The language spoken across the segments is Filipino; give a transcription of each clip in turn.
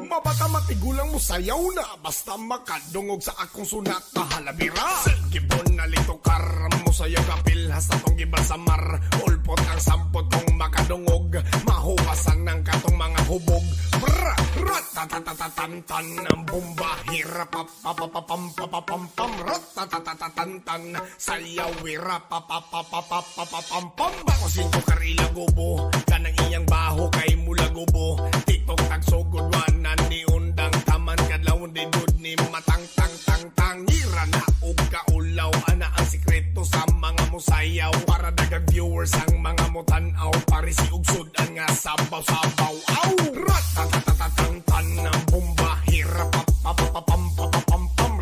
Mabata matigulang mo sayaw na basta makadungog sa akong sunat na halabira. Gibon na lito karam mo sayaw kapil hasta tong gibalsamar. Ulpot ang sampot kong makadungog, mahuwasan ng katong mga hubog. Brr, ratatatatantan ang bomba, hirap papapapam ratatatatantan sayaw wira papapapapapapam. Bako sinto karila gubo, kanang iyang baho kay mula gubo. TikTok tagsugod wanan ni undang taman kadlawon di dud ni matang tang tang tangira na og kaulaw ana ang sikreto sa mga musayaw para dagang viewers ang mga mutan-aw parisi og sudan nga sabaw-sabaw aw ratatatatantan ang bomba hirap papapapam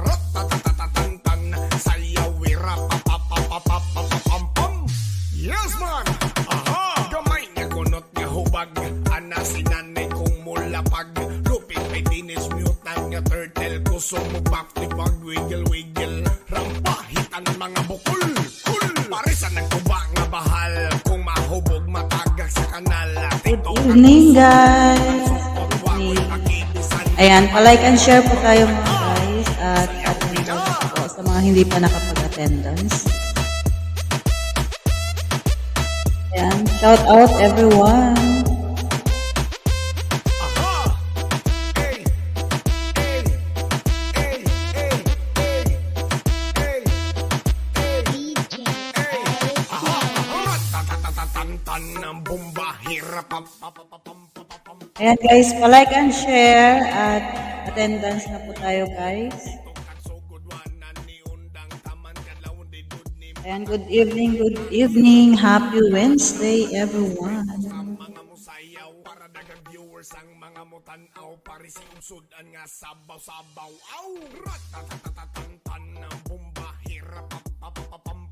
ratatatatantan sayaw wira papapapapapam. Yes man, aha, gamay nga kunot nga hubag ana sinanay kong mulapag lupit ay teenage mutant nga turtle kusog mo back ni pag wiggle wiggle rampahitan mga bukol kul parisan ng tuba nga bahal kung mahubog matagak sa kanal. Good evening guys. Ayan, pa-like and share po tayo mga guys at attendance po sa mga hindi pa nakapag-attendance. Ayan, shout out everyone. Ayan guys, pa-like and share at attendance na po tayo guys. Ayan, good evening, happy Wednesday everyone. Ang mga mutan-aw parisi usudan nga sabaw-sabaw aw ratatatatantan ng bomba hirap papapapam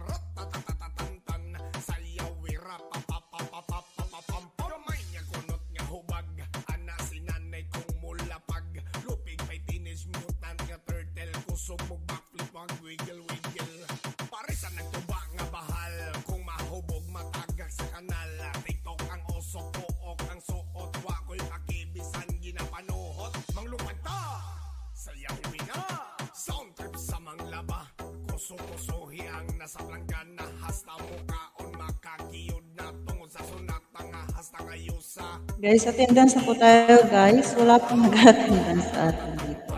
ratatatatantan sayaw wira papapapapapam gamay nga kunot nga hubag ana sinanay kong mulapag lupig may teenage mutant nga turtle kusog mo backflip ang wiggle wiggle parisan nagtuba nga bahal kung mahubog matagak sa kanal. TikTok ang oso ko ang suot wako'y akibisan ginapanuhot manglupad ta sayawin na sound trip sa manglaba kuso-kusohi ang nasa planggana hasta mukaon makakiyod na tungod sa sunat nga hasta ngayusa. Guys, attendance na po tayo guys, wala pong nag-attendance sa atin dito.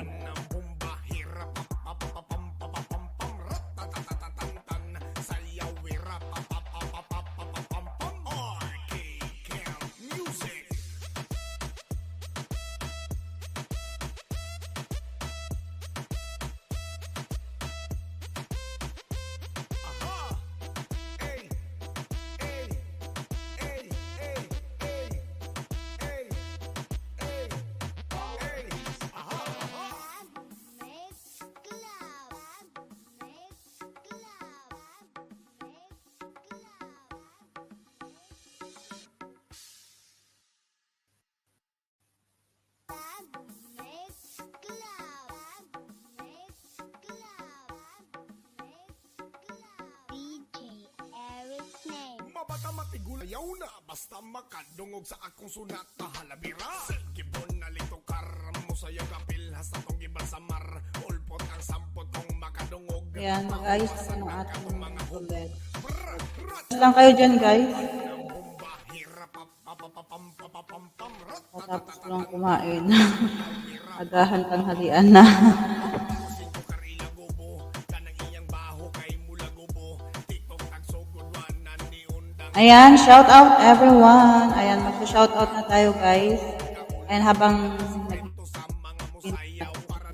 Mabata matigul ayaw na basta makadungog sa akong sunat na halabira. Gibon na lito karam mo sayaw kapil hasta tong gibalsamar ulpot ang sampot kong makadungog. Ayan, mag-ayos na ng ating mga hubog. Lang kayo dyan guys. Tapos lang kumain. Agahan tanghalian na. Ayan, shout out everyone. Ayan, mag-shout out na tayo guys. Ayan, habang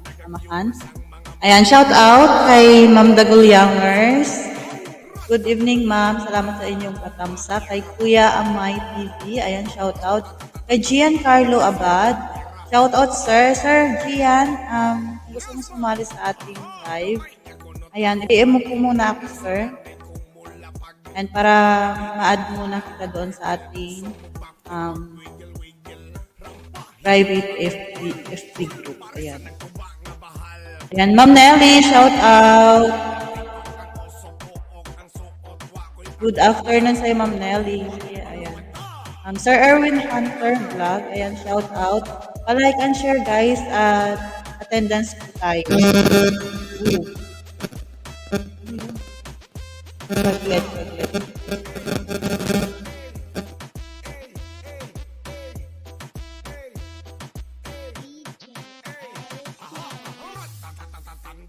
nag-samahan. Ayan, shout out kay Ma'am Dagul Youngers. Good evening, ma'am. Salamat sa inyong patamsa. Kay Kuya Amay TV. Ayan, shout out. Kay Gian Carlo Abad. Shout out, sir. Sir Gian, gusto mo sumali sa ating live. Ayan, i-PM mo po muna ako, sir. And para ma-add muna kita doon sa ating private FB group. Ayan. Ayan, Ma'am Nelly, shout out. Good afternoon sa'yo, Ma'am Nelly. Ayan. Sir Erwin Hunter Vlog. Ayan, shout out. Pa-like and share, guys. At attendance po tayo. Ooh. Saglit.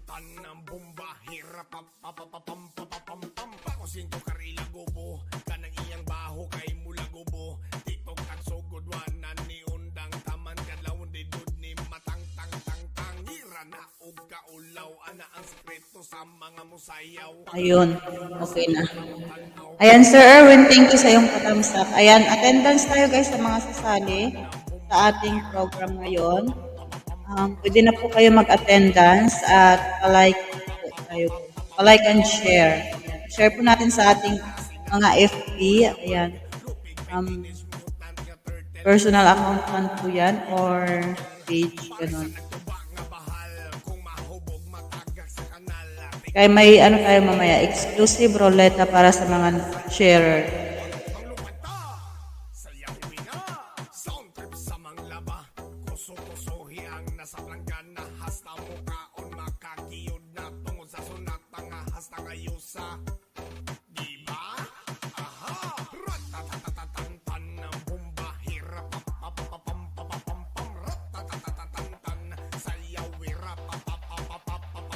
Tanang bomba hirap pam pakosinto karila gobo kanang iyang baho kay mula gobo tiktok ang sugod wanan ni undang taman kadlaw didud ni matang tang hira na og kaulaw ana ang sekreto sa mga musayaw. Ayun, okay na. Ayan, Sir Erwin, thank you sa iyong patamsak. Ayan, attendance tayo guys sa mga sasali sa ating program ngayon. Pwede na po kayo mag-attendance at pa-like po tayo. Pa-like and share. Share po natin sa ating mga FB. Ayan. Personal account man po yan or page, ganun. Kaya may ano tayo mamaya, exclusive roleta para sa mga sharer. Sa langgan na hasta mo kaon makakiyod na tungod sa sunat nga hasta ngayusa diba? Aha! Ratatatatantan ng bomba hirap papapapam ratatatatantan sayaw hirap papapapam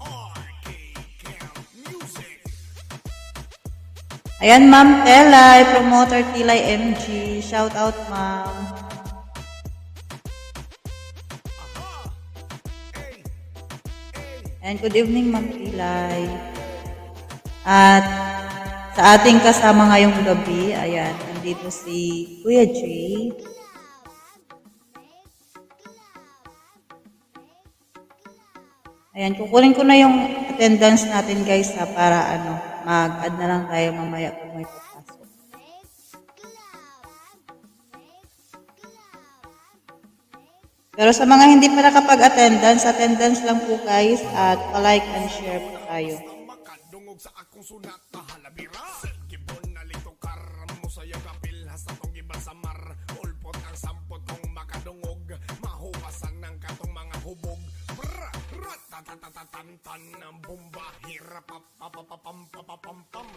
RK Camp Music. Ayan, Ma'am Telay, promoter Tilay MG. Shout out, Ma'am. And good evening, Ma'am Tilay. At sa ating kasama ngayong gabi, ayan, nandito si Kuya J. Ayan, kukunin ko na yung attendance natin guys ha, para mag-add na lang tayo mamaya kung may papasok. Pero sa mga hindi pa nakapag-attendance, attendance lang po guys at pa-like and share po tayo. Makadungog sa akong sunat halabira gibon na lito karam mo sa kapil hasta tong giban sa mar ulpot ang sampot kong makadungog mahubasan ng katong mga hubog ratatatatantan ng bomba hirap papapapam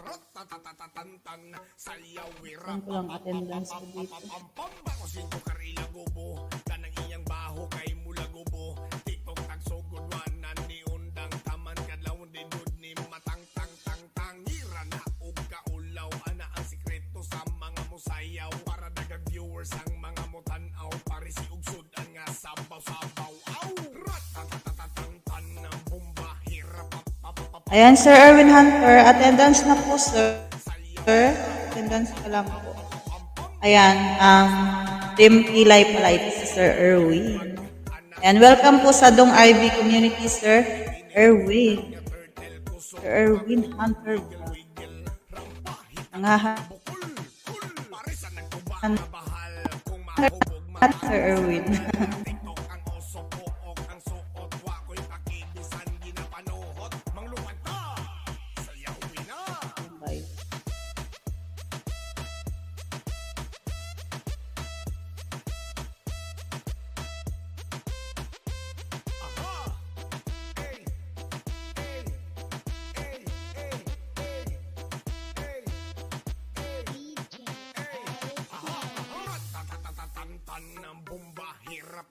ratatatatantan sayaw hirap ko lang attendance ko dito. bakosinto karila gobo kanang iyang baho kay mula gobo tiktok tagsugod wanan ni undang taman kadlaw didud ni matang hira na og kaulaw ana ang sekreto sa mga musayaw para dagang viewers ang mga mutan-aw parisi og sudan nga sabaw aw ratatatatantan ng bomba hirap Ayan, Sir Erwin Hunter, attendance na po, sir. Attendance ka lang po. Ayan, Team Pilay pala ito si Sir Erwin. And welcome po sa Dong RV Community, Sir Erwin. Sir Erwin Hunter. Sir Erwin. ng bomba hirap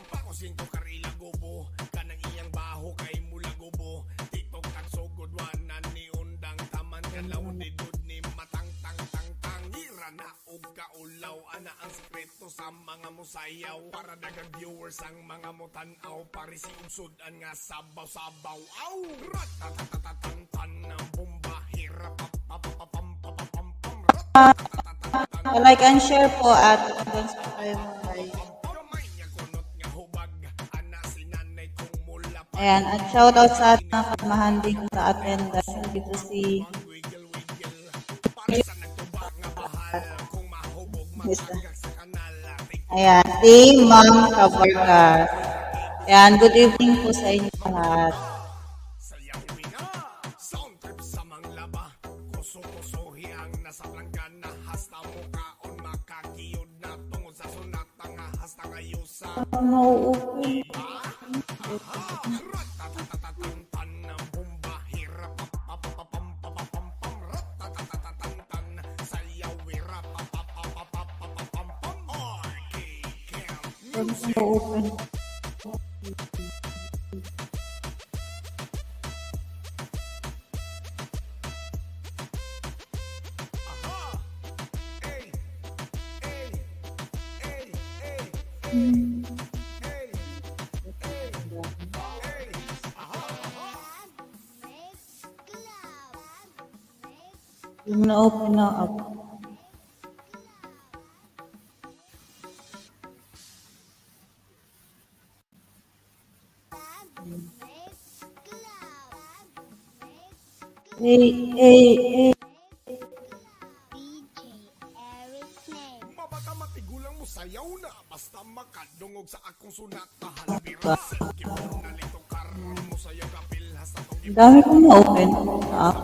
pakosinto karila gobo kanang iyang baho kay mula gobo tiktok ang sugod wanan ni undang taman kadlaw didud sa mga musayaw para dagang viewers ang mga mutanaw pare si ugsudan nga sabaw-sabaw aw ratatatatatan ang bomba hirap papapapam Like and share po at hanggang sa tayo guys. gamay niya kunot nga hubag ana si nanay kong mula pa Ayan, at shoutout sa ating mga kamahanding sa attendance. Dito si wiggle para sa nagtuba nga bahal kung mahubog matagak sa kanal Ayan, si Ma'am Kabarkas. Ayan, good evening po sa inyo lahat. sayang winga sound trip sa manglaba kuso-kusohi ang nasa planggana hasta mo kaon makakiyod na tungod sa sunata nga hasta ngayusa Nauupo. ratatatatatan ang bomba hirap papapapam ratatatatatan sayaw wirap papapapapam arcade camp Nauupo. Yung na-open na up. Hey. Mabata matigulang mo sayaw na basta makadungog sa akong sunat pahalabira sige mo nalito karon mo sayaw kapil hasta tong Ang dami kong na-open na up.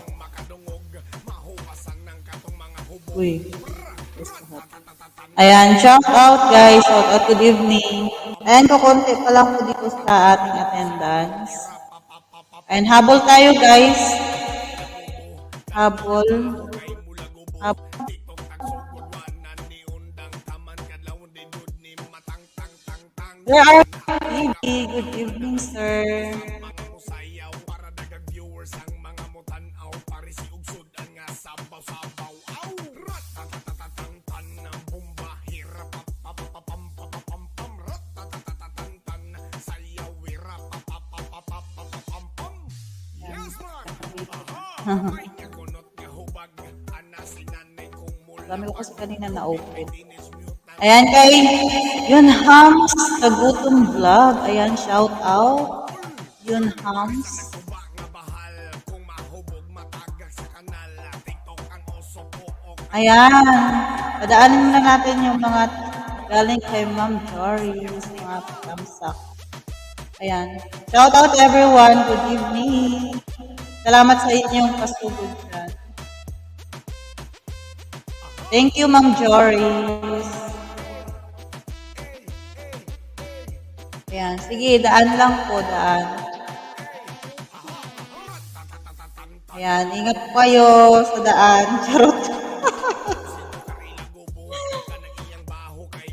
kung makadungog mahuwasan ng katong mga hubog Uy. Ayan, shout out guys. Shout out, good evening. Ayan, kukunti pa lang po dito sa ating attendance. Ayan, habol tayo guys. Habol. Habol. tiktok tagsugod wanan ni undang taman kadlaw di dud ni matang tang tang tang There are good evening, sir. mga musayaw para dagang viewers ang mga mutanaw pare si ugsudan nga sabaw-sabaw aw ratatatatatan ang bomba hirap papapapam ratatatatatan sayaw wirap papapapapam yes man aha niya kunot nga hubag ana si nanay kong mula Dami ko kasi kanina na-open. Ayan kay Yun Hams Kagutom Vlog. Ayan, shout out. Yun Hams. Tuba nga bahal kung mahubog matagak sa kanal TikTok ang oso pook Ayan. Padaanin muna natin yung mga galing kay Ma'am Joris, mga tamsak. Ayan. Shout out everyone. Good evening. Salamat sa inyong pasugod dyan. Thank you, Ma'am Joris. Ayan. Sige, daan lang po, daan. Ayan. Ingat po kayo sa daan. Charot. karilagobo kanang iyang baho kay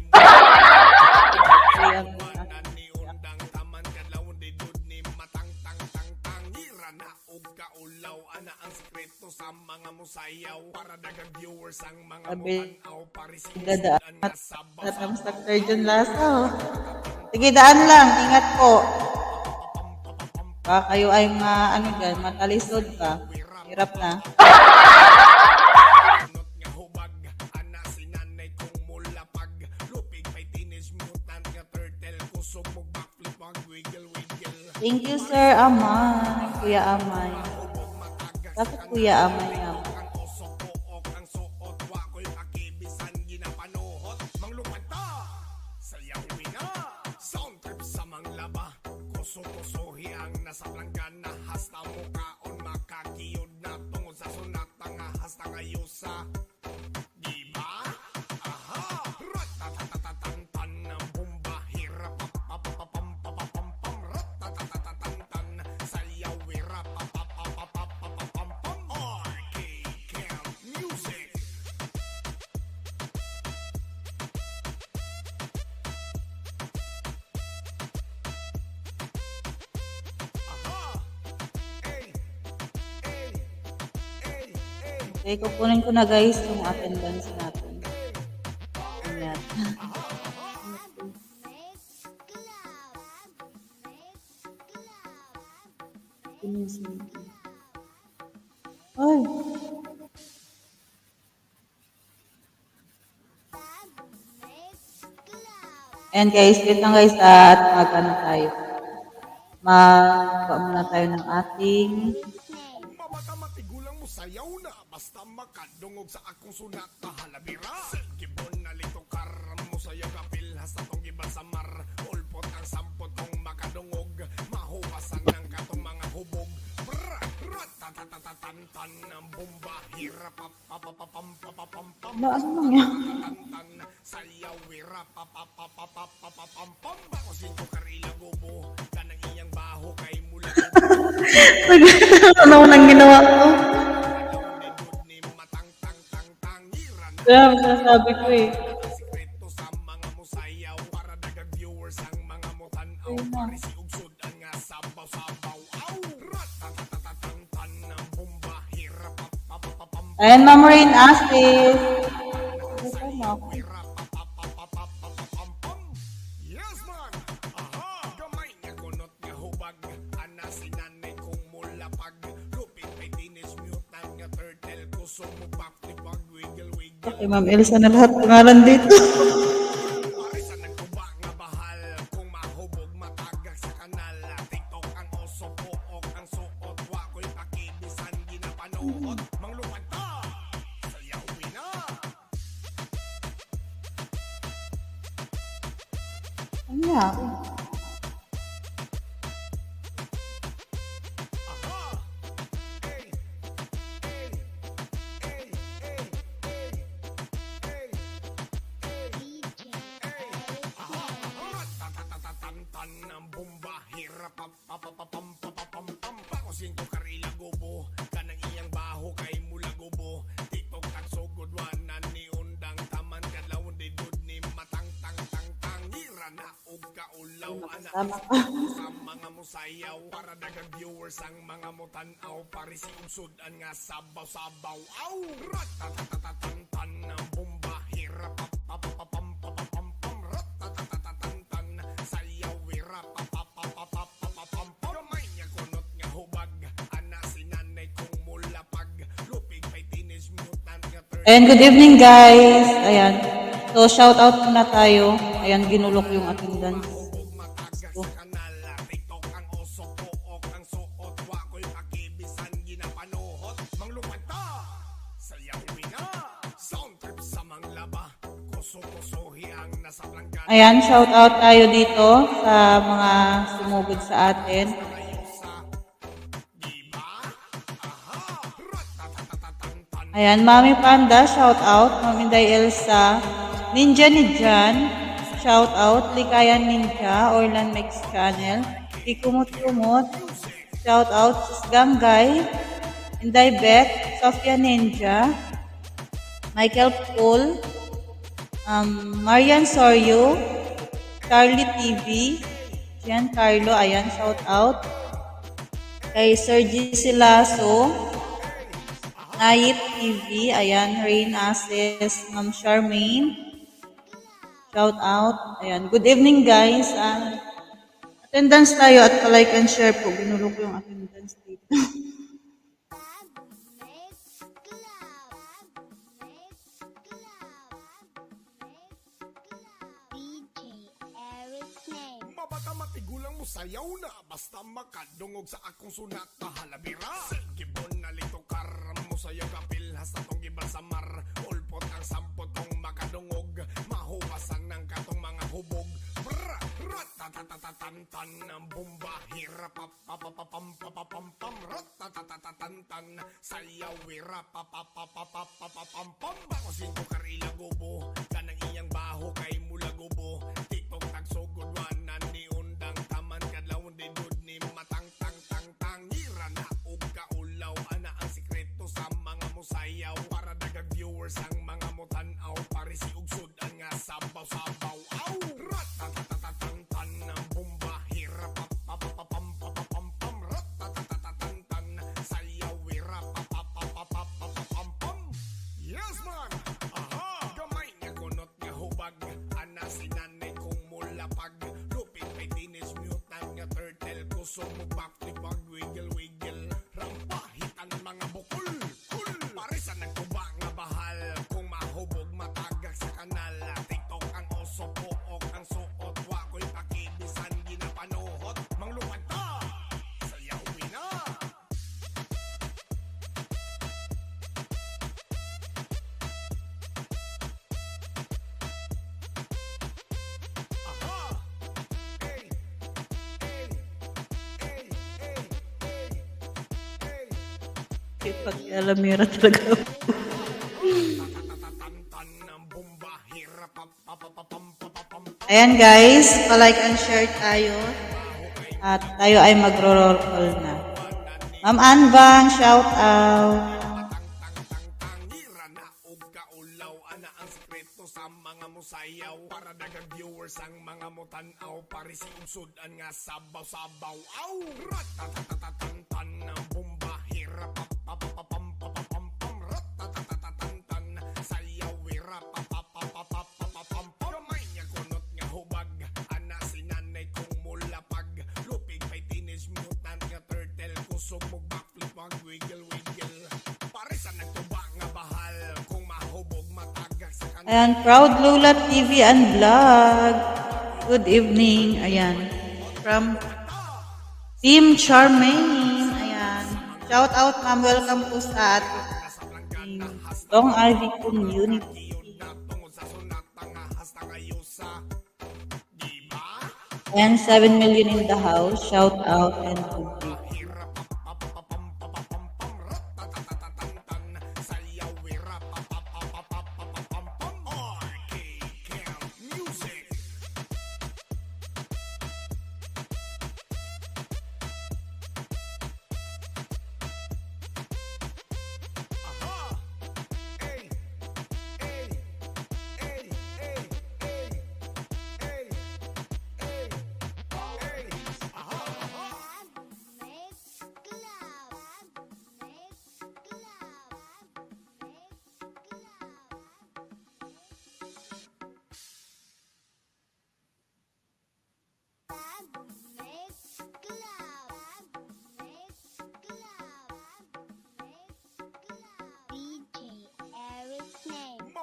Ayan. wanan ni undang taman kadlaw di dud ni matang tang tang tang gira na og kaulaw ana ang sekreto sa mga musayaw para dagang viewers ang mga Sabi, mutanaw pare si Dadaan ugsudan at nga sabaw tatamsak tayo dyan lasa. Oh. Sige, daan lang. Ingat po. Baka kayo ay ano dyan, matalisod ka. Hirap na. Kunot nga hubag ana si nanay kong mulapag lupig may teenage mutant nga turtle kusog mo backflip mag wiggle wiggle Thank you, Sir Amay. Kuya Amay. hubog matagak Bakit Kuya Amay yan? ang oso pook ang suot wa ko'y pakibisan ginapanuhot manglupad ta sayaw winga sound trip sa manglaba kuso-kusohi ang nasa planggana hasta mo kaon makakiyod na tungod sa sunata nga hasta ngayusa diba aha ratatatatatan ang bomba hirap papapapam ratatatatatan sayaw wirap papapapapam arcade camp music Okay, kukunin ko na guys yung attendance natin. Ayan. Ay. Ayan guys, wait lang guys at mag-ano tayo. Mag muna tayo ng ating Mamata-mati gulang mo sayaw na basta makadungog sa akong sunat na halabira. Gibon na lito karam mo sayaw kapil hasta tong giban sa mar. Ulpot ang sampot kong makadungog mahuwasan ng katong mga hubog. Ratatatatatan ng bomba hirap papapapam ano lang yan? tantan sayaw hirap papapapapapam bako sinto karila gobo kanang iyang baho kay mula Ano nang ginawa ko? ni matang tang tang tangiran Kaya sinasabi ko eh. sikreto sa mga musayaw para dagang viewers ang mga mutanaw pare si ugsod ang nga sabaw-sabaw aw ratatatatatan ng bomba hirap papapapam Ayan, Ma'am Rain Astis. Yes man! Aha! Gamay nga kunot nga hubag ana si nanay kong mulapag lupit may tinis mute nga turtle ko sumubak ni pag wiggle wiggle Okay, Ma'am Elsa na lahat pangalan dito. pare sa nagkuba nga bahal kung mahubog matagak sa kanal tiktok ang oso pook ang suot wa ko'y pakibisan ginapanood manglupad ta sayawin na Ano nga? Tatatatantan ng bomba hirap papapapam bako sinto karila gobo kanang iyang baho kay mula gobo tiktok at sugod wanan ni undang taman kadlawon di good ni matang tang tang tangira na ug kaulaw ana Tama ka. sa mga musayaw para dagang viewers ang mga mutanaw pare si ugsudan nga sabaw-sabaw aw ratatatatatan ng bomba hirap papapapam ratatatatatan sayaw hirap papapapapapam gamay nga kunot nga hubag ana si nanay kong mulapag lupig may tinis mutant nga Ayan, good evening guys. Ayan. So, shout out muna tayo. Ayan, ginulok yung attendance. matagak sa kanal tiktok ang oso pook ang suot wa ko'y pakibisan ginapanohot manglupad ta sayawin na sound trip sa manglaba kuso-kusohi ang nasa planggan Ayan, shout out tayo dito sa mga sumugod sa atin. diba aha ratatatatatan Ayan, Mami Panda, shout out. Mami Day Elsa. Ninja ni Jan, shout out. Likayan Ninja, Orlan Mix Channel. Ikumot-kumot, shout out. Gamgay, Inday Beck, Sofia Ninja, Michael Pool, Marian Soryo, Charlie TV, Giancarlo, ayan, shout out. Kay Sir G. Silaso, Nayip TV, ayan, Rain Ases, Ma'am Charmaine, shout out. Ayan, good evening guys. Attendance tayo at like and share po. Ginulo ko yung attendance dito. Mabata-mati gulang mo sayaw na basta makadungog sa akong sunat na halabira. Gibon na lito karam mo sayaw kapil hasta tong giban sa mar. Ulpot ang sampot kong makadungog mahuwasan ng katong mga hubog. Ratatatatatan ng bomba hirap papapapam ratatatatatan sayaw hirap papapapapapam bako sinto karila gobo kanang iyang baho kay mula gobo tiktok tagsugod wanan ni undang taman kadlawon di good ni matang tang tang tangira na ug kaulaw ana ang sikreto sa mga musayaw para dagang viewers ang mga mutanaw pare si ugsod ang nga sabaw-sabaw aw ratatatatatan ng bomba hirap papapapam ratatatatatan sayaw hirap papapapapapam yes man aha gamay nga kunot nga hubag ana si nanay kong mulapag lupit may tinis mute nga turtle ko sumubak ni pag wiggle wiggle Pag alamira talaga. Ayan guys, pa-like and share tayo. At tayo ay magro-roll call na. Ma'am Anbang, shout out. Sayaw para dagang viewers ang mga mutanaw parisi usudan nga sabaw-sabaw aw ratatatatatan ng bomba hirap papapapam ratatatatatan sayaw wira papapapapapam gamay niya kunot nga hubag ana sinanay kong mulapag lupig pay teenage mutant nga turtle kusog mo backflip mag wiggle parisan nagtuba nga bahal kung mahubog matagak sa kanila. Ayan, Proud Lula TV and Vlog. Good evening. Ayan. From Team Charmaine. Ayan. Shout out, ma'am. Welcome po sa ating Dong RV community. Ayan, 7 million in the house. Shout out and good day.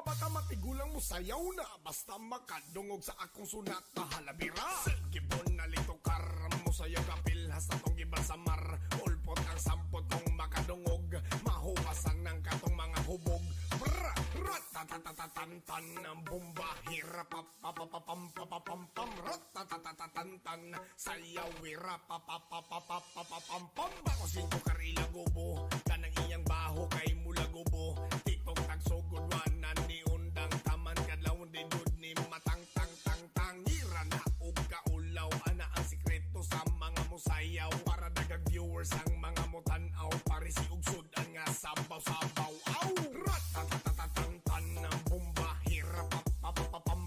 Baka matigulang mo sayaw na basta makadungog sa akong sunat na halabira. Gibon na lito karam mo sayaw kapil hasta tong gibal sa mar. Ulpot ang sampot kong makadungog mahuwasan ng katong mga hubog. Bra, ratatatatantan ng bomba hirap papapapam ratatatatantan sayaw wira papapapapapapam. Bako singko karila gubo kanang iyang baho kay mula gubo. Tiktok tagsugod wanan ni undang taman kadlawon di dud ni matang tang tang tang ira na og kaulaw ana ang sikreto sa mga musayaw para dagang viewers ang mga mutanaw parisi og sudan nga sabaw-sabaw aw ratatatatantan ng bomba hirap papapapam.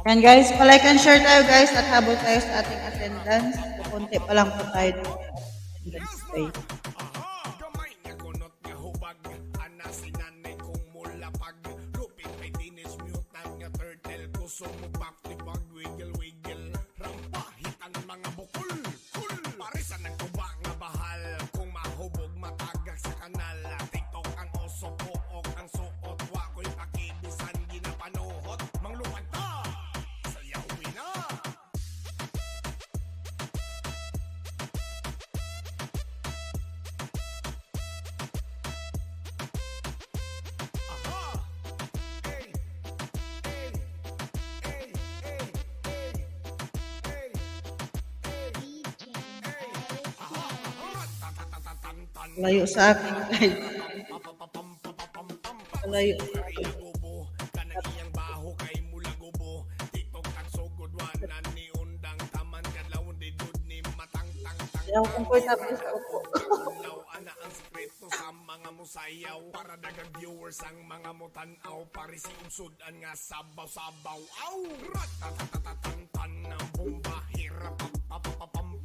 Ayan guys, pa-like and share tayo guys at habol tayo sa ating attendance. Kunti pa lang po tayo dito sa attendance guys. Gamay nga kunot nga hubag ana sinanay kong mulapag lupig may teenage mutant nga turtle kusog mo backflip pag wiggle rampahitan mga bukol kul parisan nagtuba nga bahal kung mahubog matagak sa kanal tiktok ang oso pook ang suot wa ko'y pakibisan ginapanuhot manglupad ta sayawi na. Layo sa akin guys. Layo. Gubo kanang iyang baho kay mula gubo tiktok ang sugod wanan ni undang taman kadlawon di dud ni matang tang tang. Ayaw comfortable sa upo. Ulaw ana ang sikreto sa mga musayaw para dagang viewers ang mga mutanaw parisi usudan nga sabaw-sabaw aw ratatatatantan ng bomba hirap papapapam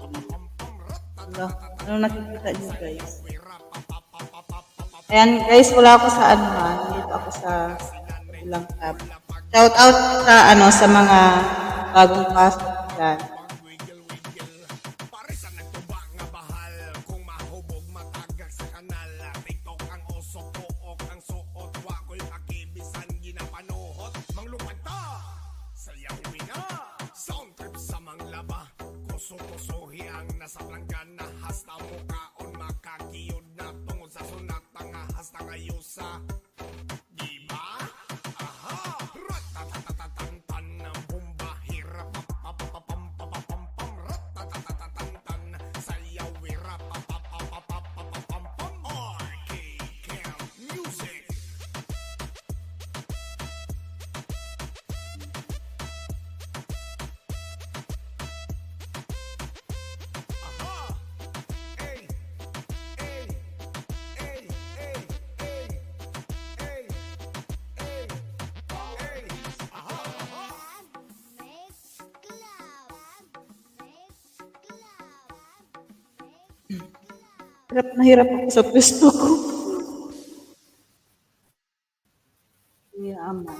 Wala. Ano nakikita niyo guys? Ayan guys, wala ako sa ano ha. Dito ako sa ilang tab. Shout out sa ano sa mga bagong pasok dyan. parisan nagtuba nga bahal kung mahubog matagak sa kanal tiktok ang oso pook ang suot wa ko'y pakibisan ginapanuhot manglupad ta sayawi na sound trip sa manglaba kuso-kusohi ang nasa planggana hasta mukaon makakiyod na tungod sa sunat nga hasta ngayusa diba? Aha! Ratatatatantan ng bomba hirap papapapam Hirap na hirap ako sa pwesto ko. Kuya Amay.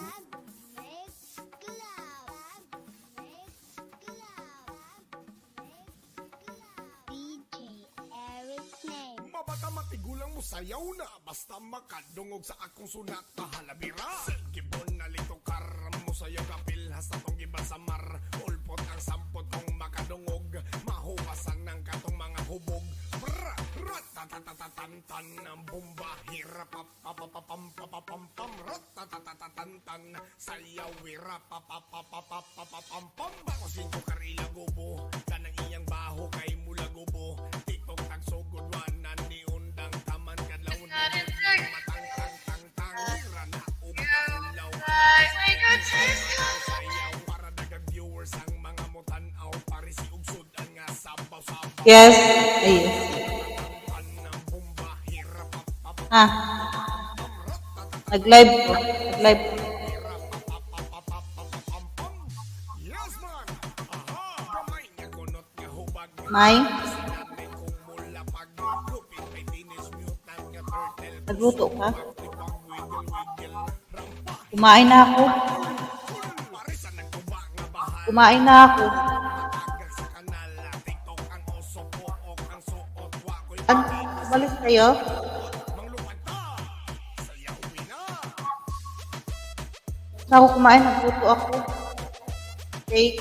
Mabata matigulang mo sayaw na basta makadungog sa akong sunak kahalabira. Gibon na lito karam mo sayaw kapil hasta tong giban sa mar. Ulpot ang sampot kong makadungog mahuwasan ng katong mga hubog. Bra, ratatatatantan ng bomba hirap papapapam ratatatatantan sayaw wira papapapapapapam bakosin ko karila gubo kanang iyang baho kay mula gubo tiktok tagsugod wanan ni undang taman kadlaw na matang tang tang rana ulaw sayaw para dagang viewers ang mga mutan-aw parisi ug sudan nga sabaw-sabaw. Yes. Ay, yes. Nag-live ko. Nag-live ko. May? Nagluto ka? Kumain na ako. Kumain na ako. Balik kayo? Sa ako kumain, nagluto ako. Okay.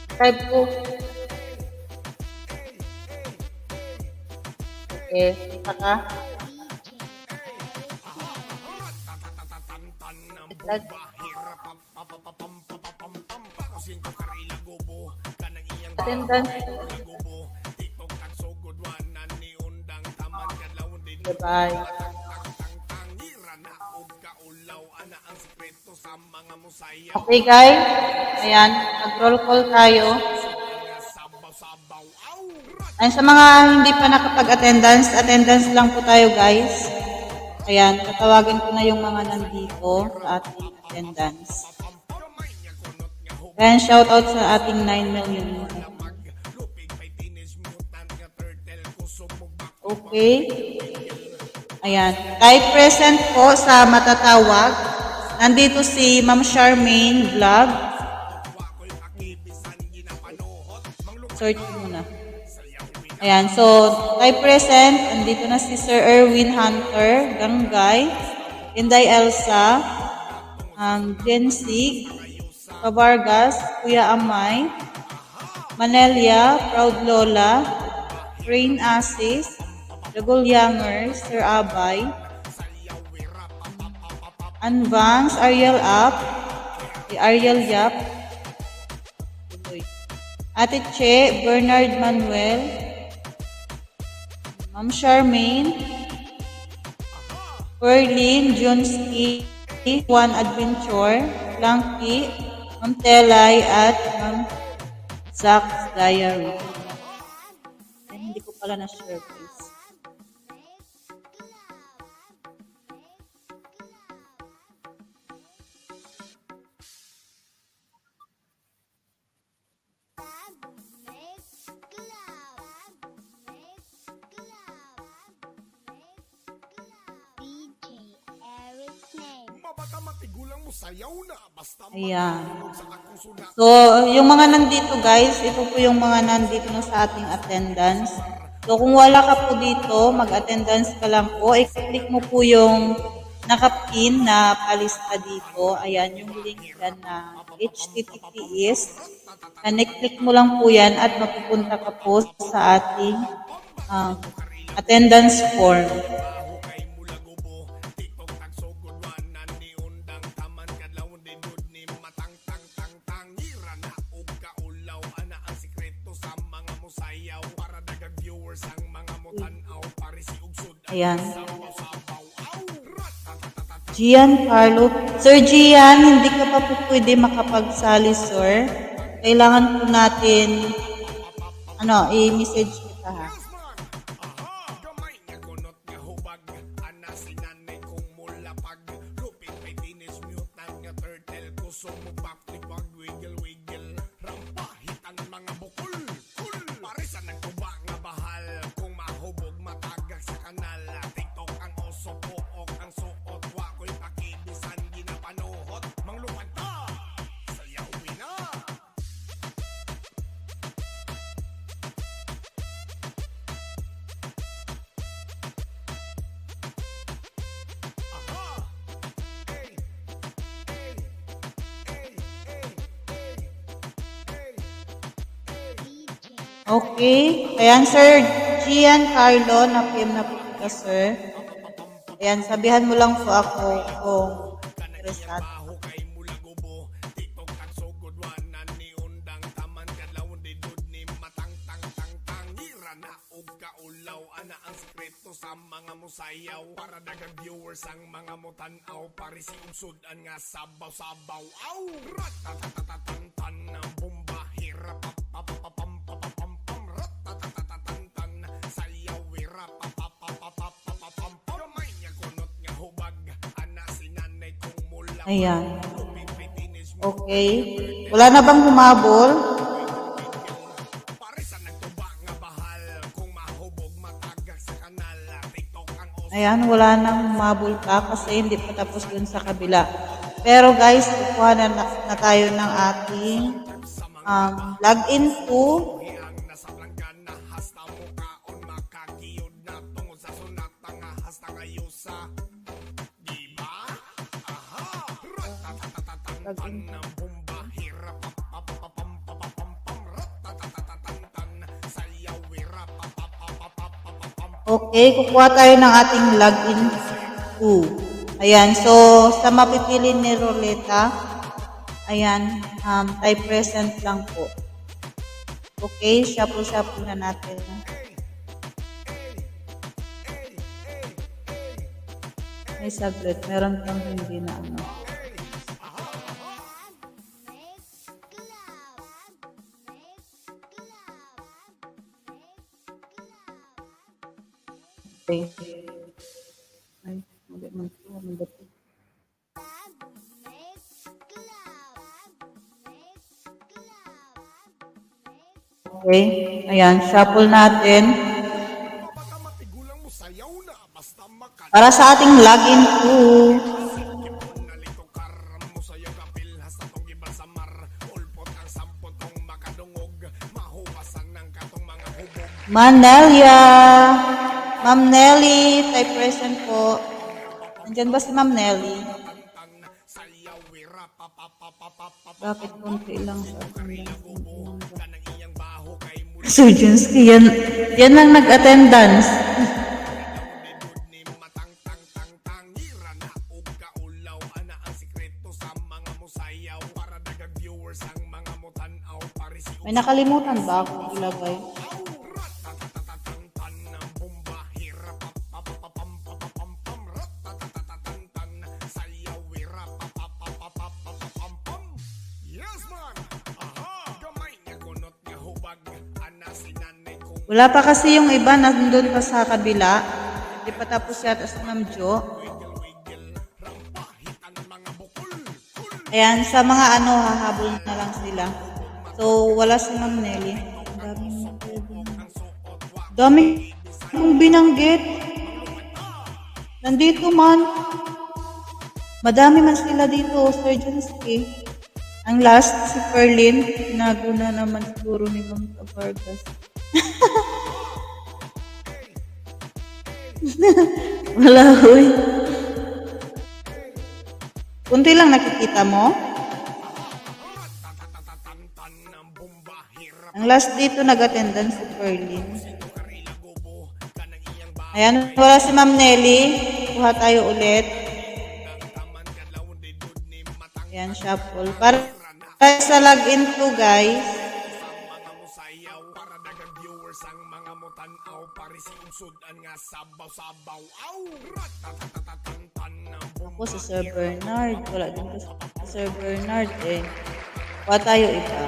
Subscribe ko. Okay, kita ka. Attendance. Bye. Okay guys, ayan, nag-roll call tayo. Ayan, sa mga hindi pa nakapag-attendance, attendance lang po tayo guys. Ayan, tatawagin ko na yung mga nandito sa ating attendance. Ayan, shout out sa ating 9 million. Okay. Ayan. Type present po sa matatawag. Nandito si Ma'am Charmaine Vlog. Search muna. Ayan. So, type present. Nandito na si Sir Erwin Hunter, Ganggay, Inday Elsa, Jensig, Kabargas, Kuya Amay, Manelia, Proud Lola, Rain Asis, Regulyangers, Sir Abay, Anvance, Ariel Up, Ariel Yap, Ate Che, Bernard Manuel, Ma'am Charmaine, Perlin, Jonski, One Adventure, Blanky, Ma'am Telay, at Ma'am Zach's Diary. Hindi ko pala na-share, please. Ayan. So, yung mga nandito guys, ito po yung mga nandito na sa ating attendance. So, kung wala ka po dito, mag-attendance ka lang po. I-click mo po yung nakapin na palista dito. Ayan, yung link yan na HTTPS. Na-click mo lang po yan at mapupunta ka po sa ating attendance form. Ayan. Gian Carlo. Sir Gian, hindi ka pa po pwede makapagsali, sir. Kailangan po natin, i-message kita ha. Okay. Ayan, Sir Gian Carlo, na-PM na po kita, sir. Ayan, sabihan mo lang po ako kung interesado. Sa mga musayaw para dagang viewers ang mga mutanaw pare si umsudan nga sabaw-sabaw aw ratatatatatan ang bomba hirap papapapam ratatatatatan sayaw hirap papapapapam gamay nga kunot nga hubag ana sinanay kong mula. Ayan. Okay. Wala na bang humabol? Ayan, wala nang humabol pa kasi hindi pa tapos dun sa kabila. Pero guys, kukuha na tayo ng ating login to. Okay, kukuha tayo ng ating login to. Ayan, so sa mapipili ni Roleta, ayan, type present lang po. Okay, shuffle na natin. May saglit, meron pang hindi na ano. Okay. Ay, okay. Ayan, shuffle natin. Para sa ating login to. Manelia. Ma'am Nelly, type present po. Nandyan ba si Ma'am Nelly? Bakit konti lang sa akin? Sir Junsky, yan lang nag-attendance. May nakalimutan ba ako ilagay? Wala pa kasi yung iba, nandun pa sa kabila. Hindi pa tapos yata sa Ma'am Jo. Ayan, sa mga ano, hahabol na lang sila. So, wala si Ma'am Nelly. Dami kong binanggit. Nandito man. Madami man sila dito, Sir Junsky. Ang last, si Perlin. Naguna naman siguro ni Ma'am Vargas. Wala, huy. Kunti lang nakikita mo. Ang last dito nag-attendance si Perlin. Ayan, wala si Ma'am Nelly. Kuha tayo ulit. Ayan, shuffle. Para sa login to, guys. Ako si Sir Bernard. Wala din si Sir Bernard eh. Kuha tayo iba.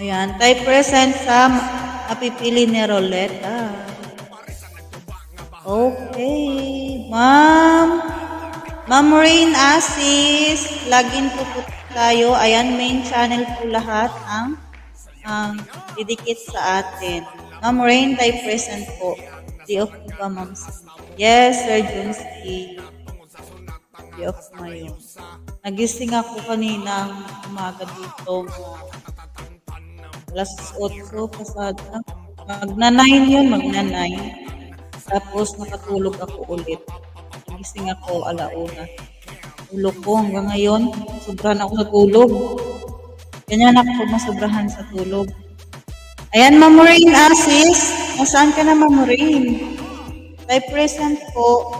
Ayan, type present sa mapipili ni Roleta. Okay. Ma'am Rain Asis, login po tayo. Ayan, main channel po lahat ang didikit sa atin. Ma'am Rain, type present po. Di off po ba, Ma'am? Yes, Sir Junsky. Di off ngayon. Nagising ako kanina umaga dito. Alas 8 pasada. Magna-9 yun, magna-9. Tapos nakatulog ako ulit. Nagising ako alauna. Ulo ko hanggang ngayon. Sobrahan ako sa tulog. Ganyan ako pag masobrahan sa tulog. Ayan, Ma'am Rain Asis. Nasaan ka na, Ma'am Rain? Type present po.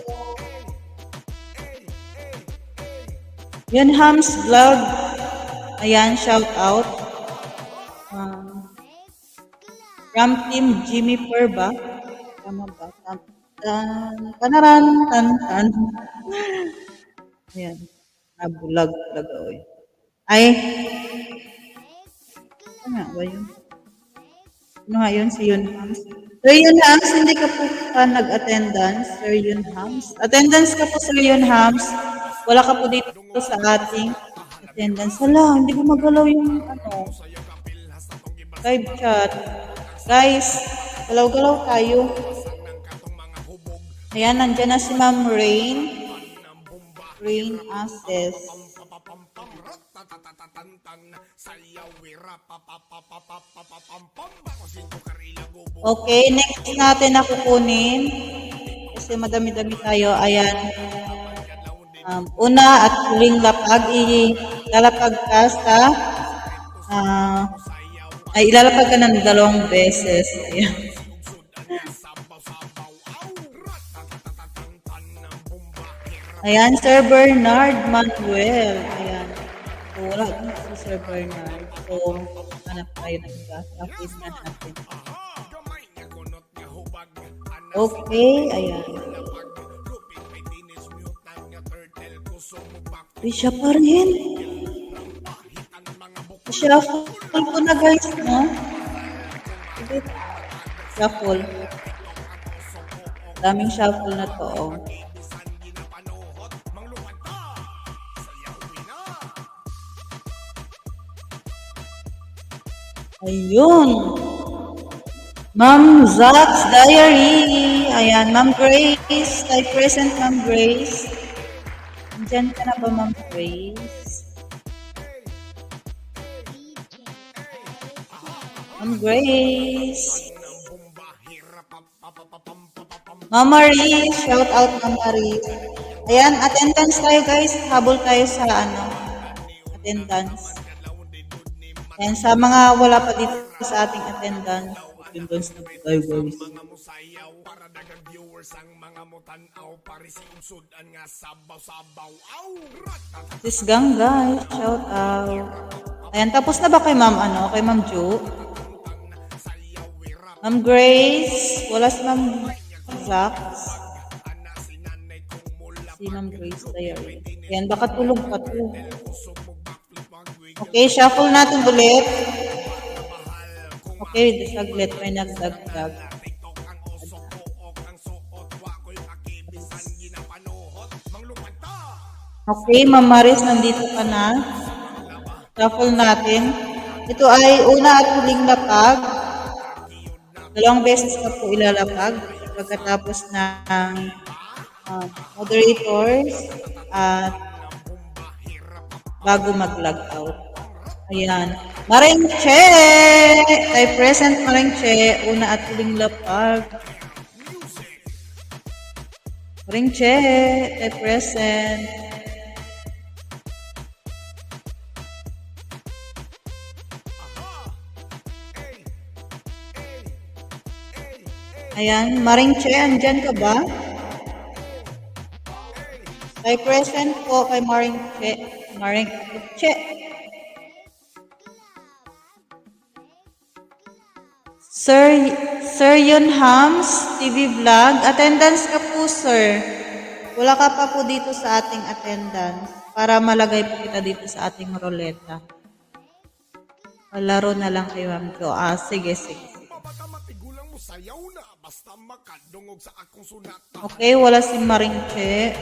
Yun, Hams Vlog. Ayan, shout out. From Team Jimmy Perba. Tama ba? Tanaran, tan. Ayan. Nabulag talaga, oy. Ay. Ano nga ba yun? Ano nga yun? Si Yun Hams. Sir Yun Hams, hindi ka po pa nag-attendance, Sir Yun Hams. Attendance ka po, Sir Yun Hams. Wala ka po dito sa ating attendance. Hala, hindi ko magalaw yung live chat. Guys, galaw-galaw tayo. Ayan, nandyan na si Ma'am Rain. Rain Access. Okay, next natin na kukunin. Kasi madami-dami tayo. Ayan. Una at huling lapag. Ilalapag ka sa ilalapag ka ng 2 beses. Ayan. Ayan, Sir Bernard Manuel. Ayan. So, wala din si Sir Bernard. So, hanap tayo ng iba. Tapos na natin. Okay, ayan. Uy, siya pa rin. Shuffle ko na guys, no? Shuffle. Daming shuffle na to, oh. Ayun. Ma'am Zach's Diary. Ayan, Ma'am Grace. Type present, Ma'am Grace. Diyan ka na ba, Ma'am Grace? Ma'am Grace. Ma'am Marie. Shout out, Ma'am Marie. Ayan, attendance tayo guys. Habol tayo sa attendance. Ayan, sa mga wala pa dito sa ating attendance na tayo guys. Sis Gang guys, shout out. Ayan, tapos na ba kay Ma'am kay Ma'am Jo? Ma'am Grace, wala si Ma'am Zax. Si Ma'am Grace Diary. Ayan, baka tulog pa to. Okay, shuffle natin ulit. Okay, saglit, may nagdagdag. Okay, Ma'am Maris, nandito ka na. Shuffle natin. Ito ay una at huling lapag. 2 beses na po ilalapag. Pagkatapos ng moderators at bago mag-log out. Ayan. Maringche! Ay present Maringche. Una at huling lapag. Maringche! Ay present. Ayan. Maringche, andyan ka ba? Ay present po kay Maringche. Maringche. Sir Yun Hams, TV Vlog. Attendance ka po, sir. Wala ka pa po dito sa ating attendance para malagay po kita dito sa ating roleta. Palaro na lang kay Ma'am Jo. Sige. Okay, wala si Maringche.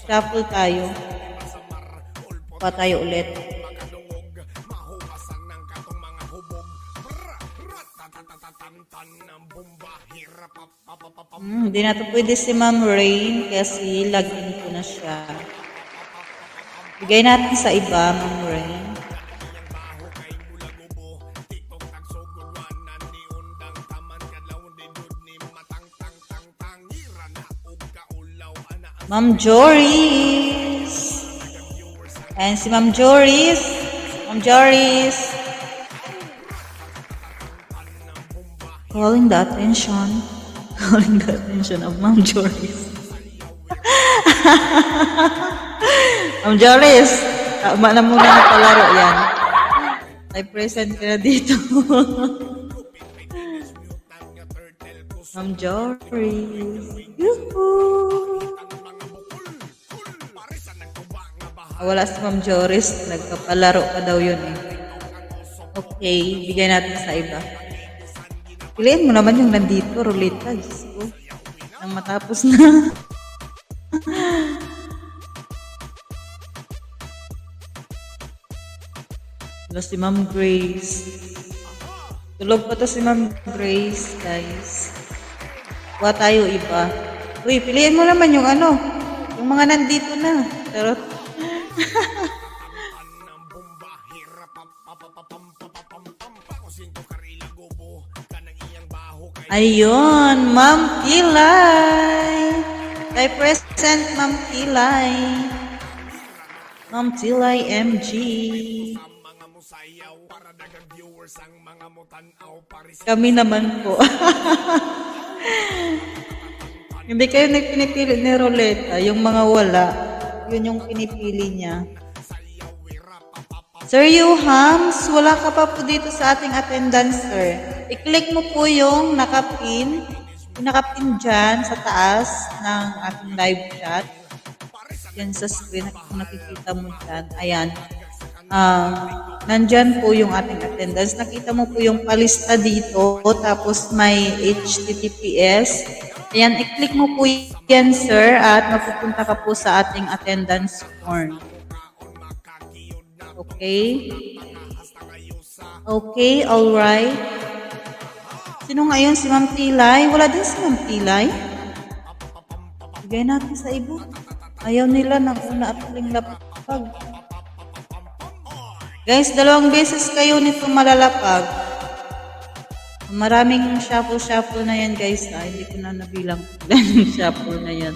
Shuffle tayo. Pa tayo ulit. Hindi na to pwede si Ma'am Rain kasi login ko na siya. Bigay natin sa iba, Ma'am Rain. Ma'am Joris. And si Ma'am Joris. Ma'am Joris. Calling the attention. Calling the attention of Ma'am Joris. Ma'am Joris. Tama na muna na palaro yan. Ay present ka na dito. Ma'am Joris. Yuhuu! Wala si Ma'am Joris. Nagkapalaro pa daw yun eh. Okay, bigyan natin sa iba. Piliin mo naman yung nandito, Rolita. Diyos ko. Nang matapos na. Wala si Ma'am Grace. Tulog pa to si Ma'am Grace, guys. Kuha tayo iba. Uy, piliin mo naman yung ano. Yung mga nandito na. Pero ayun, Ma'am Tilay. Kay present, Ma'am Tilay. Ma'am Tilay MG. Kami naman po. Hindi kayo nagpinipili ni Roleta. Yung mga wala, yun yung pinipili niya. Sir Yuhams, wala ka pa po dito sa ating attendance, sir. I-click mo po yung nakapin dyan sa taas ng ating live chat. Yan sa screen, kung nakikita mo dyan. Ayan. Nandyan po yung ating attendance. Nakita mo po yung palista dito. Tapos may HTTPS. Ayan, i-click mo po yan, sir. At mapupunta ka po sa ating attendance form. Okay? Okay, alright. Sino ngayon? Si Ma'am Tilay? Wala din si Ma'am Tilay? Bigay natin sa iba. Ayaw nila ng una at huling lapag. Guys, 2 beses kayo nito malalapag. Maraming shuffle na yan, guys. Hindi ko na nabilang yung shuffle na yan.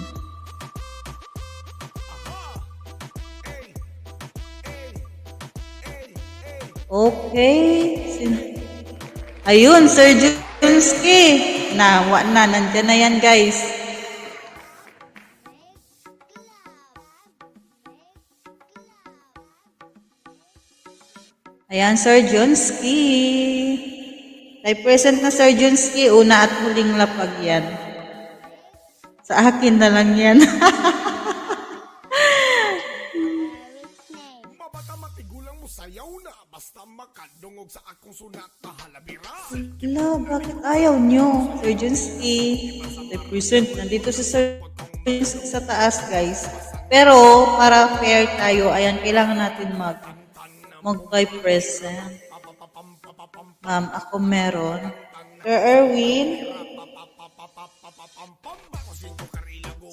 Okay. Ayun, Sir Junski. Nandyan na yan, guys. Ayan, Sir Junski. Ay present na Sir Junski. Una at huling lapag yan. Sa akin na lang yan. Sayaw na, basta makadungog sa akong sunat na halabira. Hello, bakit ayaw nyo? Sir Junski. Represent. Nandito si Sir Junski sa taas, guys. Pero, para fair tayo, ayan, kailangan natin mag-present. Ma'am, ako meron. Sir Erwin.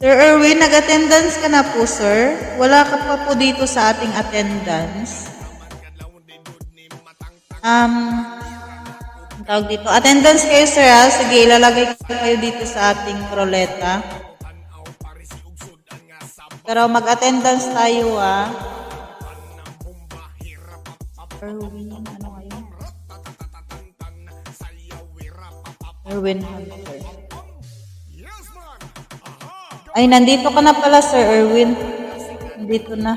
Sir Erwin, nag-attendance ka na po, sir? Wala ka pa po dito sa ating attendance. Tawag dito. Attendance kayo, sir, ha? Sige, ilalagay kayo dito sa ating roleta. Pero mag-attendance tayo, ha? Erwin, ano ngayon? Erwin Hunter. Ay, nandito ka na pala, Sir Erwin. Nandito na.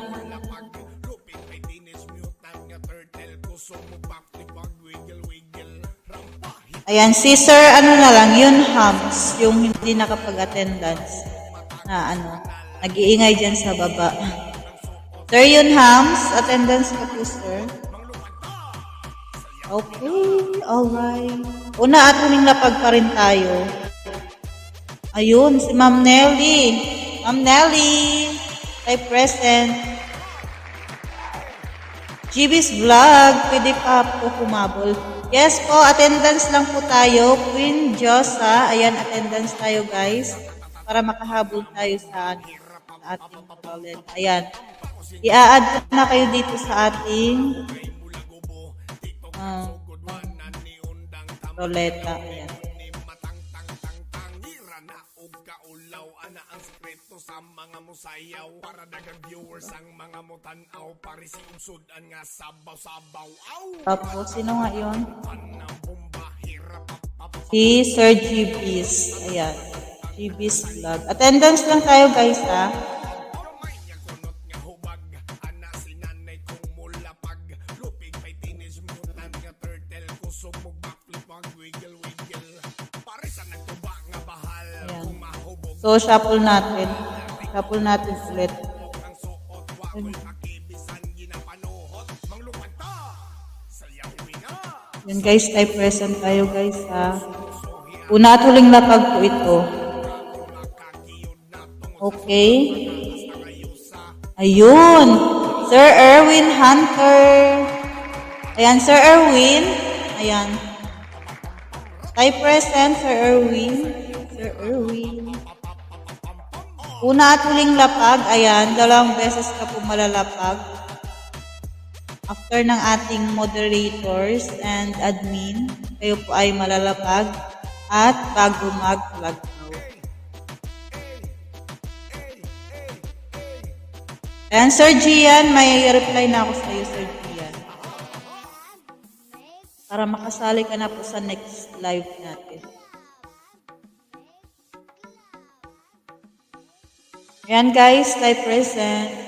Ayan, si Sir, ano na lang, yun Hams, yung hindi nakapag-attendance na nag-iingay dyan sa baba. Sir, yun Hams, attendance ka po, sir. Okay, alright. Una at huling lapag pa rin tayo. Ayun, si Ma'am Nelly. Ma'am Nelly, ay present. GB's Vlog, pwede pa po kumabol. Yes po, attendance lang po tayo. Queen Josa, ayan, attendance tayo, guys. Para makahabol tayo sa ating toilet. Ayan. I-add na kayo dito sa ating roleta. Ayan. sa mga musayaw para dagang viewers ang mga mutanaw pare si unsudan nga sabaw-sabaw. Aw! Tapos, sino nga yun? Tanang bomba hirap Si Sir GB's. Ayan. GB's vlog. Attendance lang tayo guys ha. gamay nga kunot nga hubag ana si nanay kong mulapag lupig may teenage mutant nga turtle kusog mo backflip mag wiggle wiggle pare sa nagtuba nga bahal Ayan. kung mahubog So, shuffle natin. Shuffle natin ulit. ang suot wako'y makibisan ginapanuhot manglupad ta sayawin na Yan guys, type present tayo guys ha. Una at huling lapag po ito. Okay. Ayun. Sir Erwin Hunter. Ayan, Sir Erwin. Ayan. Type present, Sir Erwin. Sir Erwin. Una at huling lapag. Ayan, 2 beses ka po malalapag. After ng ating moderators and admin, kayo po ay malalapag at bago mag-flag out. And Sir Gian, may reply na ako sa iyo, Sir Gian. Para makasali ka na po sa next live natin. Ayan guys, type present.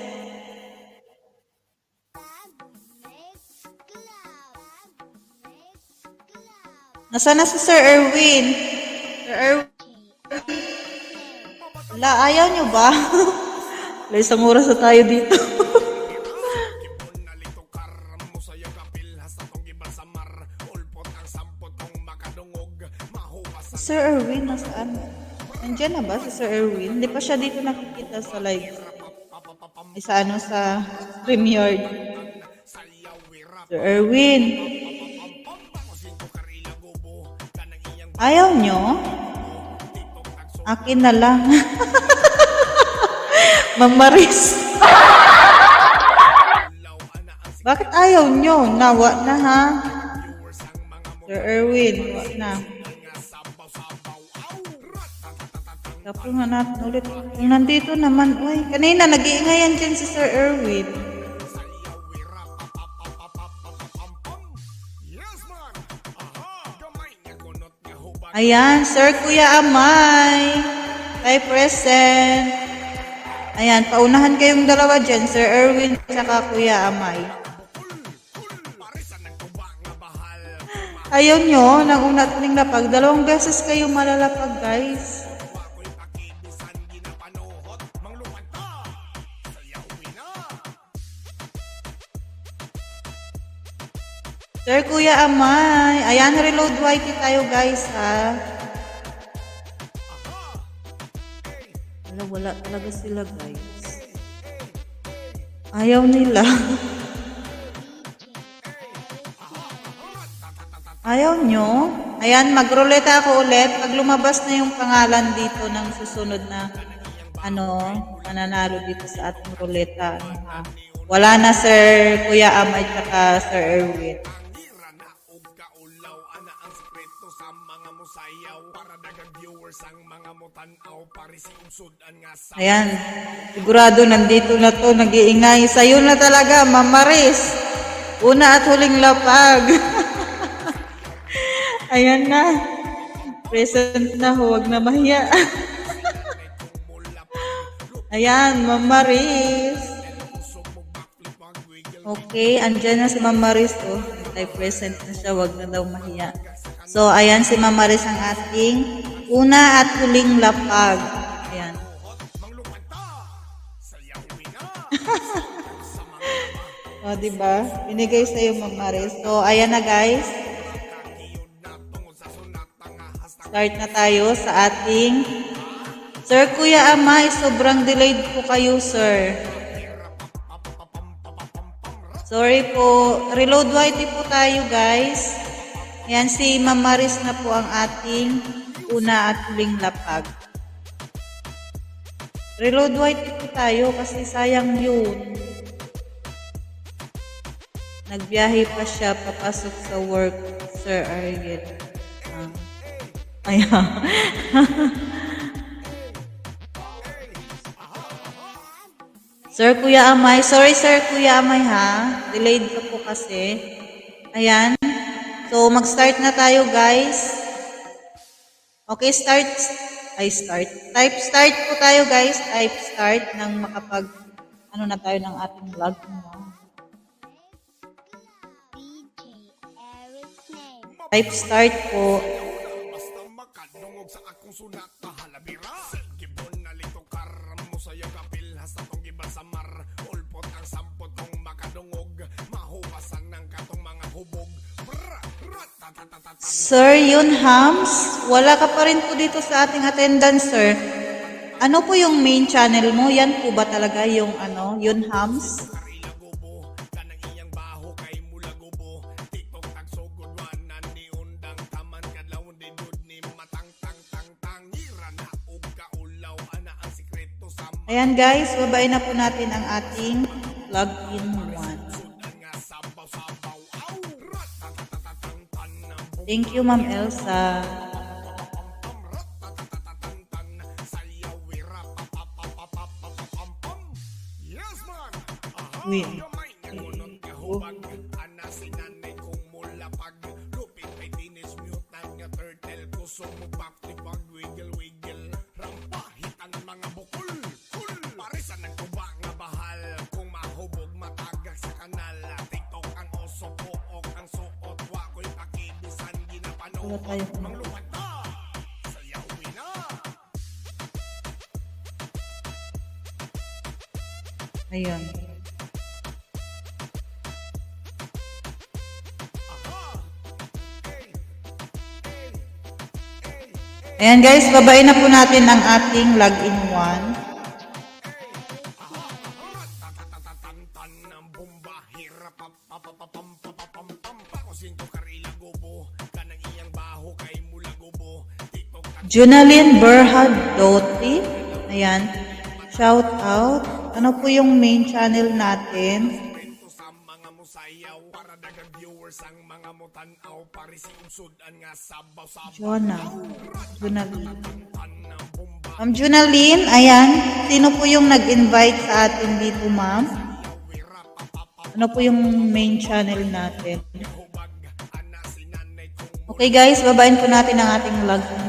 Nasaan na si Sir Erwin? Sir Erwin? Wala, ayaw nyo ba? Wala, isang oras na tayo dito. Kipon na lito karamo sa yakapil hasta tong giba sa mar ulpot ang sampot kong makadungog mahupas sa Sir Erwin, nasaan? Nandiyan na ba si Sir Erwin? Hindi pa siya dito nakikita sa live. Ay, sa ano, sa StreamYard. Sir Erwin. Ayaw nyo? Akin na lang. Ma'am Maris. Bakit ayaw nyo? Nawa na ha? Sir Erwin, nawa na. Tapos nga natin ulit. Kung nandito naman, uy, kanina nag-iingayan dyan si Sir Erwin. Ayan, Sir Kuya Amay. Kay present. Ayan, paunahan kayong dalawa dyan, Sir Erwin at Kuya Amay. Ayaw nyo, nang una at huling lapag. 2 beses kayo malalapag, guys. Sir Kuya Amay. Ayan, reload whitey tayo, guys, ha. Wala talaga sila, guys. Ayaw nila. Ayaw nyo? Ayan, magruleta ako ulit. Pag lumabas na yung pangalan dito ng susunod na mananalo dito sa ating ruleta. Wala na Sir Kuya Amay at Sir Erwin. Ayan, sigurado nandito na to, nag-iingay. Sa'yo na talaga, Ma'am Maris. Una at huling lapag. Ayan na. Present na, huwag na mahiya. Ayan, Ma'am Maris. Okay, andyan na si Ma'am Maris. Oh. Ay, present na siya, huwag na daw mahiya. So, ayan si Ma'am Maris ang ating una at huling lapag. Ayan. O, diba? Binigay sa'yo, Ma'am Maris. So, ayan na, guys. Start na tayo sa ating Sir Kuya Amay, sobrang delayed po kayo, sir. Sorry po. Reload whitey po tayo, guys. Yan, si Ma'am Maris na po ang ating una at huling lapag. Reload whitey po tayo kasi sayang yun. Nagbiyahe pa siya papasok sa work, Sir Ariel. Ayan. Sir Kuya Amay. Sorry, Sir Kuya Amay ha. Delayed ka po kasi. Ayan. So, mag-start na tayo, guys. Okay, start. Type start po tayo, guys. Type start nang makapag, na tayo ng ating vlog. Type start po. Basta makadungog sa akong sunat kahalabira. Gibon na lito karam mo sa kapil hasta tong giba sa mar. Ulpot ang sampot kong makadungog. Mahubasan ng katong mga hubog. Sir Yun Hams, wala ka pa rin po dito sa ating attendance, sir. Ano po yung main channel mo? Yan po ba talaga yung Yun Hams? Ayan guys, babayin na po natin ang ating login 1. Thank you, Ma'am Elsa. Wait. Wala tayo. Ayan. Ayan guys, babain na po natin ang ating login 1. Junalyn Berhadoti. Ayan. Shout out. Ano po yung main channel natin? Junalyn. Ma'am Junalyn, ayan. Sino po yung nag-invite sa atin dito, ma'am? Ano po yung main channel natin? Okay guys, babain po natin ang ating login.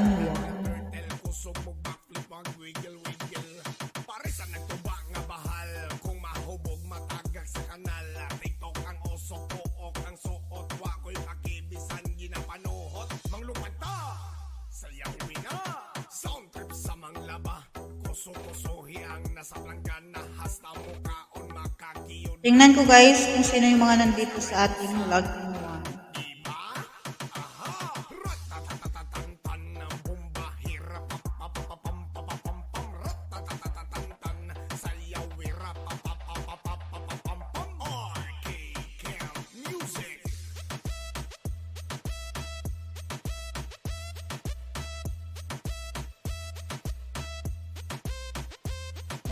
Tingnan ko guys kung sino yung mga nandito sa ating login 1.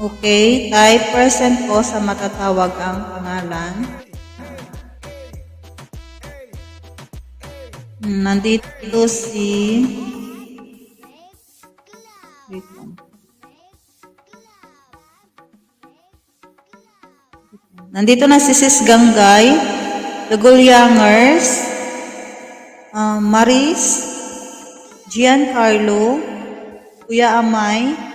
Okay, type % po sa matatawag ang pangalan. Nandito si... Wait lang. Nandito na si Sis Ganggay, The Gulyangers, Maris, Giancarlo, Kuya Amay,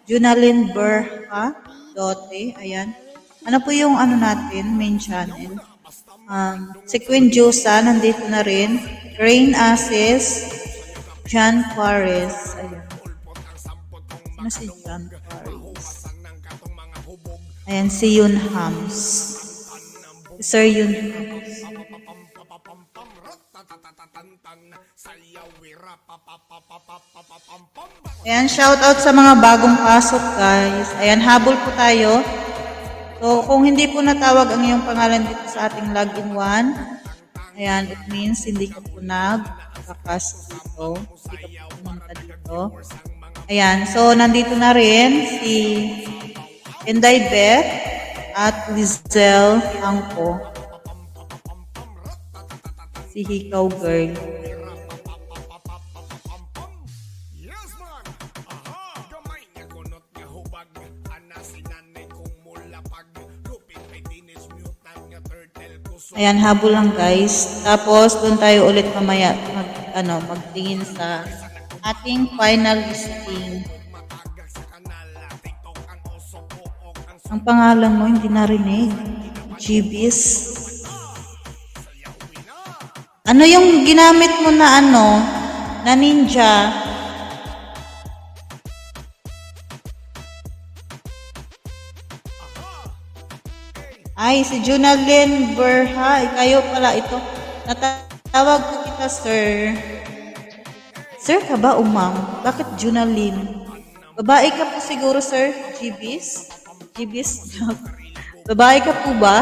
Junalyn Berhadoti. Ayan. Ano po yung natin, main channel? Si Queen Jusa, nandito na rin. Rain Asis, John Juarez. Ayan. Ano si John Juarez? Ayan, si Yun Hams. Si Sir Yun Hams. Ayan, shout out sa mga bagong pasok guys. Ayan, habol po tayo. So, kung hindi po natawag ang iyong pangalan dito sa ating login 1, ayan, it means hindi ka po nagkakasok dito. Hindi ka po pumunta dito. Ayan, so nandito na rin si Inday Beth at Lizelle Angko. Si Hikaw Girl. Ayan, habol lang guys. Tapos, doon tayo ulit mamaya magtingin sa ating final listing. Ang pangalan mo, hindi narinig. GBs. Ano yung ginamit mo na na ninja? Ay, si Junalyn Berha. Kayo pala ito. Natawag ko kita, sir. Sir ka ba o ma'am? Bakit Junalyn? Babae ka po siguro, sir? GBs? GBs? Babae ka po ba?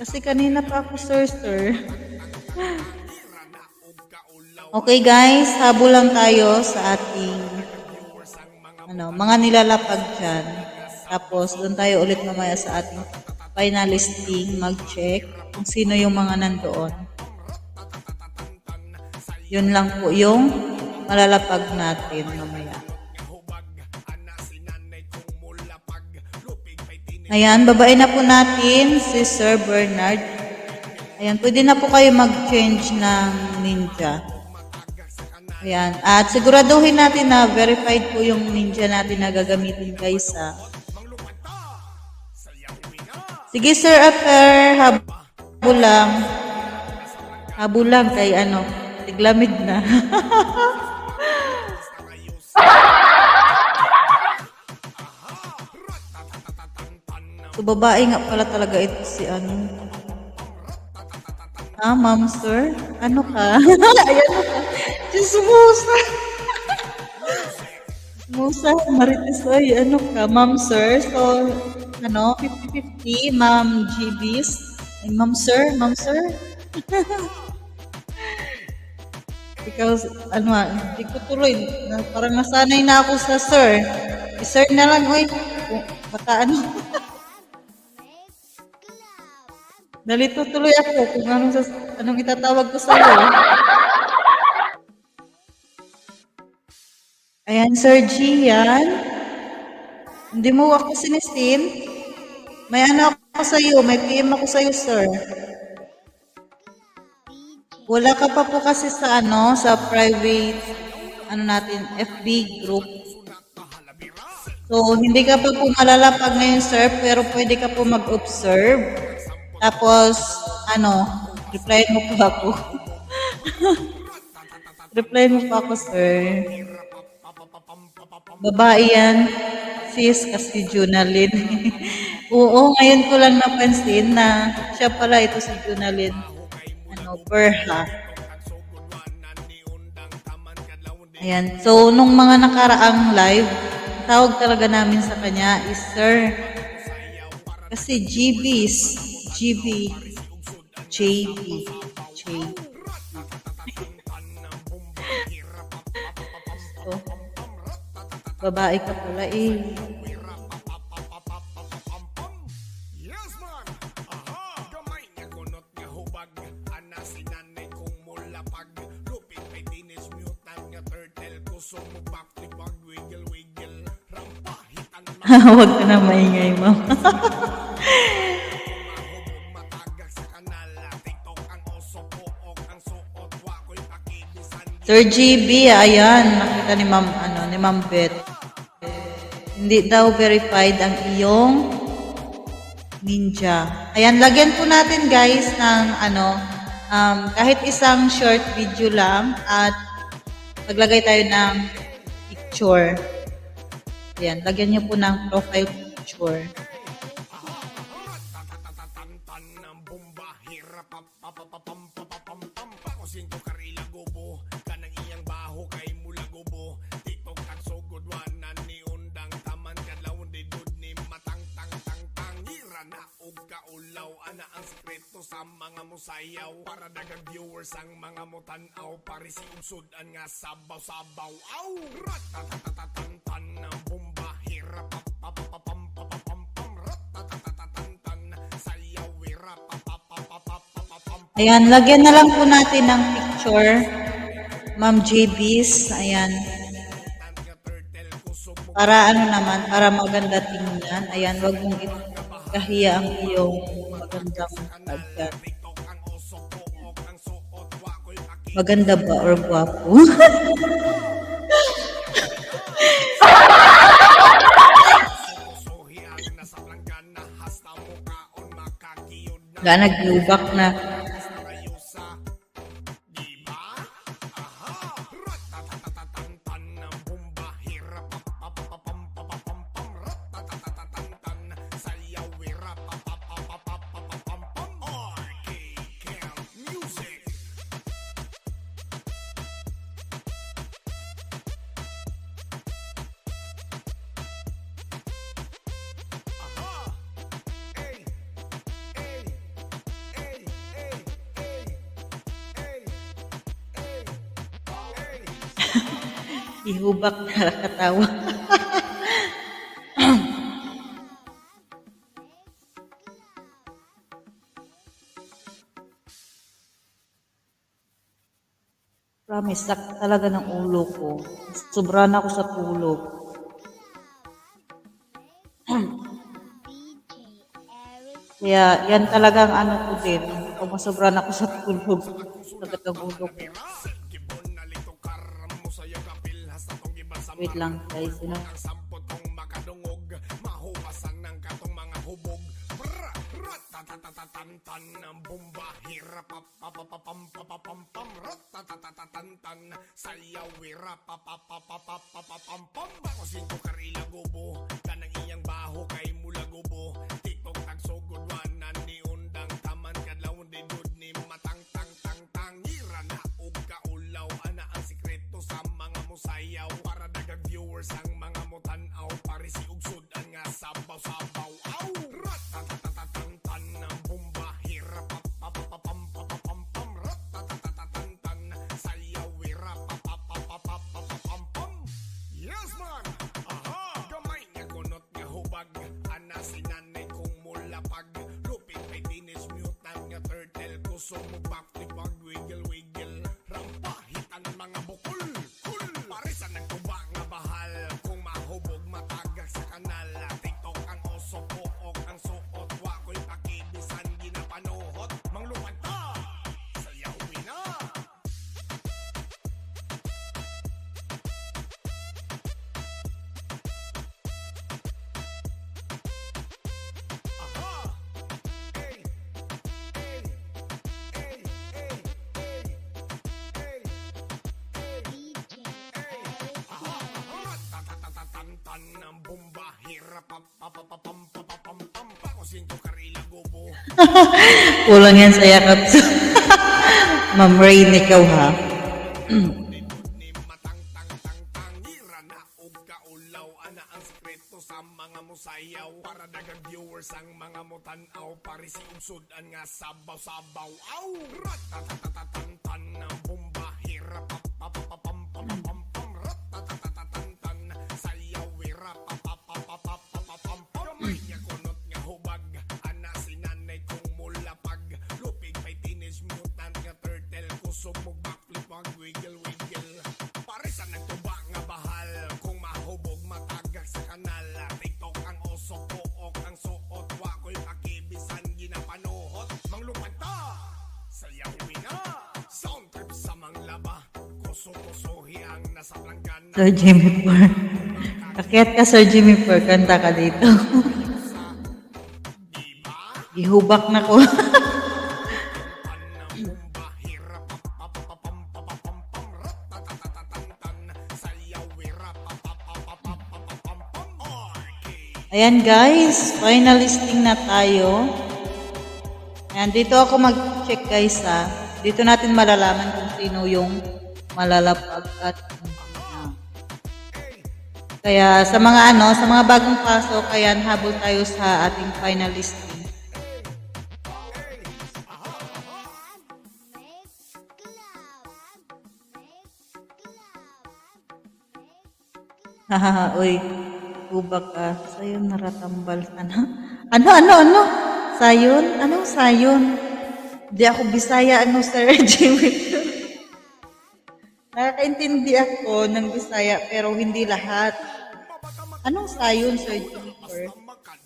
Kasi kanina pa ako, sir. Okay, guys. Habol lang tayo sa ating mga nilalapag dyan. Tapos, doon tayo ulit mamaya sa ating final listing. Mag-check kung sino yung mga nandoon. Yun lang po yung malalapag natin mamaya. Ayan, babae na po natin si Sir Bernard. Ayan, pwede na po kayo mag-change ng ninja. Ayan, at siguraduhin natin na verified po yung ninja natin na gagamitin guys. Sige Sir Aper, habol lang kay tiglamid na. So, babae nga pala talaga ito si ma'am, sir? Ano ka? Ayan ka. Diyos, Musa, Marites, ay, ano ka, ma'am, sir? So, 50-50, ma'am GBs. Ay, ma'am, sir? Ikaw, hindi ko tuloy. Parang nasanay na ako sa sir. I-sir na lang, oy. Baka Nalito tuloy ako kung anong itatawag ko sa'yo. Ayan, Sir Gian. Hindi mo ako sinisin. May ako sa'yo. May PM ako sa'yo, sir. Wala ka pa po kasi sa sa private, natin, FB group. So, hindi ka pa po malalapag ngayon, sir, pero pwede ka po mag-observe. Tapos, replyin mo pa ako. Replyin mo pa ako, sir. Babae yan. Sis, kasi Junalyn. Oo, ngayon ko lang napansin na siya pala ito si Junalyn. Berha. Ayan. So, nung mga nakaraang live, tawag talaga namin sa kanya is Sir. Kasi JB. So, babae ka pala eh. Huwag ka na maingay, ma'am. Sir GB, ayan, nakita ni Ma'am, ni Ma'am Beth. Hindi daw verified ang iyong ninja. Ayan, lagyan po natin guys ng kahit isang short video lang at maglagay tayo ng picture. Ayan, lagyan niyo po ng profile picture. Sa mga musayaw para dagang viewers ang mga mutanaw parisi usudan nga sabaw-sabaw aw ratatatatantan ng bomba hirap papapapam ratatatatantan sayaw hirap papapapam. Ayan, lagyan na lang po natin ng picture Ma'am JB's. Ayan, para para maganda tingnan. Ayan, wag mong kahiya ang iyong magandang agad. Maganda ba or gwapo? Ga nag-ubak na. Ihubak na katawa. Promise, sakit talaga ng ulo ko. Sobra na ako sa tulog. Kaya yan talagang ano ko din. Kung masobra na ako sa tulog, sakit ang ulo ko. Wait lang guys, you know? Ang mga mutanaw parisi ugsod ang nga sabaw-sabaw aw ratatatatatan ang bomba hirap papapapam ratatatatatan sayaw wirap papapapam yes man aha gamay nga kunot nga hubag ana sinanay kong mulapag lupit kay teenage mutant nga turtle kusog mo backflip pag wiggle wiggle rampahitan mga bukol kul parisan ng tuba nga bahal kung mahubog matagak sa kanal TikTok ang oso pook ang suot wa ko'y pakibisan ginapanuhot manglupad ta sayawi na aha ey ey ey ey ey Ratatatatatan ang bomba hirap papapapam pakusin ko karila gobo Kulang yan sa yakap. Ma'am Rain, ikaw ha. ni matang-tang-tang hira na og kaulaw ana ang sekreto sa mga musayaw para dagang viewers ang mga mutanaw parisi ugsudan nga sabaw-sabaw aw ratatatatatan ang bomba hirap papapapam ratatatatatan sayaw wirap papapapam gamay nga kunot nga hubag ana sinanay kong mulapag lupig pay teenage mutant nga turtle kusog mo backflip pag wiggle wiggle parisan nagtuba nga bahal kung mahubog matagak sa kanal TikTok ang oso pook ang suot wa ko'y pakibisan ginapanuhot manglupad ta sayawi na sound trip sa manglaba kuso-kusohi ang nasa planggana Sir Jimmy Por. Akyat ka, Sir Jimmy Por. Kanta ka dito. Ihubak na ko. Ayan guys, final listing na tayo. Ayan, dito ako mag-check guys ha. Dito natin malalaman kung sino yung malalapag at hindi na. Kaya sa mga sa mga bagong pasok, ayan, habol tayo sa ating final listing. Hahaha, uy. Ubak ka. Sayon naratambal ka na. Ano? Sayon? Anong sayon? Di ako Bisaya, Sir Jimmy. Nakakaintindi ako ng Bisaya, pero hindi lahat. Anong sayon, Sir Jimmy?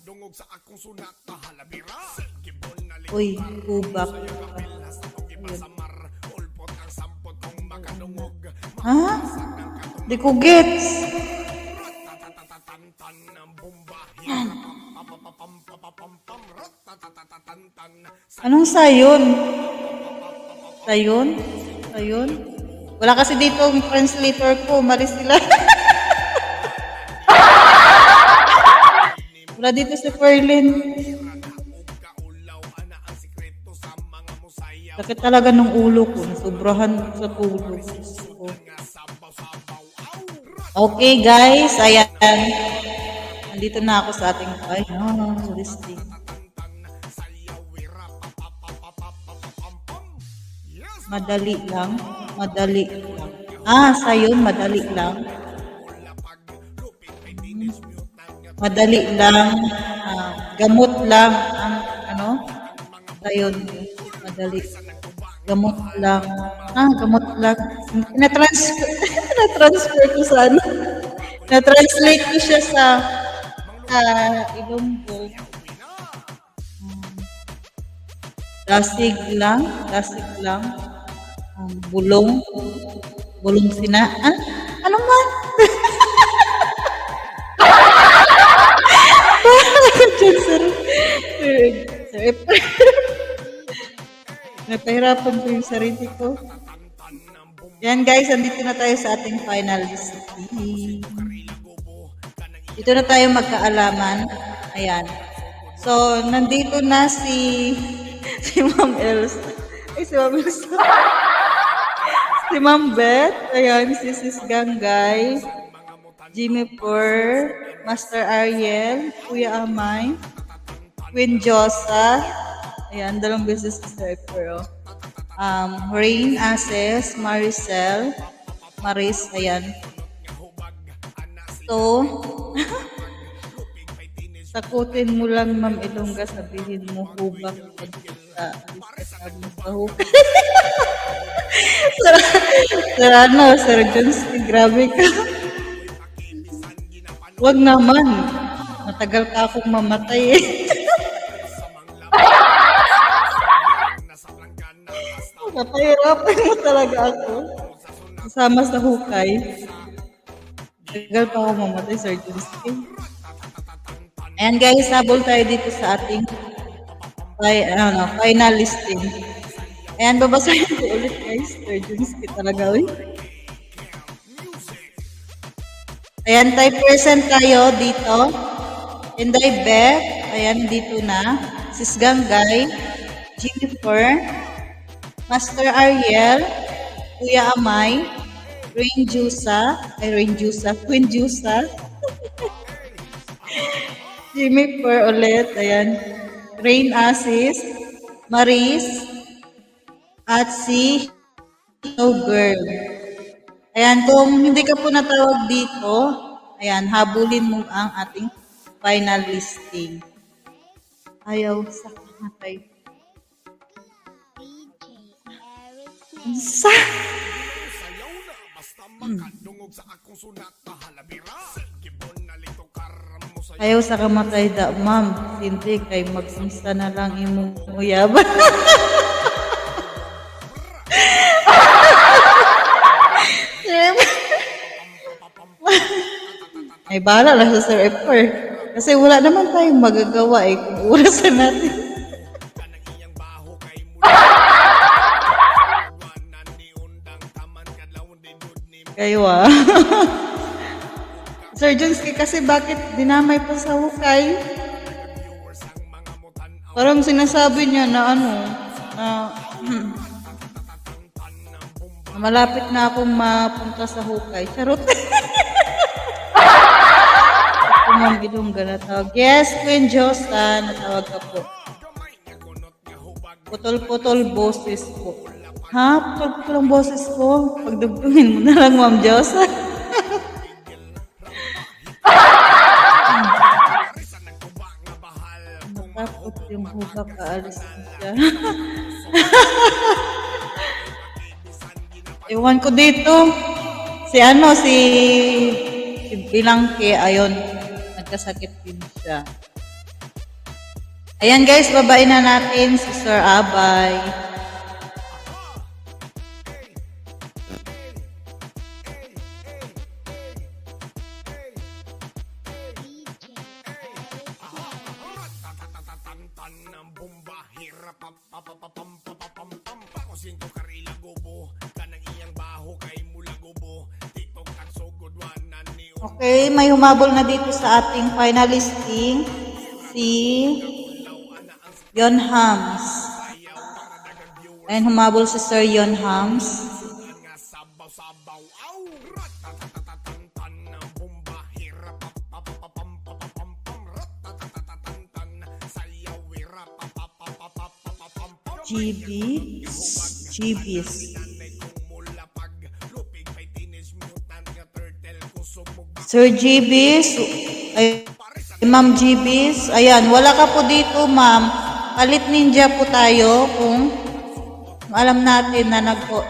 dungog sa akong sunat halabira gibon na Uy, hubak. pilhas sa tong gibasamar ulpot ang sampot kong makadungog Ha? Di ko gets. Ratatatantan ang bomba pam ratatatantan Anong sayon? Sayon? Sayon? Wala kasi dito ang translator ko. Maris sila. Wala dito si Ferlin. kaulaw ana ang sikreto sa mga musaya Sakit talaga ng ulo ko. Nasubrahan sa tulog. nga sabaw-sabaw Okay guys, ayan. Nandito na ako sa ating final listing. Madali lang. Madali lang. Sayon, madali lang. Madali lang. Gamot lang. Ang ano? Sayon. Madali. Gamot lang. Gamot lang. Na-transfer ko sa ano? Na-translate ko siya sa Ilonggo. Dasig lang. Dasig lang. Bulong. Bulong sina. Ano man? Sir, napahirapan ko yung sarili ko. Yan guys, andito na tayo sa ating final listing. Dito na tayo magkaalaman. Ayan. So, nandito na si Ma'am Els. Ay, si Ma'am Els. Si Ma'am Beth. Ayan, si Sis Gangay. Jimmy Pur. Master Ariel. Kuya Amay. Queen Josa. Ayan, 2 beses si Sir Pur. Rain Aces. Maricel. Maris. Ayan. So, sakutin mo lang, Ma'am Ilongga, sabihin mo, hubak sa hubak. Sir Johnsky, grabe ka. Huwag naman. Matagal ka akong mamatay eh. Napahirapan mo talaga ako. Kasama sa hukay. Tagal pa ako mamatay, Sir Johnsky. Ayan guys, habol tayo dito sa ating final listing. Ayan, babasahin ko ulit guys. Sir Johnsky talaga, uy. Ayan, type present tayo dito. Inday Beth. Ayan, dito na. Sis Gangay. Jennifer. Master Ariel. Kuya Amay. Queen Jusa. Jimmy Pur ulit. Ayan. Rain Asis. Maris. At si Hello Girl. Ayan, kung hindi ka po natawag dito, ayan, habulin mo ang ating final listing. Ayaw sa kamatay. Sa! sayaw na basta makadungog sa akong sunat halabira gibon na lito karamo sa Ayaw sa kamatay da, ma'am. Hindi, kay magsinsta na lang imong uyaban. Ay, bahala lang sa Sir F4. Kasi wala naman tayong magagawa eh kung orasan natin. kanang iyang baho kay mula wanan ni undang taman kadlaw dindud ni Kayo Sir Johnsky, kasi bakit dinamay pa sa hukay? viewers ang mga mutan-aw Parang sinasabi niya na na malapit na akong mapunta sa hukay. Charot. Ako Ma'am Ilongga natawag. Yes, Queen Josa, natawag ka po. gamay nga kunot nga hubag Putol-putol boses po. Ha? Putol-putol ang boses ko? Pagdugtungin mo na lang, Ma'am Josa. arisan ng tuba nga bahal Matapos yung hubak, aalis na siya. Ewan ko dito. Si Bilangke, ayun, nagkasakit din siya. Ayan guys, babain na natin si Sir Abay. Tan ng bomba hirap pam pakusin ko karila gobo kanang iyang baho kay mula gobo tiktok ang sugod wanan ni Okay, may humabol na dito sa ating finalisting si Yon Hams. Ayan, humabol si Sir Yon Hams. nga sabaw aw ratatatan ng bomba hirap pam ratatatan sayaw hirap pam GBs. Sir GBs. Ay, Ma'am GBs. Ayan, wala ka po dito, ma'am. Palit ninja po tayo kung alam natin na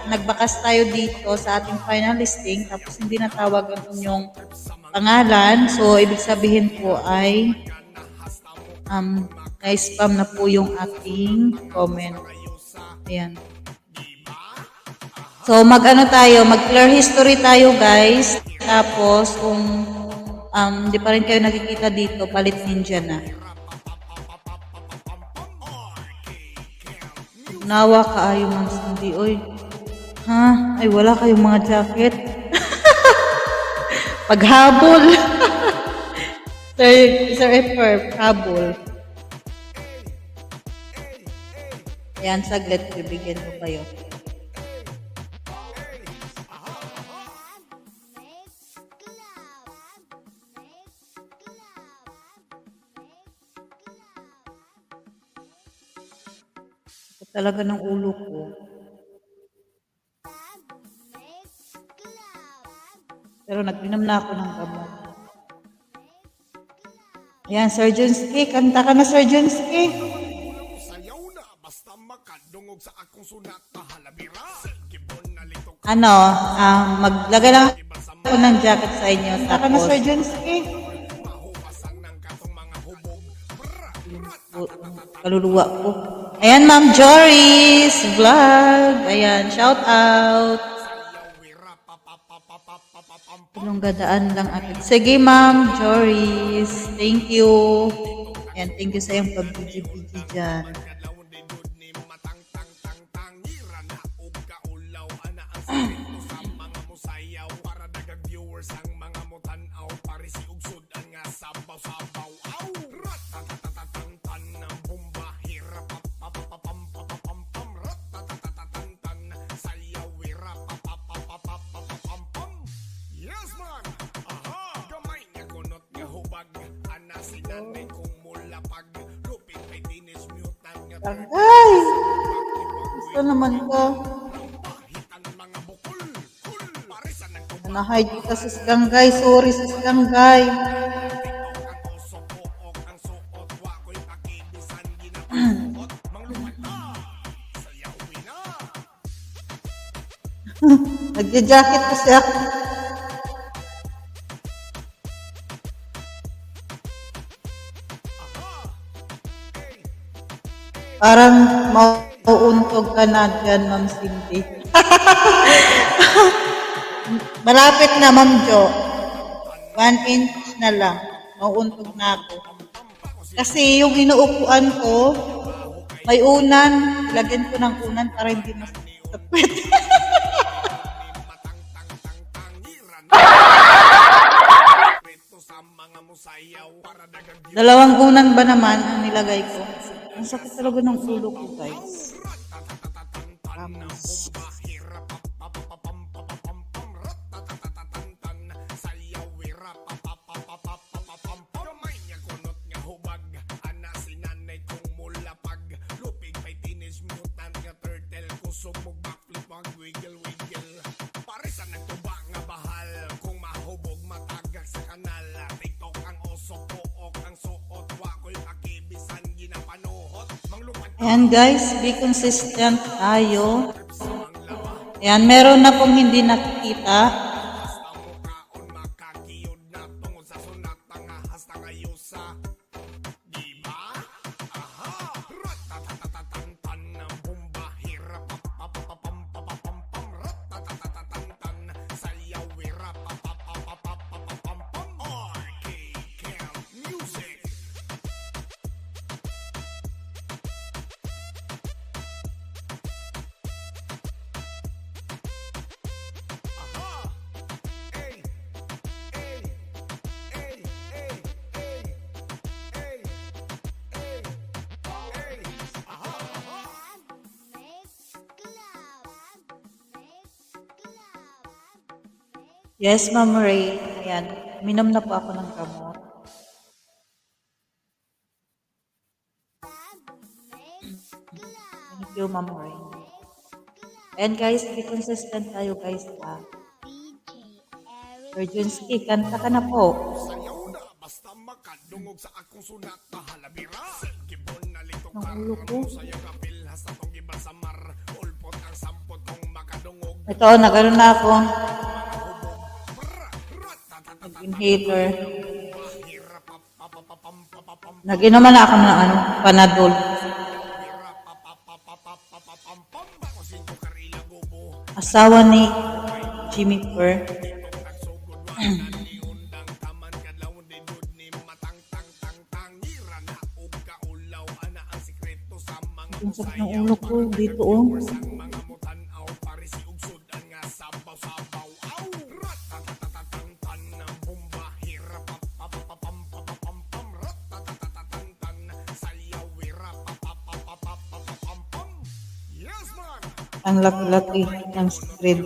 nagbakas tayo dito sa ating final listing tapos hindi natawag ang inyong pangalan. So, ibig sabihin po ay na-spam na po yung ating comment. Ayan. So, mag-clear history tayo, guys. Tapos, kung hindi pa rin kayo nakikita dito, palit ninja na. Nawa ka ayo man hindi, oy. Ha? Ay, wala kayong mga jacket. Paghabol. Sir Eper, habol. Ayan, saglit, bibigyan ko kayo. Ito talaga ng ulo ko. Pero nag-inom na ako ng gamot. Ayan, Sir Junski. Kanta ka na, Sir Junski. sayaw na basta makadungog sa akong sunat halabira gibon na litok Maglagay lang ako ng jacket sa inyo. Kanta ka na, Sir Junski. mahubasan ng katong mga hubog Kaluluwa ko. Ayan, Ma'am Joris Vlog. Ayan, shout out. Tulong gadaan lang akin. Sige, Ma'am Joris. Thank you. Ayan, thank you sa iyong pag-bigi-bigi dyan. Yes man, aha, gamay nga kunot nga hubag, ana sinanay kong mulapag, lupit may dinis mutan nga Ay! Gusto naman ko. hitan mga bukol, parisan ng Nahide kita sa Sganggay. Sorry sa Sganggay. ang oso pook, ang suot, wako'y pakibisan, ginapakuot, manglumat na, sayawin na. Nagja-jacket kasi ako. Parang mauuntog ka na dyan, Ma'am Cindy. Malapit na, Ma'am Jo. 1 inch na lang. Mauuntog na ako. Kasi yung inuupuan ko, may unan. Lagyan ko ng unan para hindi masapit. Sa mga musayaw, para dagang Dalawang unan ba naman ang nilagay ko? Ang sakit talaga ng ulo ko, guys. Promise. gamay nga kunot nga hubag, ana sinanay kong mulapag, lupig may tinis mutan nga turtle, kusog mong backflip wag wiggle wiggle. Parisan nagtuba nga bahal, kung mahubog matagak sa kanal, tiktok ang oso pook, ang suot, wako'y pakibisan, ginapanuhot, manglupat Ayan, guys. Be consistent tayo. Ayan, meron na pong hindi nakikita. basta mukaon makakiyod na tungod sa sunat nga hasta ngayon sa diba? Aha! Yes, Ma'am Ray. Ayan. Minom na po ako ng gamot. Thank you, Ma'am Ray. And guys, be consistent tayo guys ha. Virginski, kanta ka na po. Sayaw na basta makadungog sa akong sunak kahalabira. Gibon na lito Ang ulo ko. sayaw kapil hasta tong gibal sa mar. Ulpot ang sampot kong makadungog. Ito, nagano na ako. Nag-inhaler. Nag-inuman na ako ng ano, Panadol. Asawa ni Jimmy Fur. Ang sakit ng ulo ko dito oh. Ang laki-laki ng screen.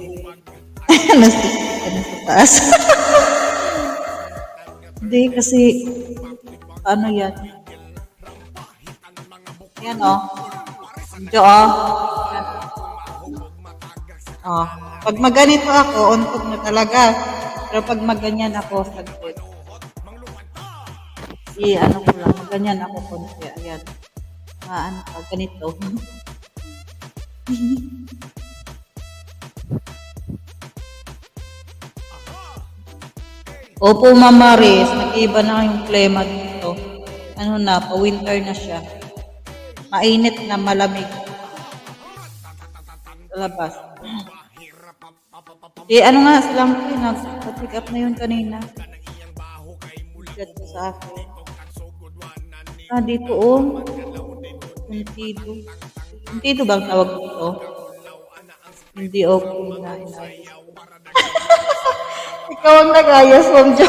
Nasa taas. Hindi kasi ano yan? Yan oh. Medyo oh. Yan. Oh. Pag maganito ako, untok na talaga. Pero pag maganyan ako, saglit. Ano ko lang, maganyan ako konti. Ayan. Ano pa, ganito. Opo, Mama Riz, nag-iba na yung klima dito. Ano na, pa-winter na siya. Mainit na, malamig. Sa labas. Ano nga, silang nag-pick up na yun kanina. Chat ko sa akin. Dito oh. Sentido. Sentido bang tawag dito? Hindi okay na inayos. Ikaw ang nag-ayos, Ma'am Jo.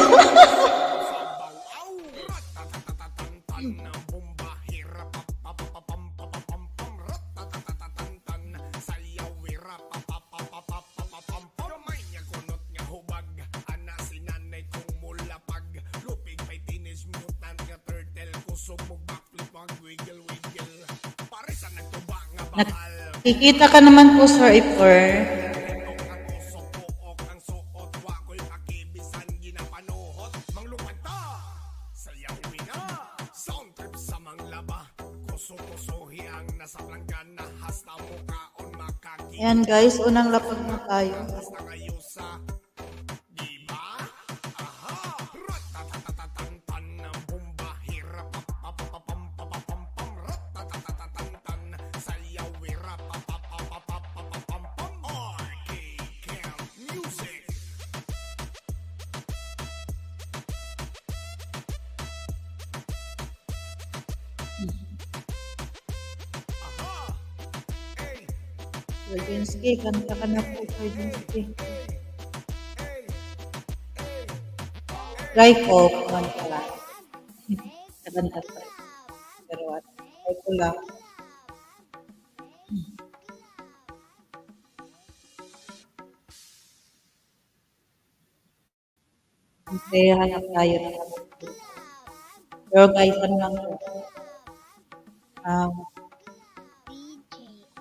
Nakikita ka naman po, Sir Ipor. Ayan guys, unang lapag na tayo. Virginski, kanta ka na po, Virginski. Try ko, kanta lang. Kanta ko. Pero what? Try ko lang. Okay, hanap tayo na kami. Pero guys, ano lang po.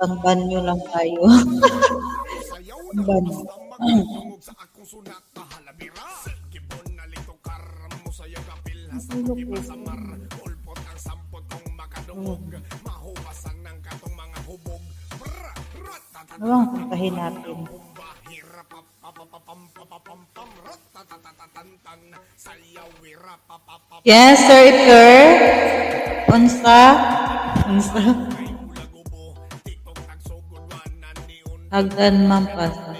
Pang banyo lang tayo. Pang banyo. Ano ang kantahin natin? Yes, Sir Iker. Unsa? Hagan mampasa.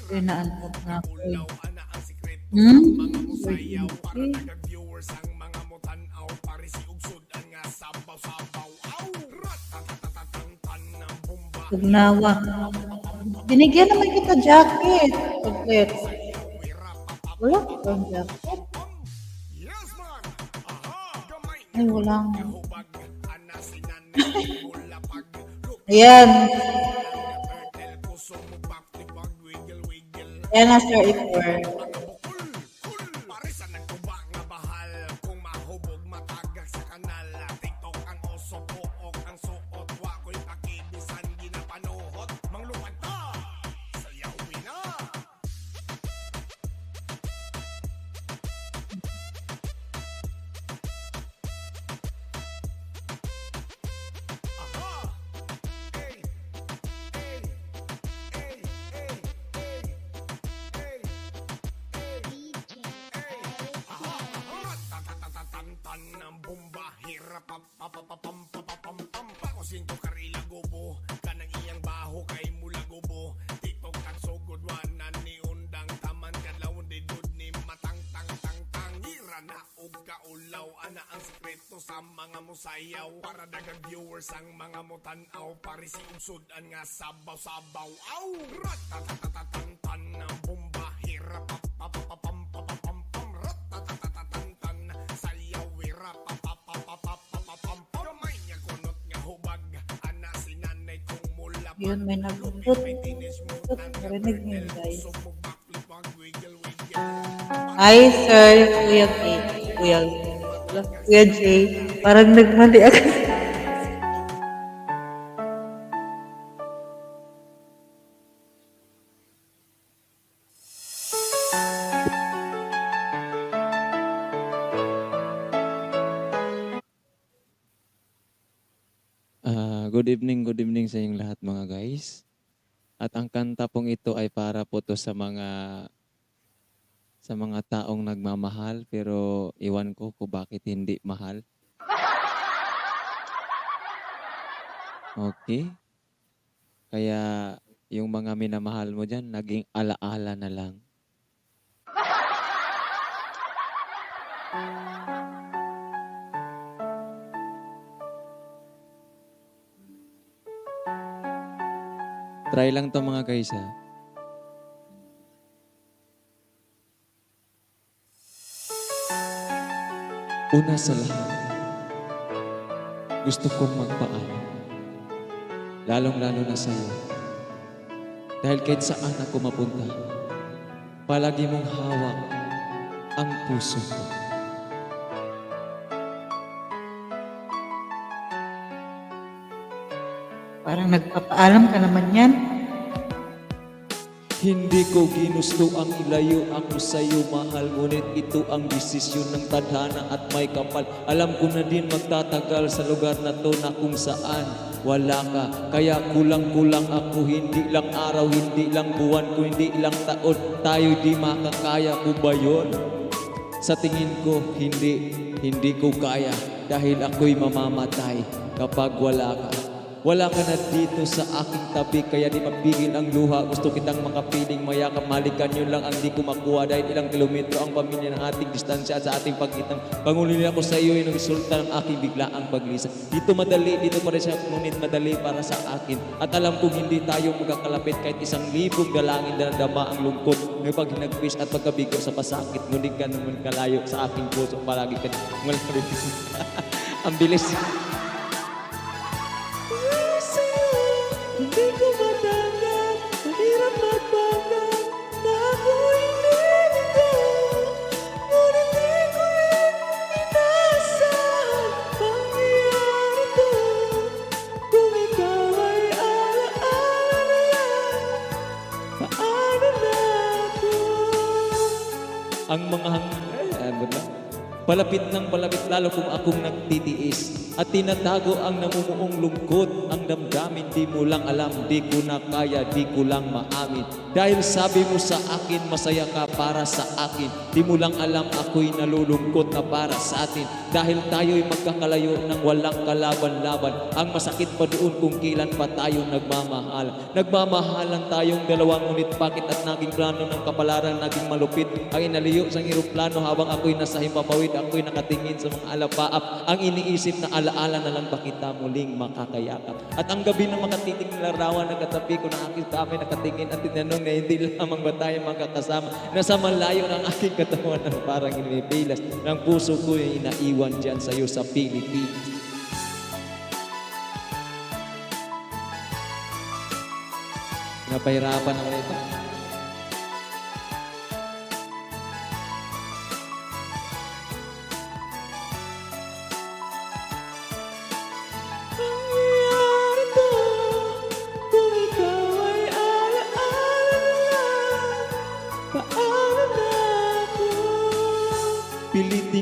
Pinaantap na ako. Tugnawa. Binigyan naman kita jacket. Paglet. Wala kang jacket. Ay, wala nga. Ayan. Yan na, Sir Ifor. Parisan nagtuba nga bahal. Kung mahubog matagak sa kanal. TikTok ang oso buok ang suot. Wako'y pakibisan ginapanuhot. Mangluwad ta, sayawi na. Aha! Ey! Ey! Ey! Ey! Ey! Ey! Ratatatatatan ng bomba. Hirap pam Pako sinto karila gobo. Kanang iyang baho kay mula gobo. Tiktok at sugod wanan ni undang taman kadlawon di dud ni matang tang tang tang. Hira na og kaulaw ana ang sekreto sa mga musayaw. Para dagang viewers ang mga mutanaw. Parisi usudan nga sabaw-sabaw. Aw! Ratatatatatan ng bomba. Hirap pam Ratatatatatan sayaw wira Gamay niya kunot nga hubag. Ana si nanay kong mula. Yun, may nagbutut. Narinig niyo yun, guys. Hi, Sir Kuya K. Kuya J. Parang nagmali ako. Good evening sa inyong lahat mga guys. At ang kanta pong ito ay para po to sa mga taong nagmamahal pero iwan ko kung bakit hindi mahal. Okay? Kaya yung mga minamahal mo dyan, naging alaala na lang. Try lang to mga guys ha. Una sa lahat, gusto kong magpaalam. Lalong-lalo na sa'yo. Dahil kahit saan ako mapunta, palagi mong hawak ang puso ko. Parang nagpapaalam ka naman yan. Hindi ko ginusto ang ilayo ako sa'yo, mahal. Ngunit ito ang desisyon ng tadhana at may kapal. Alam ko na din magtatagal sa lugar na to na kung saan wala ka. Kaya kulang-kulang ako, hindi lang araw, hindi lang buwan, kundi ilang taon. Tayo di makakaya ko ba yun? Sa tingin ko, hindi ko kaya. Dahil ako'y mamamatay kapag wala ka. Wala ka na dito sa aking tabi, kaya di mapigil ang luha. Gusto kitang makapiling, mayakap, malikan. Yun lang ang di ko makuha dahil ilang kilometro ang pamilya ng ating distansya at sa ating pagkitang. Pangulili ako sa iyo ay nagsulta ng aking biglaang paglisa. Dito madali, dito pa rin siya, ngunit madali para sa akin. At alam kong hindi tayo magkakalapit kahit 1,000 dalangin na nadama ang lungkot. May paghinagpis at pagkabigo sa pasakit. Ngunit ka naman kalayo sa aking puso, palagi ka ang bilis. Hindi ko matanggap, mahirap magpanggap na ako'y nilito. Ngunit di ko rin inasahan pangyayari to. Kung ikaw ay alaala na yan, paano na ako? Ang mga palapit ng palapit lalo kung akong nagtitiis. At tinatago ang namumuong lungkot. Ang damdamin di mo lang alam. Di ko na kaya, di ko lang maamin. Dahil sabi mo sa akin, masaya ka para sa akin. Di mo lang alam ako'y nalulungkot na para sa atin. Dahil tayo'y magkakalayo ng walang kalaban-laban. Ang masakit pa doon kung kailan pa tayong nagmamahal. Nagmamahalan tayong dalawa, ngunit bakit at naging plano ng kapalaran naging malupit. Ang inaliyo sa eroplano habang ako'y nasa himpapawid. Ako'y nakatingin sa mga alapaap. Ang iniisip na alaala na lang ba kita muling makakayakap. At ang gabi na makatiting na larawan, nagkatabi ko na aking kami nakatingin at tinanong na hindi lamang ba tayo magkakasama. Nasa malayo ng aking katawan na parang inipilas ng puso ko yung inaiwan dyan sa'yo sa Pilipinas. Napahirapan ako nito.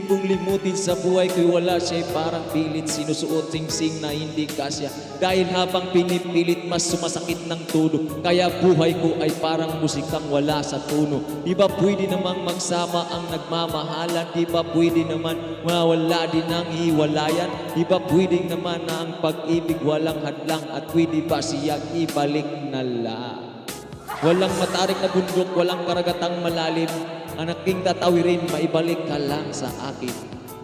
kong limutin sa buhay ko'y wala siya'y parang pilit. Sinusuot sing-sing na hindi kasya. Dahil habang pinipilit mas sumasakit ng tulo. Kaya buhay ko ay parang musikang wala sa tuno. Di ba pwede namang magsama ang nagmamahalan? Di ba pwede naman mawala din ang hiwalayan? Di ba pwede naman na ang pag-ibig walang hadlang? At pwede ba siyang ibalik na lang? Walang matarik na bundok, walang karagatang malalim. Ang aking tatawirin, maibalik ka lang sa akin.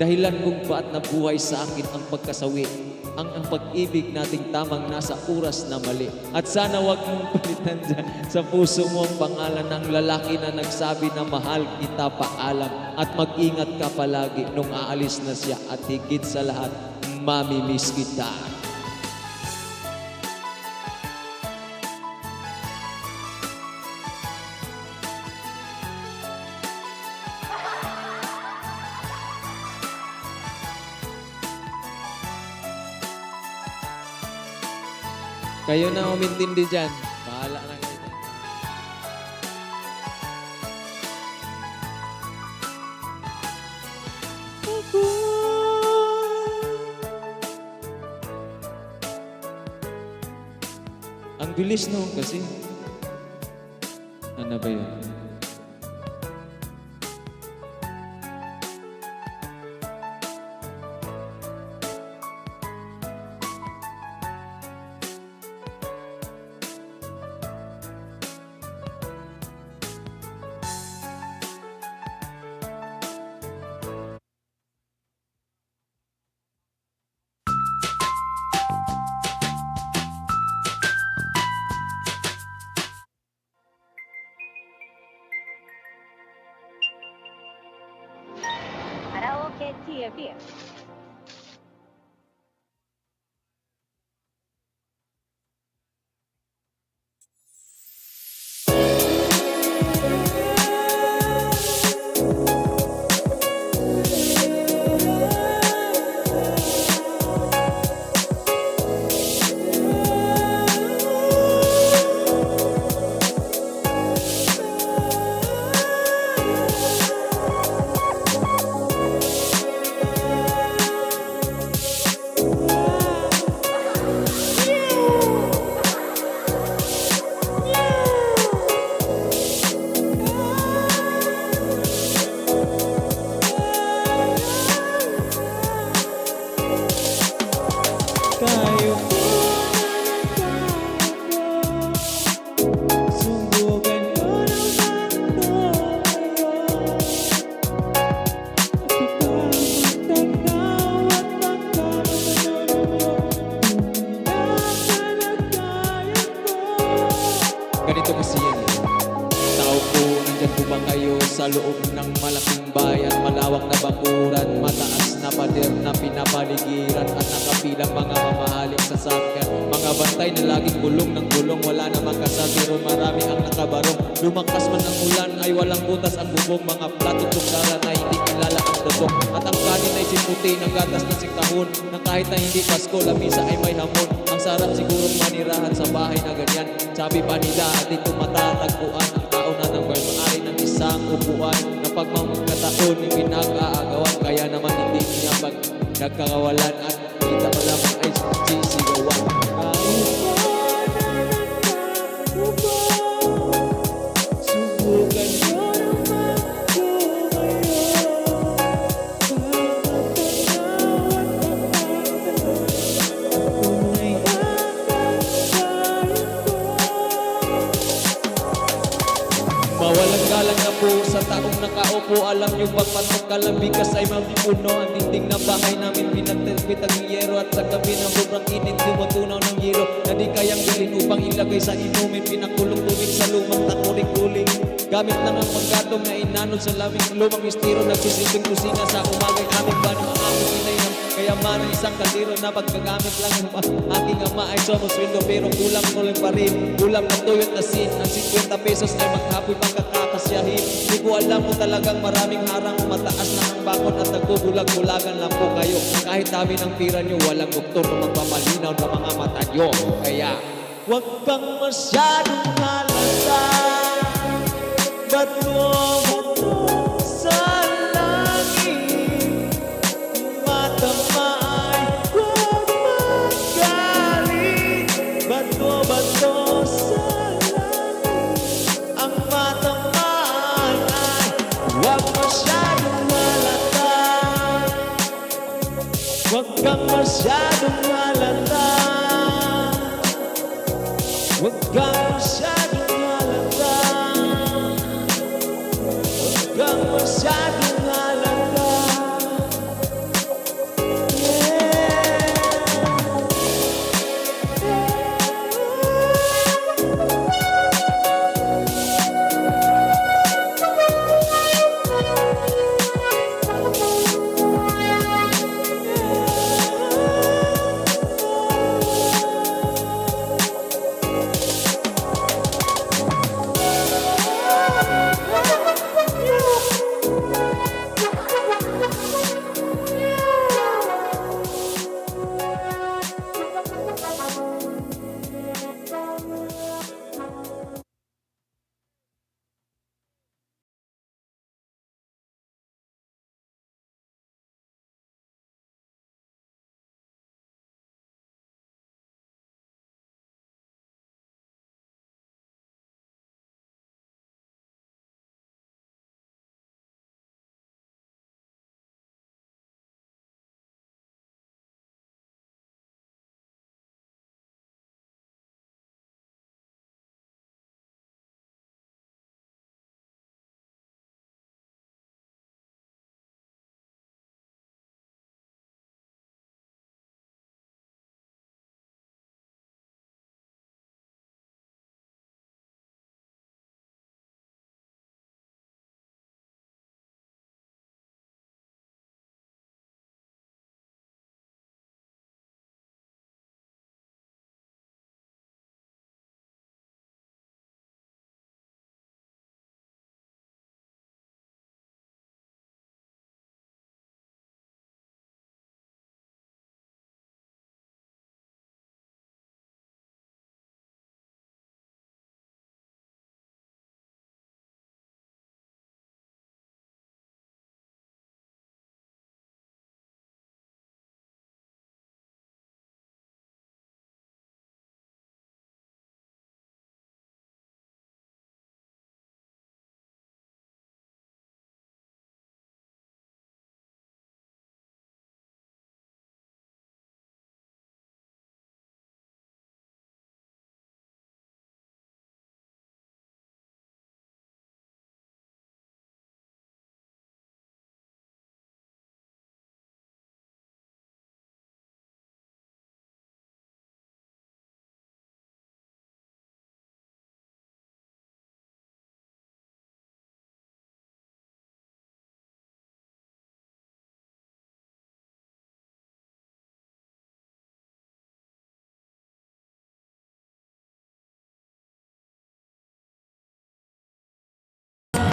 Dahilan kung ba't nabuhay sa akin ang pagkasawi, ang pag-ibig nating tamang nasa oras na mali. At sana wag mong palitan dyan sa puso mo ang pangalan ng lalaki na nagsabi na mahal kita, paalam. At mag-ingat ka palagi nung aalis na siya. At higit sa lahat, mamimiss kita. Kayo na umintindi dyan. Bahala na kayo dyan. Ang bilis noon kasi. Ano ba yun? Karaoke TV. Kayo po subukan ko naman to magtanaw at ganito kasi yan eh. Tao po, nandyan po ba kayo sa loob ng malaking bayan? Malawak na bakuran, mataas na pader na pinapaligiran at nakapilang mga mamahaling sasakyan. Mga bantay na laging gulong ng gulong, wala namang kasatiro, marami ang nakabarong. Lumakas man ang ulan ay walang butas ang bubong, mga plato tuksara na hindi kilala ang dosok. At ang kanin ay siputi ng gatas na sikahon, na kahit na hindi Pasko, lamisa ay may hamon. Ang sarap sigurong manirahan sa bahay na ganyan. Sabi pa nila at ito matatagpuan, ang tao na ng maaari ng isang upuan, na pagmamagkataon yung pinag-aagawan. Kaya naman hindi niya pag nagkakawalan at kita pa lamang ay sisigawan. Subukan mo naman ko mawalang galang na po sa taong nakaupo. Alam nyo bang patungkalang bigas ay mabipuno? Ang dinding na bahay namin pinagtagpit ang yero, at sa gabi ng sobrang init tumutunaw ng yero na di kayang bilhin upang ilagay sa inumin. Pinakulong tubig sa lumang takuring-kuling, gamit lang ang panggatong na inanod sa laming lumang estiro. Nagsisilbing kusina sa umagay aming bano ang aking inay ng kayamanan, isang kaldero na pagkagamit lang yung aking ama ay sumusweldo, pero kulang tuloy pa rin. Kulang na tuyot na sin, ang 50 pesos ay maghapoy pagkakakasyahin. Di ko alam mo talagang maraming harang, mataas na ang bakon at nagbubulag-bulagan lang po kayo. Kahit dami ng pira nyo, walang doktor na magpamalinaw ng mga mata nyo. Kaya wag pang masyadong halata, ba't mo sa langit? Huwag kang masyadong halata. Huwag kang masyadong halata. Huwag kang masyadong halata.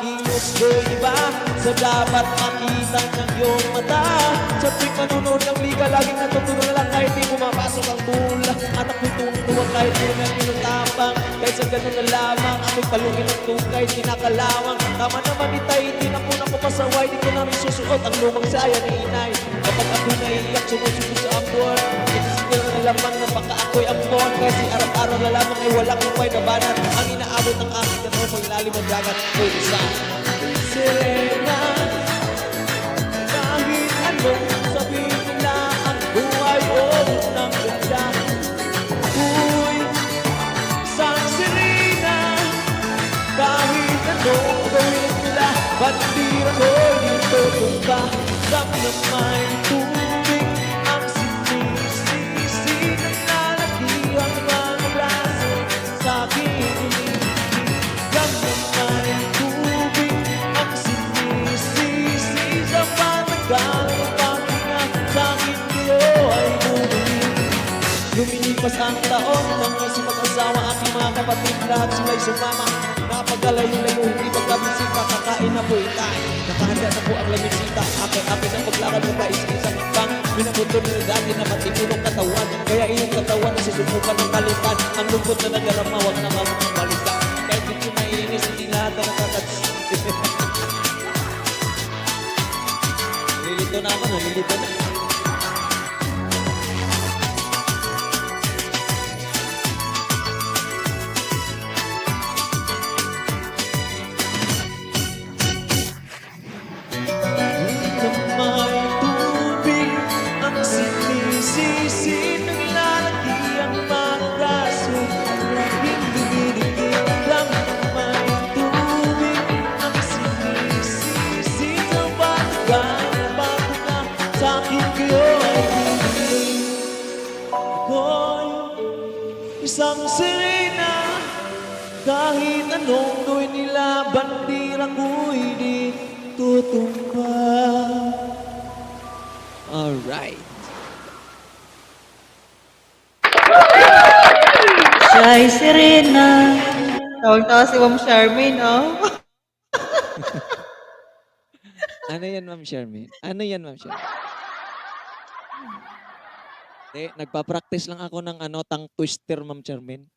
Iyos ko iba sa dapat makita ng iyong mata. Sa tuwing manunood ng liga, laging natutunan na lang kahit di pumapasok ang bola. At ako'y tumutuwag kahit di na minutapang. Kahit sa ganun na lamang, ako'y palungin ng tukay, kinakalawang. Tama naman itay, hindi na po nakapasaway. Di ko namin susuot ang lumang saya ni inay. Kapag ako'y naiiyak, sumusuko sa ambon. Itisigil na lamang na baka ako'y ambon. Kasi araw-araw na lamang ay walang upay na banat. Ang inaabot ng aking kato, paglalim ang dagat ko isa. Sirena, kahit anong sabihin nila, ang buhay ko ng ganda. Uy, isang sirena, kahit anong gawin nila, bandira ko'y dito tumba. Sam na may tubig, ang sinisisi ng lalaki ang mga braso sa aking inibig. Sam na may tubig, ang sinisisi sa panagal ng pahinga sa aking kilo ay bumili. Lumilipas ang taon, nang isip mag-asawa aking mga kapatid, lahat sila'y sumama. Napagalayo-layo, hindi pagkabisita, kakain na po itay. Nakahanda na po ang lamisita, akin-akin ang paglakad na kaisa-isang bang. Pinabuto nila dati na matipulong katawan, kaya iyong katawan na susubukan ng kalitan. Ang lungkot na nagarama, wag na mamalitan. Kahit hindi mainis, hindi lahat na nakakats. Nalilito na ako, nalilito na. May tubig ang tutumba. Alright. Siya ay Serena. Tawag-tawa si Ma'am Charmaine, oh. Ano yan, Ma'am Charmaine? Ano yan, Ma'am Charmaine? Nagpa-practice lang ako ng tongue twister, Ma'am Charmaine.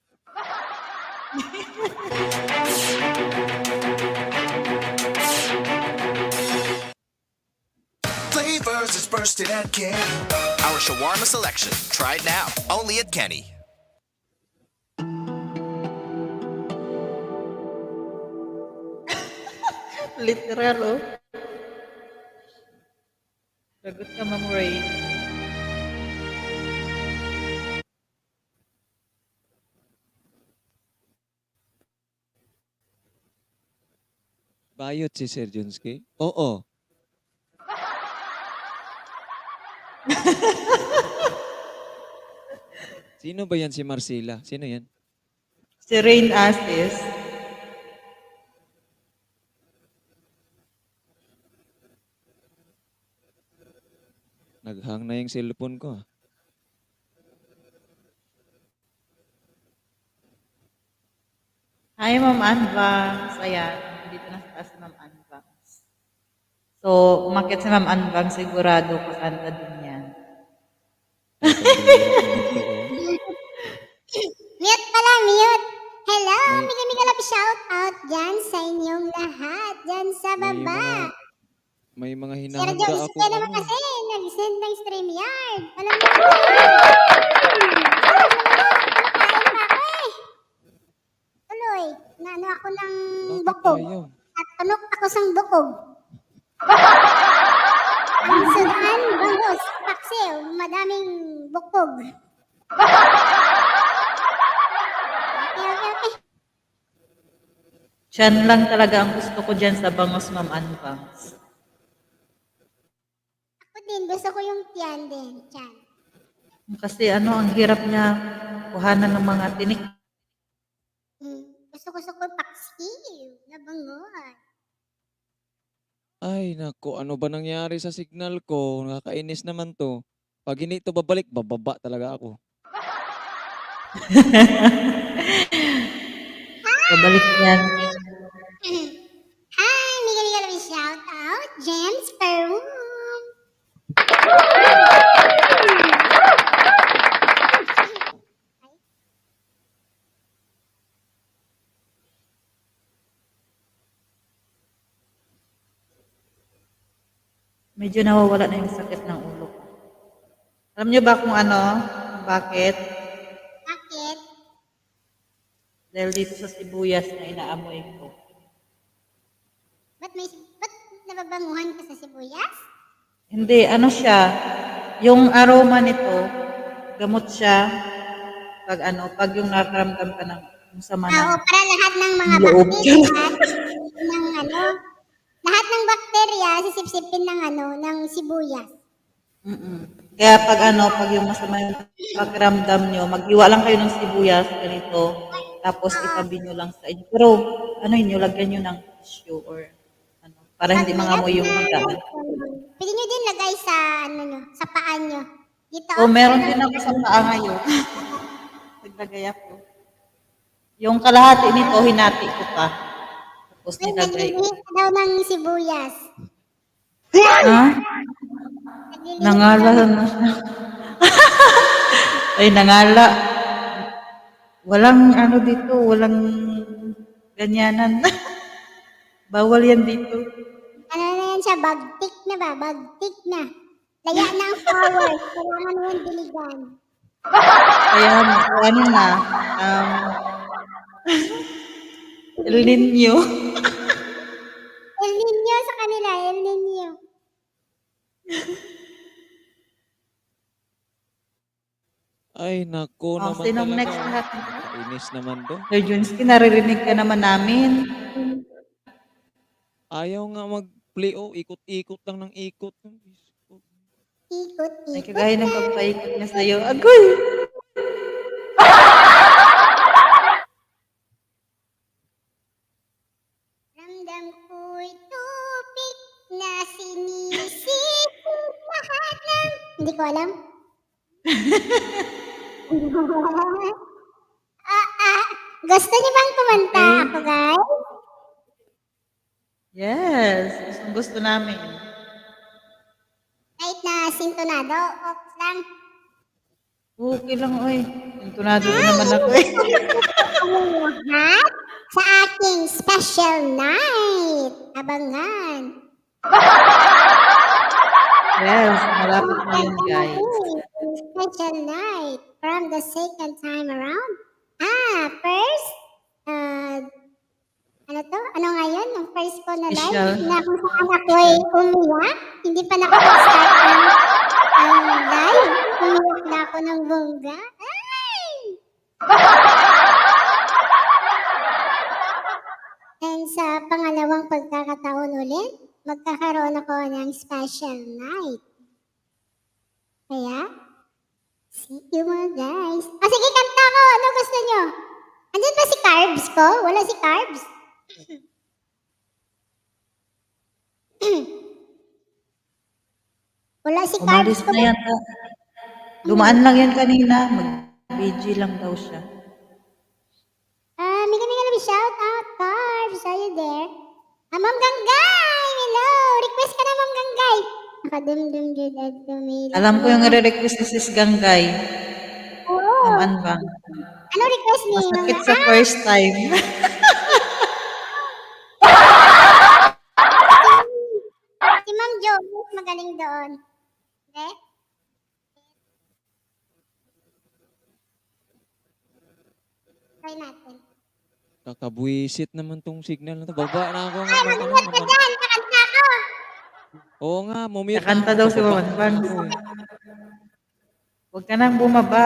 Flavors is bursting at Kenny. Our shawarma selection. Try it now. Only at Kenny. Literal, oh. Sagot ka, Ma'am Ray. Bayot si Sir Junski? Oo. Sino ba yan si Marcela? Sino yan? Si Rain Astis. Naghang na yung cellphone ko. Hi, Ma'am Anbangs. Ayan, dito na sa si Ma'am Anbangs. So, umakit si Ma'am Anbangs, sigurado kakanta din yan. Mute pala, mute. Hello, mega love shout out dyan sa inyong lahat, dyan sa baba. May mga Sir hinahanda Jones, ako. kaya naman kasi, nag-send ng StreamYard. Alam mo tuloy, naano ako ng Bakit bukog. ayaw? At tunok ako sang bukog. Ang sudan, bangus, paksiw, madaming bukog. Okay. Siyan lang talaga ang gusto ko dyan sa bangos, Ma'am Anbangs. Ako din, gusto ko yung tiyan din, tiyan. Kasi ang hirap niya kuhanan ng mga tinik. Gusto ko paksiw, nabangon. Ay, naku, ano ba nangyari sa signal ko? Nakakainis naman to. Pag hindi ito babalik, bababa talaga ako. Babalik yan. Hi, mega love shout out, James Peru. Medyo nawawala na yung sakit ng ulo ko. Alam niyo ba kung bakit? Bakit? Dahil dito sa sibuyas na inaamoy ko. Ba't nababanguhan ka sa sibuyas? Hindi, siya, yung aroma nito, gamot siya pag yung nakaramdam ka ng sama Oo, ng para lahat ng mga loob. bakterya, lahat ng bakterya, sisipsipin ng sibuyas. Kaya pag yung masama yung pakiramdam nyo, maghiwa lang kayo ng sibuyas, ganito, tapos itabi nyo lang sa inyo. Pero, nyo, lagyan nyo ng tissue or para hindi mangamoy yung magaan. Pwede nyo din lagay sa, sa paa nyo. Dito, Meron din ako sa paa ngayon. Naglagay ako. Yung kalahati nito, hinati ko pa. Tapos nilagay ko. naglilihi ka daw ng sibuyas. Ha? Naglilihi Nangala na siya. Ay, nangala. Walang dito, walang ganyanan. Bawal yan dito. Ano na yan siya, bagtik na ba? Bagtik na. Laya na ang flowers. Kailangan mo yung diligan. Kaya, na, El Niño. El Niño sa kanila, El Niño. Ay, naku naman Sinong talaga. next natin? Kainis naman to. Sir Junski, naririnig ka naman namin. Ayaw nga mag-play. Ikot-ikot lang ng ikot. Ikot, Ay, ikot kagaya ng na. pagpaikot niya sa'yo. Agoy! Ramdam ko'y tupik Hindi ko alam. Gusto niyo bang kumanta ako, guys? Yes, gustong gusto namin. Kahit na sintonado, okay lang. Okay lang, oy. Intonado din naman ako eh. Ang lahat sa aking special night. Abangan. Yes, malapit na yun, guys. Special night from the second time around. First, ano to? Ano nga yun? Yung first ko na live Official. na kung saan ako'y umiyak. Hindi pa nakapag-start ang live. Umiyak na ako ng bongga. Ay! And sa pangalawang pagkakataon ulit, magkakaroon ako ng special night. Kaya, see you mga guys. Sige, kanta ko. Ano gusto nyo? Andyan ba si Carbs ko? Wala si Carbs. Wala si Carbs Umalis ko. na yan. Dumaan lang yan kanina. Mag-BG lang daw siya. Mika Mika, shout out, Carbs. Are you there? Ma'am Ganggay! Hello! Request ka na, Ma'am Ganggay. Nakadumdum judad tumila. Alam ko yung re-request ni Sis Ganggay. Oo. Anbang. Ano request ni Masakit sa first time. Si Ma'am Jo, magaling doon. Okay? Try natin. Kakabwisit naman tong signal na to. Baba na ako. Ay, mag-ingat ka dyan! Kakanta ko! Oo nga, mumute Nakanta na daw ako. si Baba Juan Juan. na ako eh. Huwag ka nang bumaba.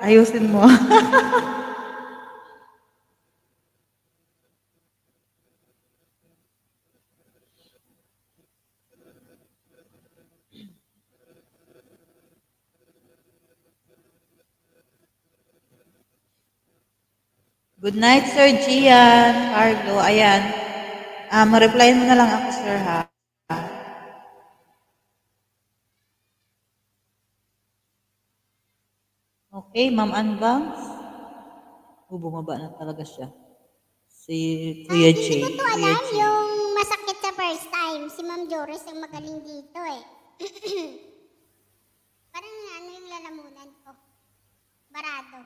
Ayusin mo. Good night, Sir Gian. Carlo, ayan. Ma-reply mo na lang ako, sir, ha? Okay, Ma'am Anbangs. Bumaba na talaga siya. Si Kuya J. Hindi ko to alam yung masakit sa first time. Si Ma'am Joris ang magaling dito eh. Parang ano yung lalamunan ko. Barado.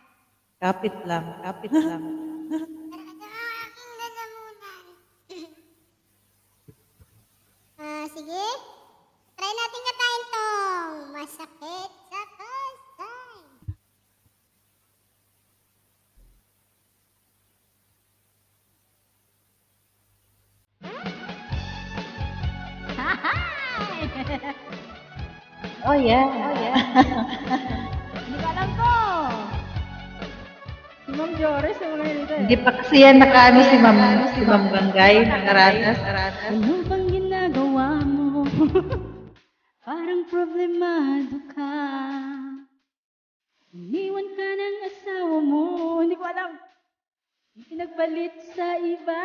Kapit lang, kapit lang. Barado ang aking lalamunan. Sige. Try natin katayin tong masakit sa first time. Oh, yeah. Hindi ko alam ko. Si Ma'am Joris yung mga dito. Hindi pa kasi yan nakaano si Ma'am Ganggay, nakaranas. Ano bang ginagawa mo? Parang problemado ka. Iniwan ka ng asawa mo. Hindi ko alam. Pinagpalit sa iba.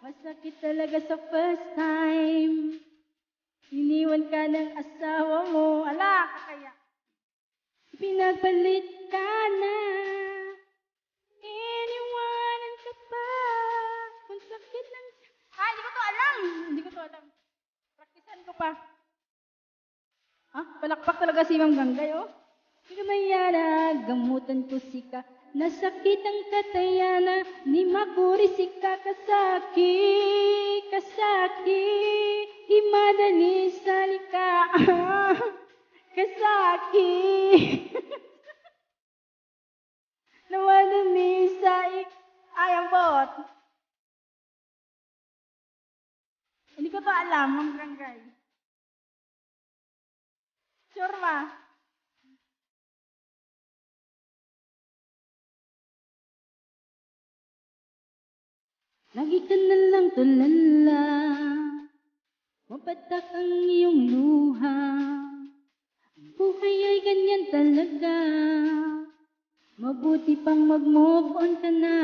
Masakit talaga sa first time. Iniwan ka ng asawa mo. Ala, kaya. Pinagpalit ka na. Iniwanan ka pa. Kung sakit ng... hindi ko to alam. Hindi ko to alam. Praktisan ko pa. Palakpak talaga si Ma'am Ganggay, oh. Hindi ka mayana, gamutan ko sika. Nasakit ang katayana, ni makuri sika kasaki, kasaki. Imadali salika, kasaki. Nawadali sa ayang bot. Hindi ko to alam, Ma'am Ganggay. Sure ba? Lagi ka na lang tulala, mapatak ang iyong luha. Buhay ay ganyan talaga, mabuti pang mag-move on ka na.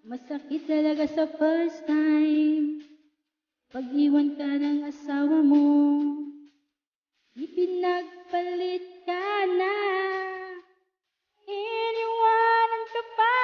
Masakit talaga sa first time, pag-iwan ka ng asawa mo. Ipinagpalit ka na. Iniwanan ka pa.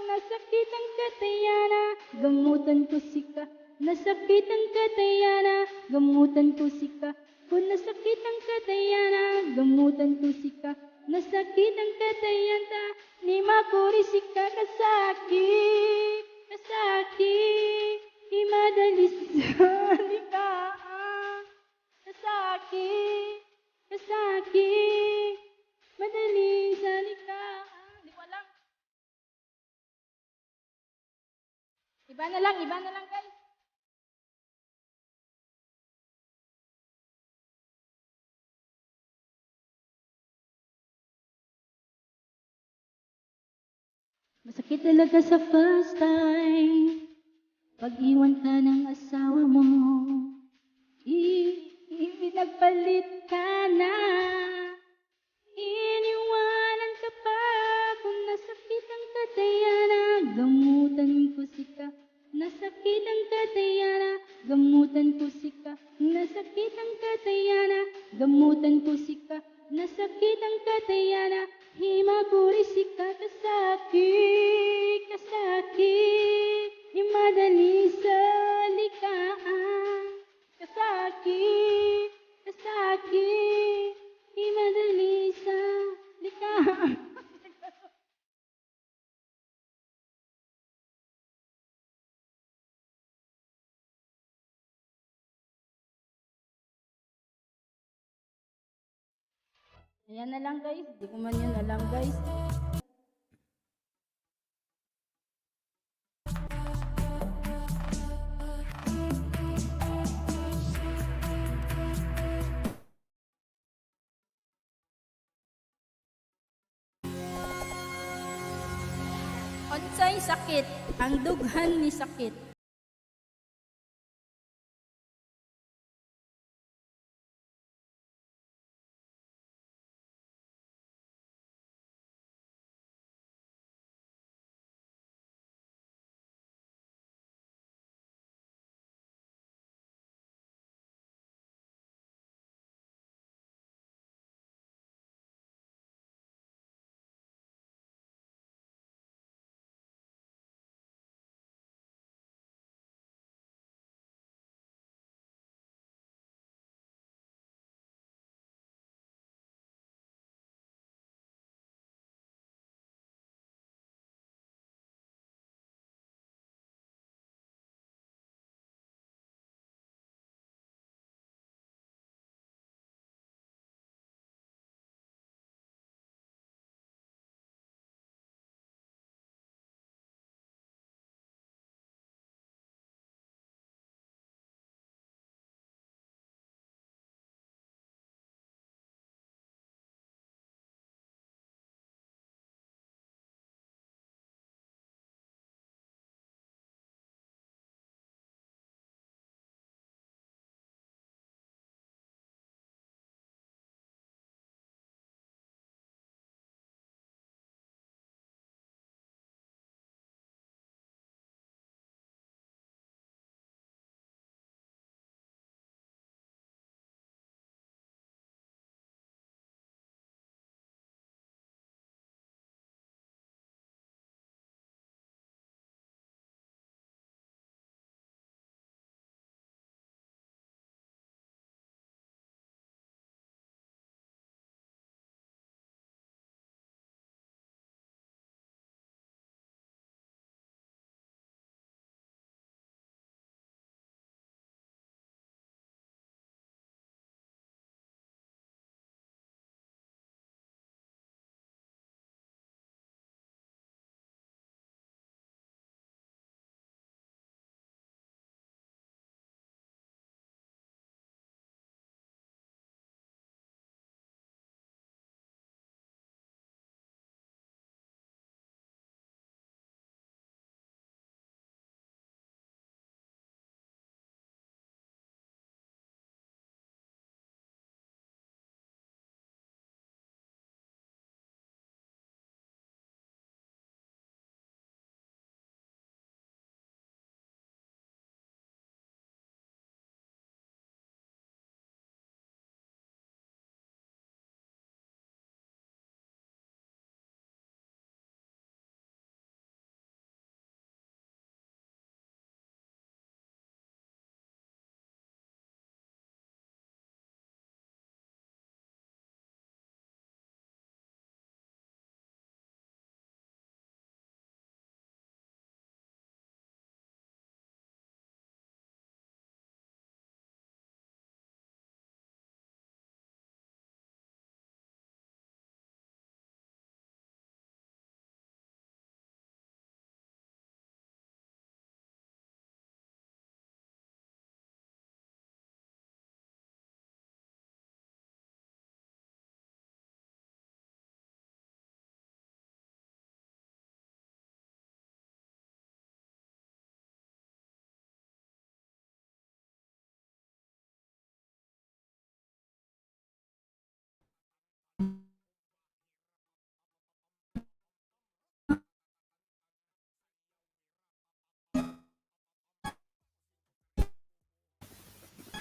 Nasakit ang katayana, gamutan ko sika. Nasakit ang katayana, gamutan ko sika. Kung nasakit ang katayana, gamutan ko sika. Nasakit ang katayana, ni makurisika kasakit. Kasakit, imadalis sa likaan. Kasakit, kasakit, madali sa likaan. Di ko alam. Iba na lang guys. Masakit talaga sa first time pag-iwan ka ng asawa mo. Ipinagpalit ka na. Iniwanan ka pa. Kung nasakit ang katayana, gamutan ko sika. Nasakit ang katayana, gamutan ko sika. Nasakit ang katayana, gamutan ko sika. Nasakit ang katayana, himagurisika kasakit. Kasakit, imadali sa likaan. Kasakit, kasakit, imadali sa likaan. Ayan na lang guys, di ko man yun alam guys. Unsay sakit, ang dughan ni sakit.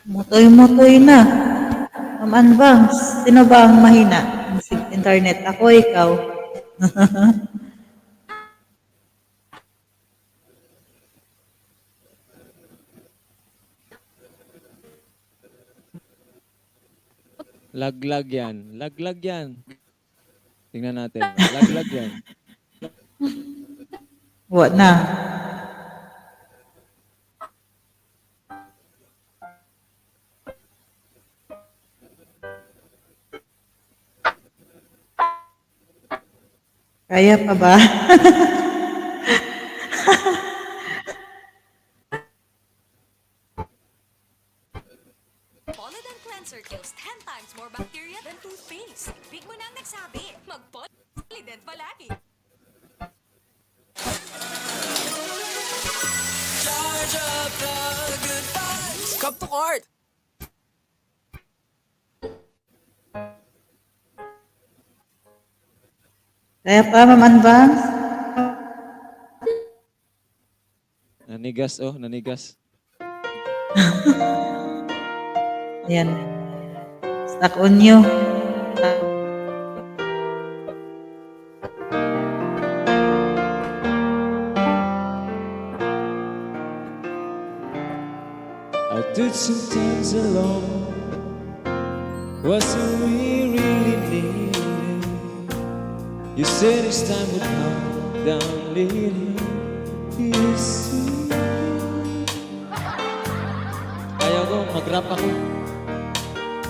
Mutoy-mutoy na. Ma'am Anbang, sino ba ang mahina? Ang internet. Ako, ikaw. Laglag yan. Laglag yan. Tingnan natin. Laglag yan. Wa na. Kaya pa ba? Polident Cleanser kills 10 times more bacteria than toothpaste. Big mo nang nagsabi, mag-Polident palagi. Come to court! Kaya pa, Ma'am Anbang? Nanigas, oh. Nanigas. Ayan. Stuck on you. I took some things alone. Wasn't we really needed? You said this time would come down little. You see. Ayaw ko, mag-rap ako.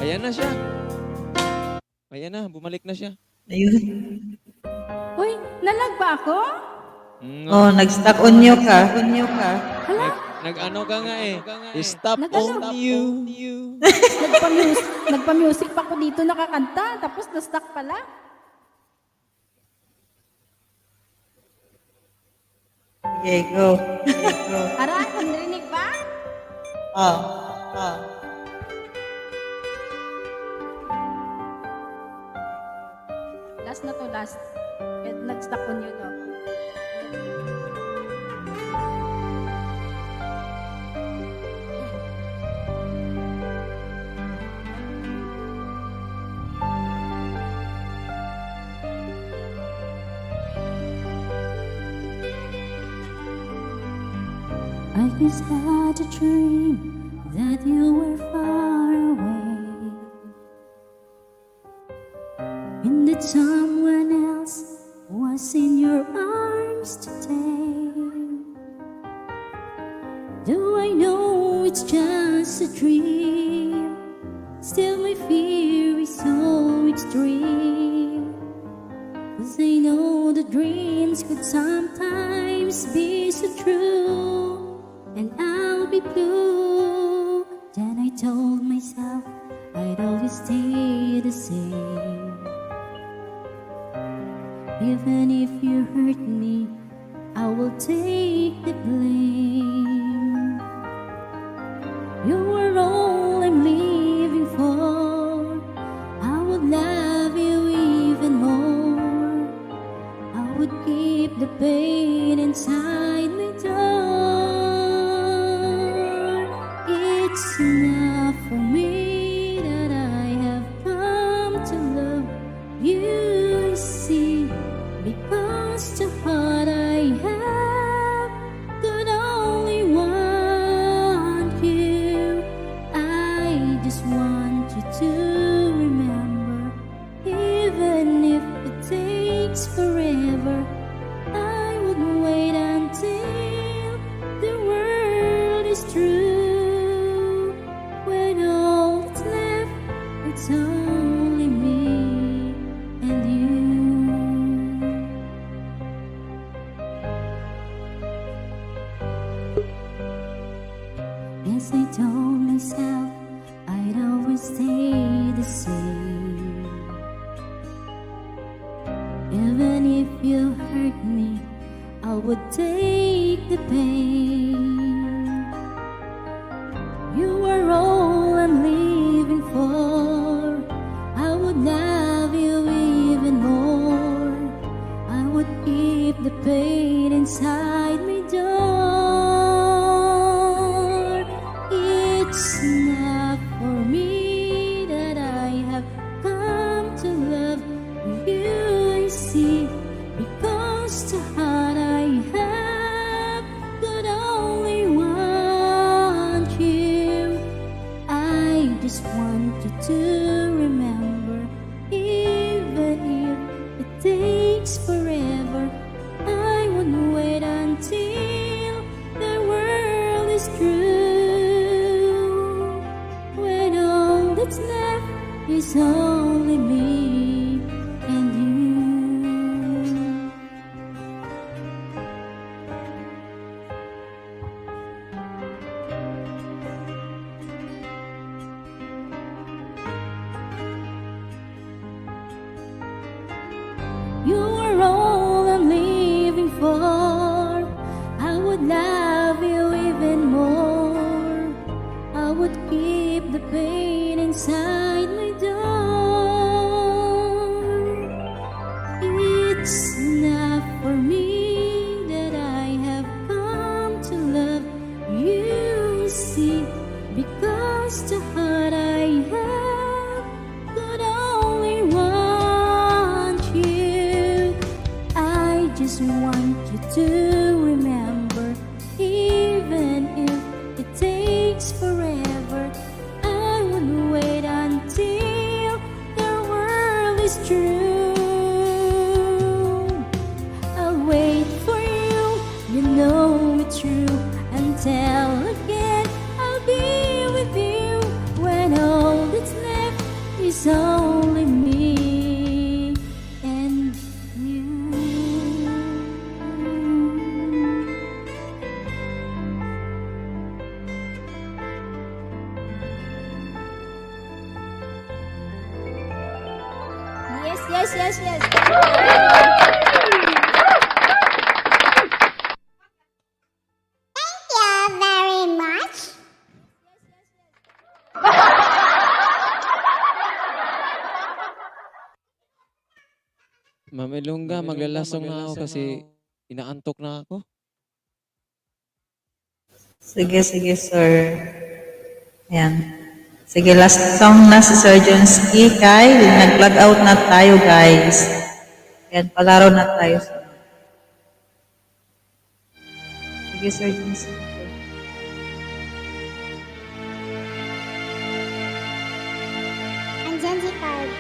Ayan na siya. Ayan na, bumalik na siya. Ayun. Uy, nalag ba ako? Oh, nag-stuck on you ka. On you ka. Nag-ano ka nga eh. Stop Nag-ano? on you. Nagpa-music pa ko dito nakakanta, tapos na-stuck pala. Okay, go. Go. Ara, narinig ba? Oh. Oh. Last na to, last. Nag-stuck on you daw. I just had a dream that you were far away. In the time when else was in your arms today. Though I know it's just a dream, still my fear is so extreme. 'Cause I know the dreams could sometimes be so true. And I'll be blue. Then I told myself I'd always stay the same. Even if you hurt me, I will take the blame. You were all I'm living for. I would love you even more. I would keep the pain inside my door. It's enough for me that I have come to love you, see, because the heart I have could only want you. I just want you to remember, even if it takes forever, I would wait until the world is true. When all that's left, it's only me and you. Yes, I told myself I'd always stay the same. Even if you hurt me, I would take the pain. You were all I'm living for. I would love you even more. I would keep the pain inside my door. It's not is only me and you. You are all I'm living for. I would love you even more. I would keep the pain inside my door. It's enough for me that I have come to love you, see, because the heart I have could only want you. I just want you to remember, even if it takes forever, I would wait until the world is true. I'll wait for you, you know it's true, until again I'll be with you, when all that's left is only me and you. Yes. Thank you very much. Ma'am Elongga, maglalasong na ako kasi inaantok na ako. Sige, sir. Ayan. Sige, last song na si Sir Jonsky. Kay, nag-log out na tayo, guys. Ayan, palaro na tayo. Sige, Sir Jonsky. Andyan si Carl.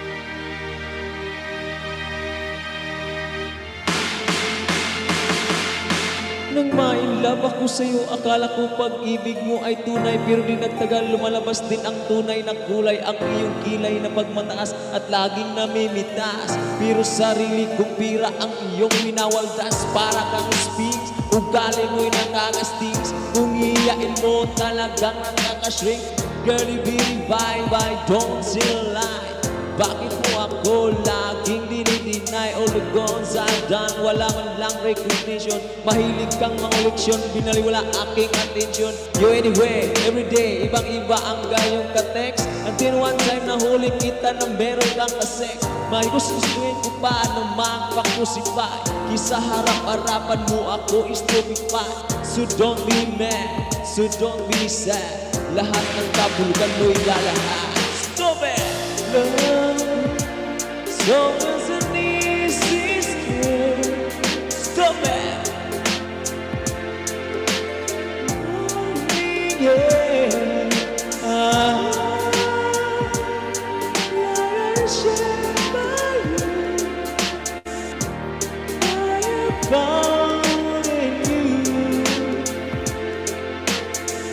Nang ma-inlove ako sa'yo, akala ko pag-ibig mo ay tunay, pero di nagtagal lumalabas din ang tunay na kulay, ang iyong kilay na pagmataas at laging namimitas. Pero sarili kong pira ang iyong minawaldas, para kang speaks, ugali mo'y nakakastings. Kung iyain mo talagang nakakashrink, girlie bitty bye, don't still lie. Bakit mo ako laging dinideny? All the guns I've done, wala man lang recognition. Mahilig kang mga leksyon, binaliwala aking attention. You anyway, everyday, ibang-iba ang gayong ka-text. Until one time nahuli kita na meron kang ka-sex. Mahigustuin ko pa na magpakusipay, kisa harap-harapan mo ako stupefy. So don't be mad, so don't be sad, lahat ng kabulugan mo'y lalahat. Stop it! Love, so is an easy skin. Stop it. Yeah.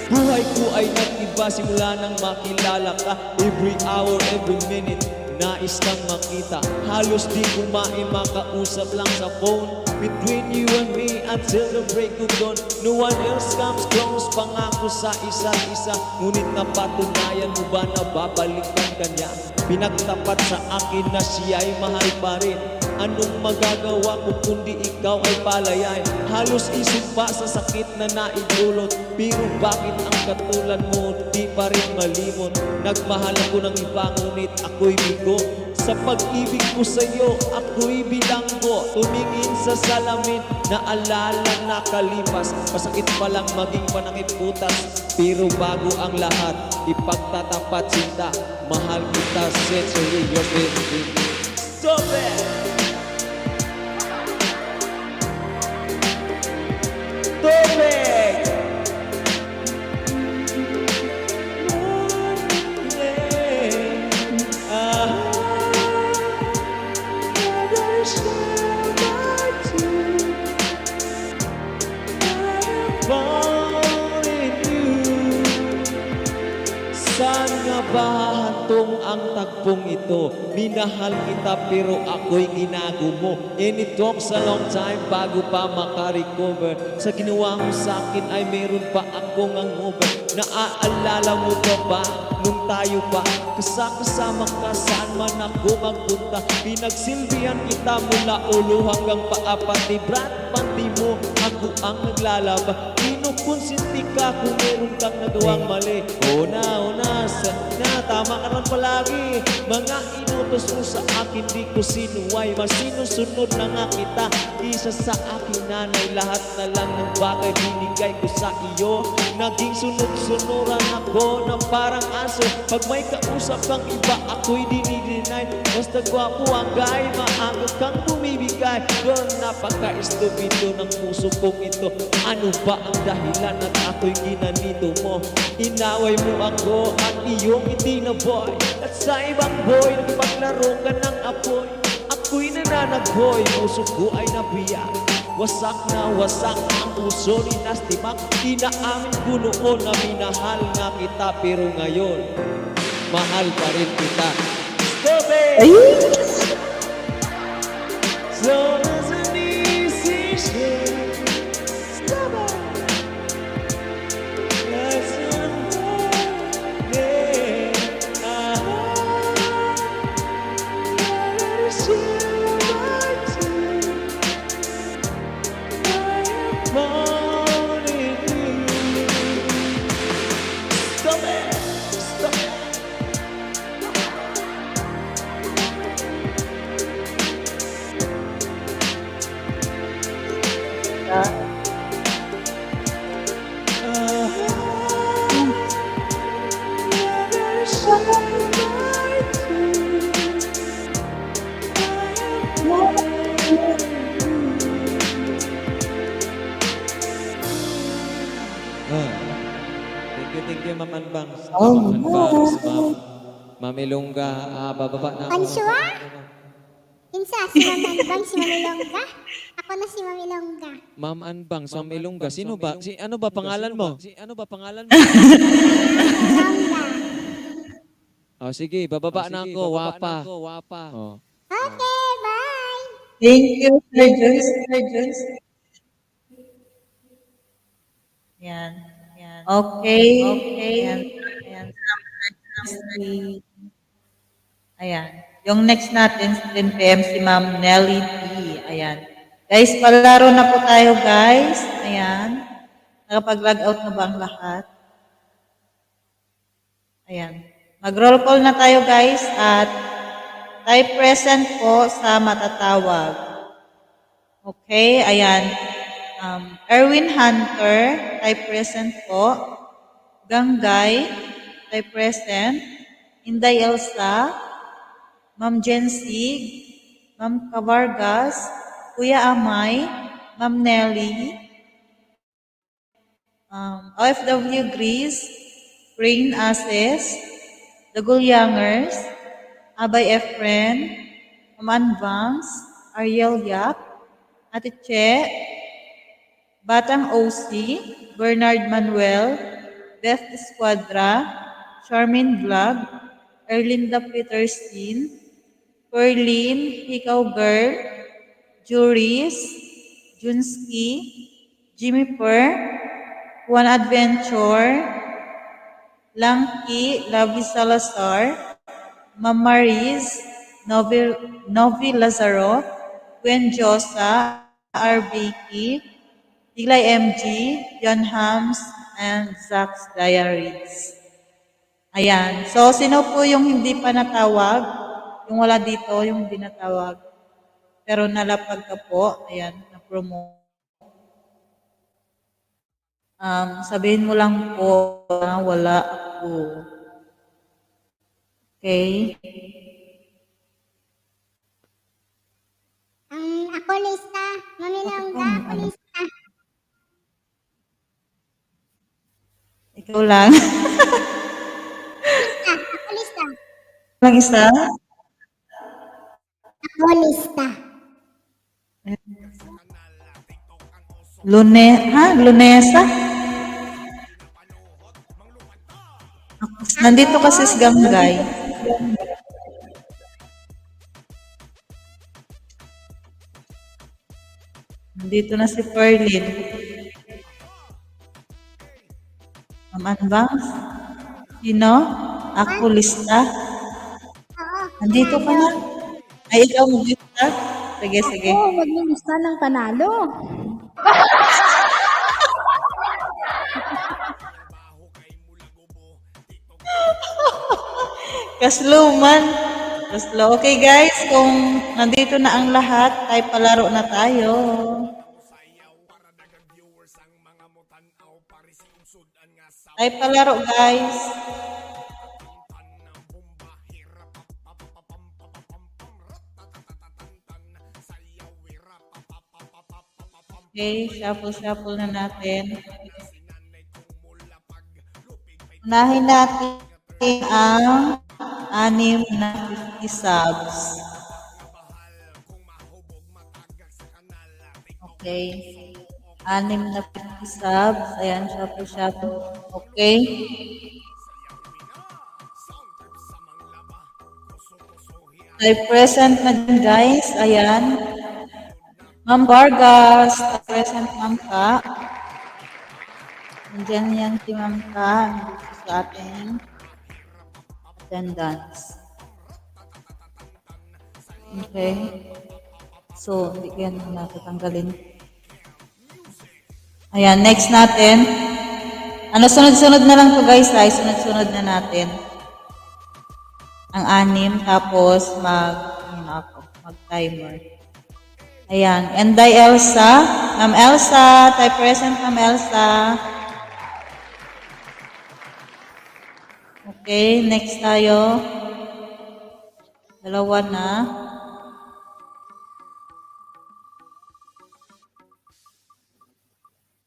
Buhay ko ay nag-iba simula nang makilala ka. Every hour, every minute, nais kang makita. Halos di kumain, makausap lang sa phone. Between you and me until the break of dawn, no one else comes close. Pangako sa isa't isa, ngunit napatunayan mo ba na babalikan ka niya? Pinagtapat sa akin na siya ay mahal pa rin. Anong magagawa ko kundi ikaw ay palayay? Halos isip pa sa sakit na naidulot, pero bakit ang katulad mo di pa rin malimot? Nagmahal ako ng iba, ngunit ako'y bigo. Sa pag-ibig ko sa'yo, ako'y bilanggo. Tumingin sa salamin, naalala nakalipas. Masakit pa lang maging panangit butas, pero bago ang lahat, ipagtatapat sinta. Mahal kita, sincerely, your baby. Stop it! Tubig! Saan nga ba hahantong ang tampong ito. Minahal kita pero ako'y ginago mo. And it talks a long time bago pa makarecover. Sa ginawa mo sa akin ay meron pa akong hangover. Naaalala mo pa ba nung tayo pa kasama ka saan man ako magpunta? Pinagsilbihan kita mula ulo hanggang paa, pati brat panty mo ako ang naglalaba. Kinukonsinti ka kung meron kang nagawang mali. Una, sana tama ka rin palagi. Mga inutos mo sa akin di ko sinuway. Mas sinusunod na nga kita isa sa aking nanay. Lahat na lang ng bagay binigay ko sa iyo. Naging sunod-sunuran ako ng parang aso. Pag may kausap kang iba ako'y dinidinay. Basta gwapo ang guy, maaga kang bumibigay. Girl, napaka-estupido ng puso kong ito. Ano ba ang dahilan at ako'y ginanito mo? Inaway mo ako at iyong hindi na boy. At sa ibang boy, nagpaglaro ka ng apoy. Ako'y nananagboy, puso ko ay nabiyak. Wasak na wasak ang puso ni Nasty Mac. Di na amin ko noon na minahal na kita. Pero ngayon, mahal pa rin kita. Stop it! So it's an easy shit. Stop it! Let's Thank you, Ma'am Anbang. Ma'am Ilongga, bababa na ako. Ansua? Insa, si Ma'am Anbang, si Ma'am Ilongga? Ako na si Ma'am Ilongga. Ma'am Anbang, sa Ma'am Ilongga. Sino ba? Ano ba pangalan mo? Ilongga. Oh, sige, bababa na ako. Wapa. Oh. Okay, bye! Thank you, Sir Jules. Yan. Okay. Ayan. Yung next natin, 10 PM, si Ma'am Nelly T. Ayan. Guys, palaro na po tayo, guys. Ayan. Nakapag-log out na ba ang lahat? Ayan. Mag-roll call na tayo, guys. At type present po sa matatawag. Okay, ayan. Erwin Hunter, type present po. Ganggay, type present. Inday Elsa, Ma'am Jensig, Ma'am Cavargas, Kuya Amay, Ma'am Nelly, OFW Greece, Rain Ases, The Gulyangers, Abay Efren, Ma'am Anbangs, Ariel Yap, Ate Che, Batang OC, Bernard Manuel, Beth Esquadra, Charmin Vlog, Erlinda Peterstein, Perlin, Ikaw Girl, Juris, Junski, Jimmy Per, One Adventure, Langki, Lavi Salazar, Ma'am Mariz, Novi Lazaro, Gwen Josa, RBK, Tiglay MG, John Hams, and Zach's Diaries. Ayan. So, sino po yung hindi pa natawag? Yung wala dito, yung hindi natawag. Pero nalapag ka po. Ayan, na-promote. Sabihin mo lang po na wala ako. Okay? Ako lista. Mami Longga, ako lista. Ikaw lang. Ako lista. Lang isa? Ako lista. Lunesa? Nandito kasi si Ganggay. Dito na si Ferlin. Ma'am Anbangs? Sino? Ako lista? Oo. Nandito ka na? Ay, ikaw mag-lista? Sige, sige. Oo, maglilista ng panalo. Kaslo man. Kaslo. Okay guys, kung nandito na ang lahat, ay palaro na tayo. Ay palaro guys. Okay, shuffle-shuffle na natin. Unahin natin ang 6 na 50 subs. Okay. 6 na 50 subs. Ayan, shuffle-shuffle. Okay. Ay present na din guys. Ayan. Ma'am Vargas, present Ma'am Ka. Nandiyan yan si Ma'am Ka, nandito sa ating attendance. Okay. So, hindi ko yan natatanggalin. Ayan, next natin. Ano, sunod-sunod na lang to guys, ay sunod-sunod na natin. Ang 6, tapos mag-timer. Ayan. Enday Elsa. Ma'am Elsa. Tayo present, Ma'am Elsa. Okay. Next tayo. Dalawa na.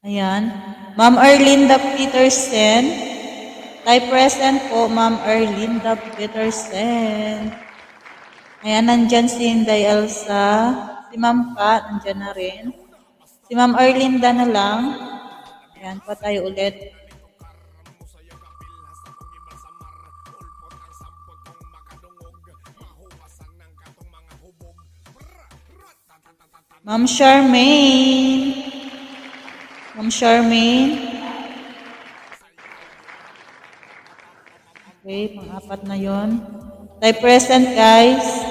Ayan. Ma'am Erlinda Peterson. Tayo present po, Ma'am Erlinda Peterson. Ayan. Nandyan si Enday Elsa. Si Ma'am Ka, nandiyan na rin. Si Ma'am Erlinda na lang. Ayan, pa tayo ulit. Ma'am Charmaine. Ma'am Charmaine. Okay, pang-apat na yon. Tayo present, guys.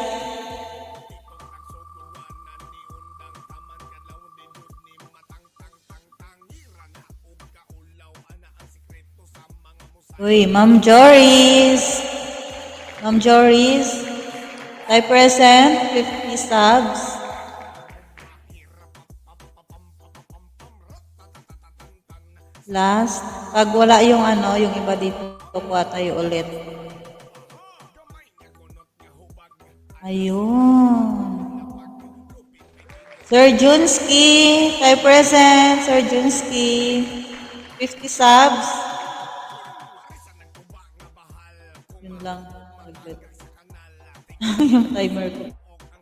Uy, Ma'am Joris. Ma'am Joris. Tayo present, 50 subs. Last. Pag wala yung yung iba dito, kuha tayo ulit. Ayun. Sir Junski. Tayo present, Sir Junski. 50 subs. Yun lang. Yung timer ko.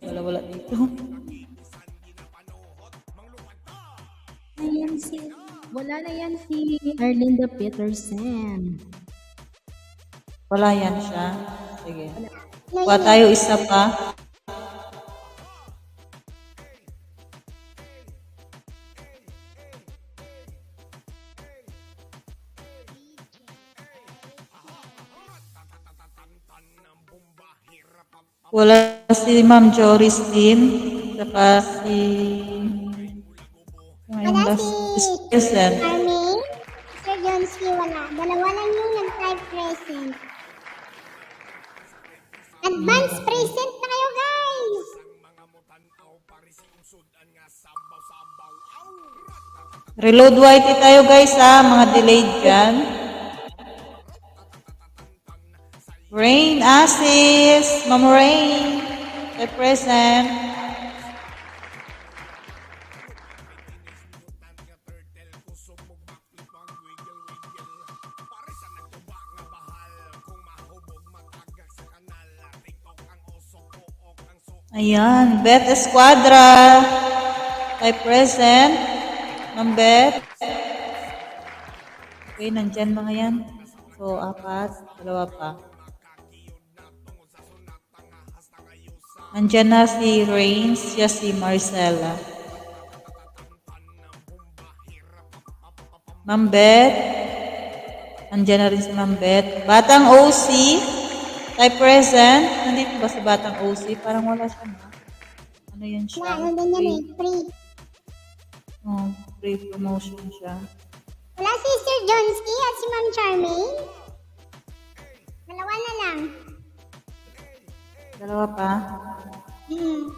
Wala dito. Wala na yan si Erlinda Peterson. Wala yan siya. Sige. Kuha tayo isa pa. Wala si Ma'am Joris Team. Saka si... Wala si Susan. Armin. Sir Johnsky, wala. Dalawa lang yung nag-type present. Advance present na kayo, guys! Reload white tayo guys mga delayed dyan. Rain, Asis, Ma'am Rain, the present. Ayan, Beth Esquadra, the present. Ma'am Beth. Okay, nandyan mga yan. So, 4, 2 pa. Nandyan na si Rains, siya si Marcella. Ma'am Beth. Andiyan na rin si Ma'am Beth. Batang OC. Type present. Nandito ba si Batang OC? Parang wala siya na. Ano yan siya? Wala, nandun yan eh. Free. Oh, free promotion siya. Wala si Sir Johnsky at si Ma'am Charmaine. Dalawa na lang. Dalawa pa. Hmm.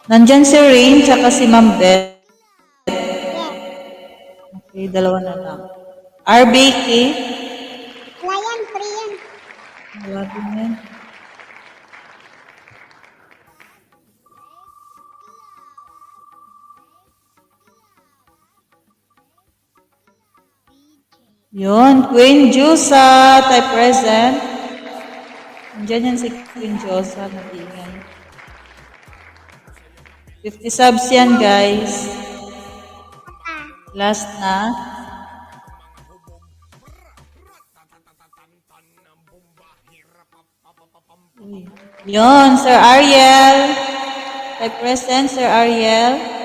Nandyan si Rain tsaka si Ma'am Beth. Yes. Okay, dalawa na lang. RBK. Wala yan, free yan. Wala din yan. Yun, Queen Jusa, type present. Nandiyan yan si Queen Jusa, nag-iingay. 50 subs yan, guys. Last na. Uy. Yun, Sir Ariel. Type present, Sir Ariel.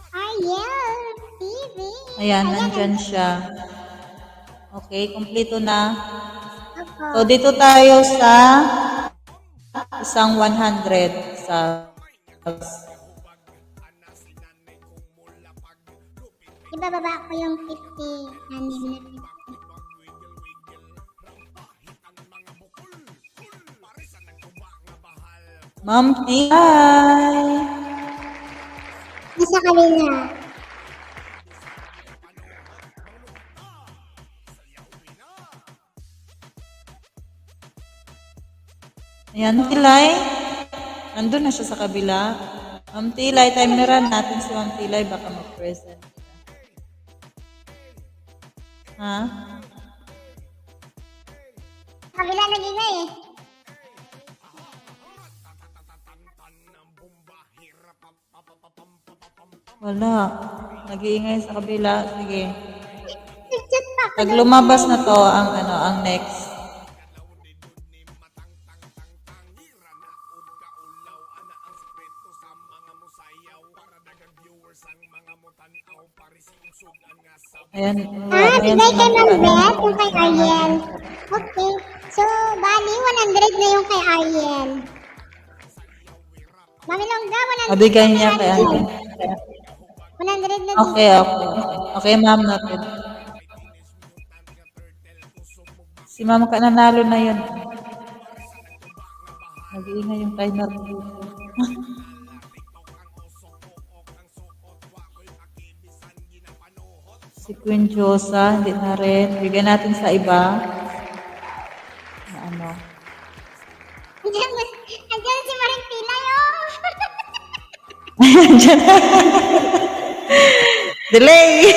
Ariel TV. Ayan, nandyan siya. Okay, kumpleto na. Opo. So, dito tayo sa isang 100 subs. Ibababa ko yung 50 namin na 50. Ma'am Hi! Nasa kabila. Ayan, Tilay. Nandun na siya sa kabila. Ma'am Tilay, timeran natin si Ma'am Tilay. Baka mag-present. Ha? Kabila nag-ingay eh. Wala. Nag-iingay sa kabila. Sige. Nag-chat pa ako. Pag lumabas na to, ang next. Ayan. Bigay kay Ma'am Beth, yung kay Ariel. Okay. So, bali, 100 na yung kay Ariel. Mami Longga, 100 Mabigay na niya kay kay Ariel. Ate. 100 na Okay, okay. Okay, ma'am natin. Si ma'am ka nanalo na yun. Nag-iingay yung timer ko. Si Queen Josa, hindi na rin. Bigyan natin sa iba. Na ano. Andiyan si Maring Pilay, oh. Delay!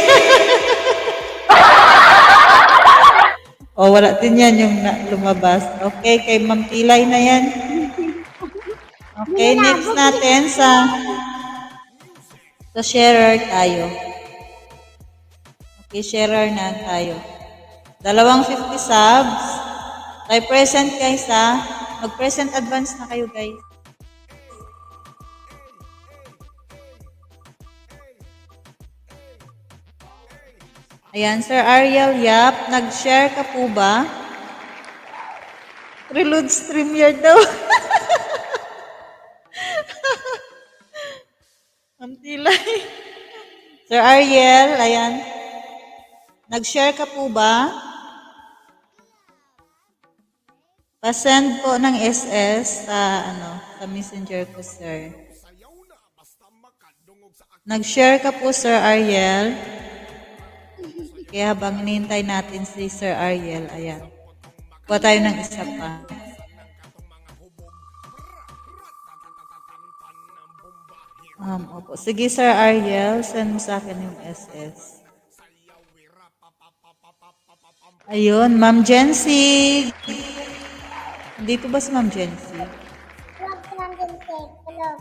O, wala din yan yung lumabas. Okay, kay Ma'am Pilay na yan. Okay, next natin sa sharer tayo. Okay, sharer na tayo. 50 subs. Tayo present guys ha. Mag-present advance na kayo guys. Ayan, Sir Ariel Yap, nag-share ka po ba? Reload StreamYard daw. Ang tilay. Sir Ariel, ayan. Nag-share ka po ba? Pa-send po ng SS sa messenger ko, sir. Nag-share ka po, Sir Ariel. Kaya habang hinihintay natin si Sir Ariel, ayan. Kuha tayo ng isa pa. Opo. Sige, Sir Ariel, send mo sa akin yung SS. Ayun, Ma'am Jency. Dito ba si Ma'am Jency? Tulog si Ma'am Vincent. Tulog.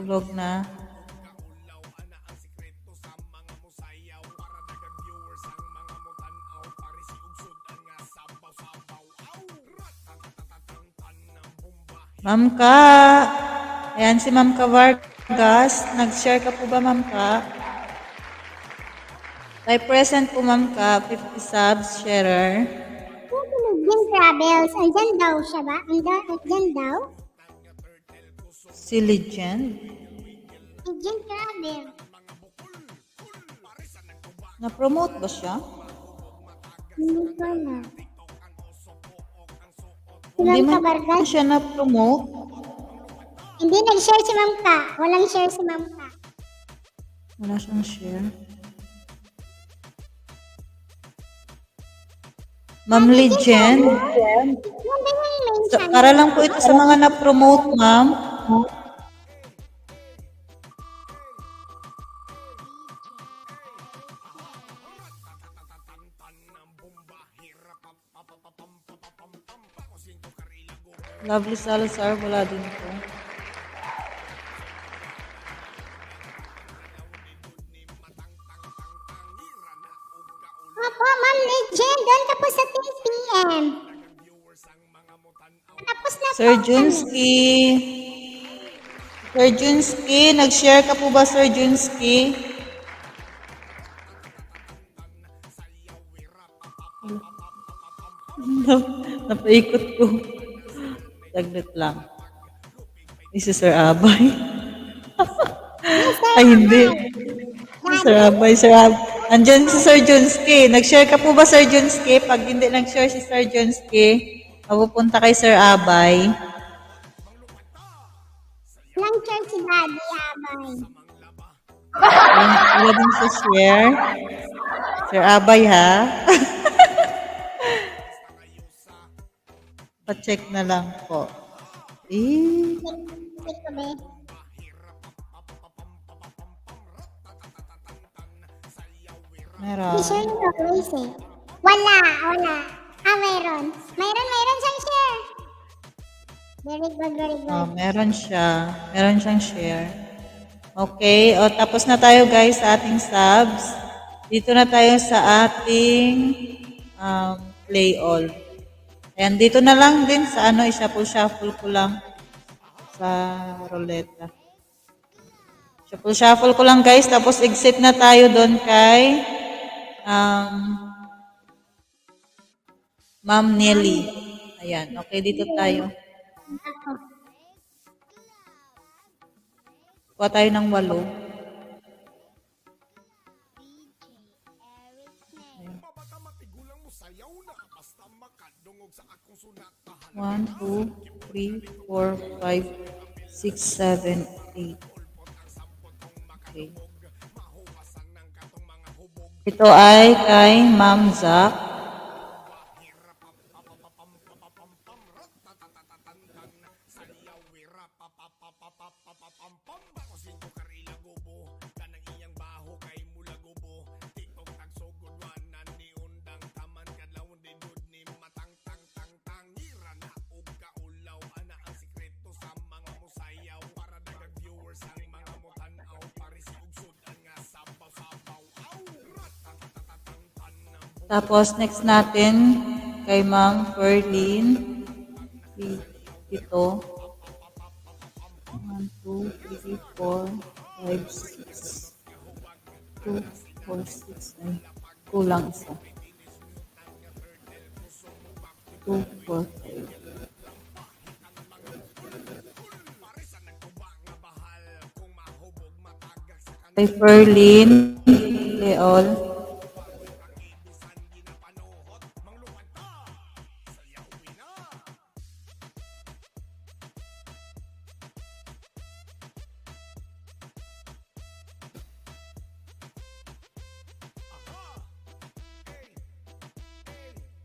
Tulog na. Ma'am Ka. Ayan si Ma'am Ka Vargas. Nag-share ka po ba, Ma'am Ka? Live present po, Ma'am Ka. 50 subs, sharer. Jim Travels, andyan daw siya ba? Andyan daw? Si Legend. Jim Travels. Na-promote ba siya? Hindi ko na. Hindi Ma'am Ka man Vargas? siya na-promote. Hindi nag-share si Ma'am Ka. Walang share si Ma'am Ka. Wala siyang share. Ma'am Legend. Ano ba yung mention? Para lang po ito sa mga na-promote, ma'am. Lovely Salazar, wala din po. Opo, Ma'am Legend. Doon ka po sa 10 p.m. Tapos na Sir po. Junsky. Sir Junsky, nag-share ka po ba, Sir Junsky? Napaikot ko. Saglit lang. Si Sir Abay. Ay, hindi. Sir Abay, Sir Abay. Andyan si Sir Junsky. Nag-share ka po ba, Sir Junsky? Pag hindi nag-share si Sir Junsky, mapupunta kay Sir Abay. Lang share si Daddy Abay. Wala din sa share. Sir Abay, ha? Pa-check na lang po. Eh, Check ko ba? meron. May share nito, always eh. Wala. Meron. Meron siyang share. Very good, very Oh, good. meron siya. Meron siyang share. Okay. O, tapos na tayo, guys, sa ating subs. Dito na tayo sa ating play all. Ayan, dito na lang din sa i-shuffle ko lang sa ruleta. Shuffle ko lang, guys. Tapos exit na tayo doon kay Ma'am Nelly. Ayan. Okay, dito tayo. Kuha tayo ng 8. One, 2, 3, 4, 5, 6, 7, 8. Okay. Ito ay kay Ma'am Zack. Tapos, next natin, kay Ma'am Ferlin. Ito. 1, 2, 3, 4, 5, 6. 2, 4, 6. Ay, kulang isa. 2, 4, 5. Kay Ferlin. Leol.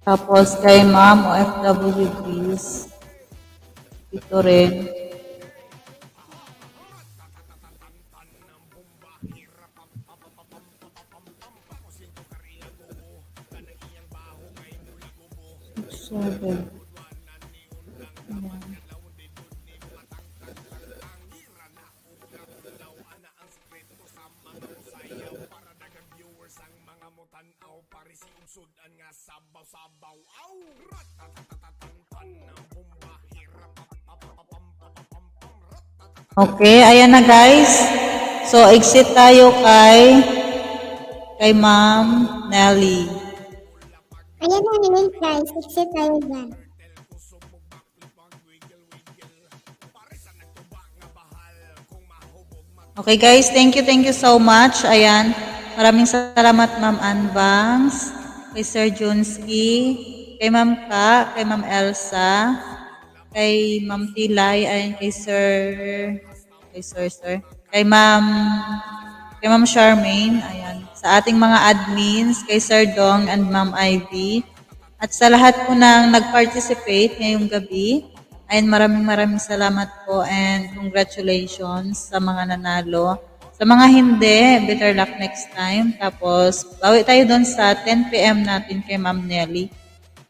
Tapos kay Ma'am OFWBs, ito rin. Seven. mo tanaw parisi ugsudan nga sabaw-sabaw. Aw! Ratatatatatan ang bomba hirap papapapam. Okay, ayan na guys. So, exit tayo kay Ma'am Nelly. Ayan na yun guys, exit tayo dyan. Okay guys, thank you so much. Ayan, maraming salamat Ma'am Anbangs, kay Sir Junski, kay Ma'am Ka, kay Ma'am Elsa, kay Ma'am Tilay, ayan kay kay Ma'am Charmaine, ayan, sa ating mga admins, kay Sir Dong and Ma'am Ivy, at sa lahat po nang nag-participate ngayong gabi. Ayan, maraming salamat po and congratulations sa mga nanalo. Sa mga hindi, better luck next time. Tapos, bawi tayo doon sa 10 p.m. natin kay Ma'am Nelly.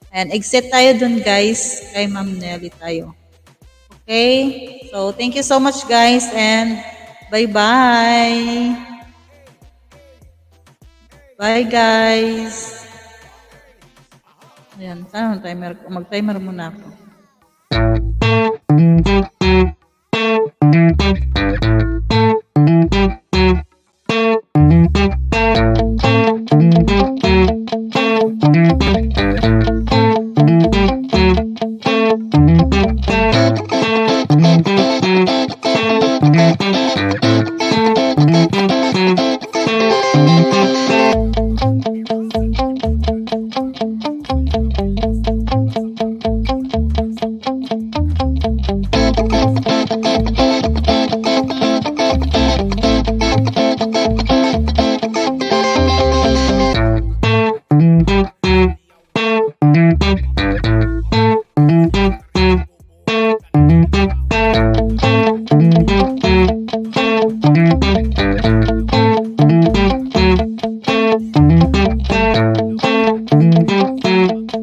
And exit tayo doon guys, kay Ma'am Nelly tayo. Okay? So, thank you so much guys and bye-bye. Bye guys. Ayan, mag-timer muna ako.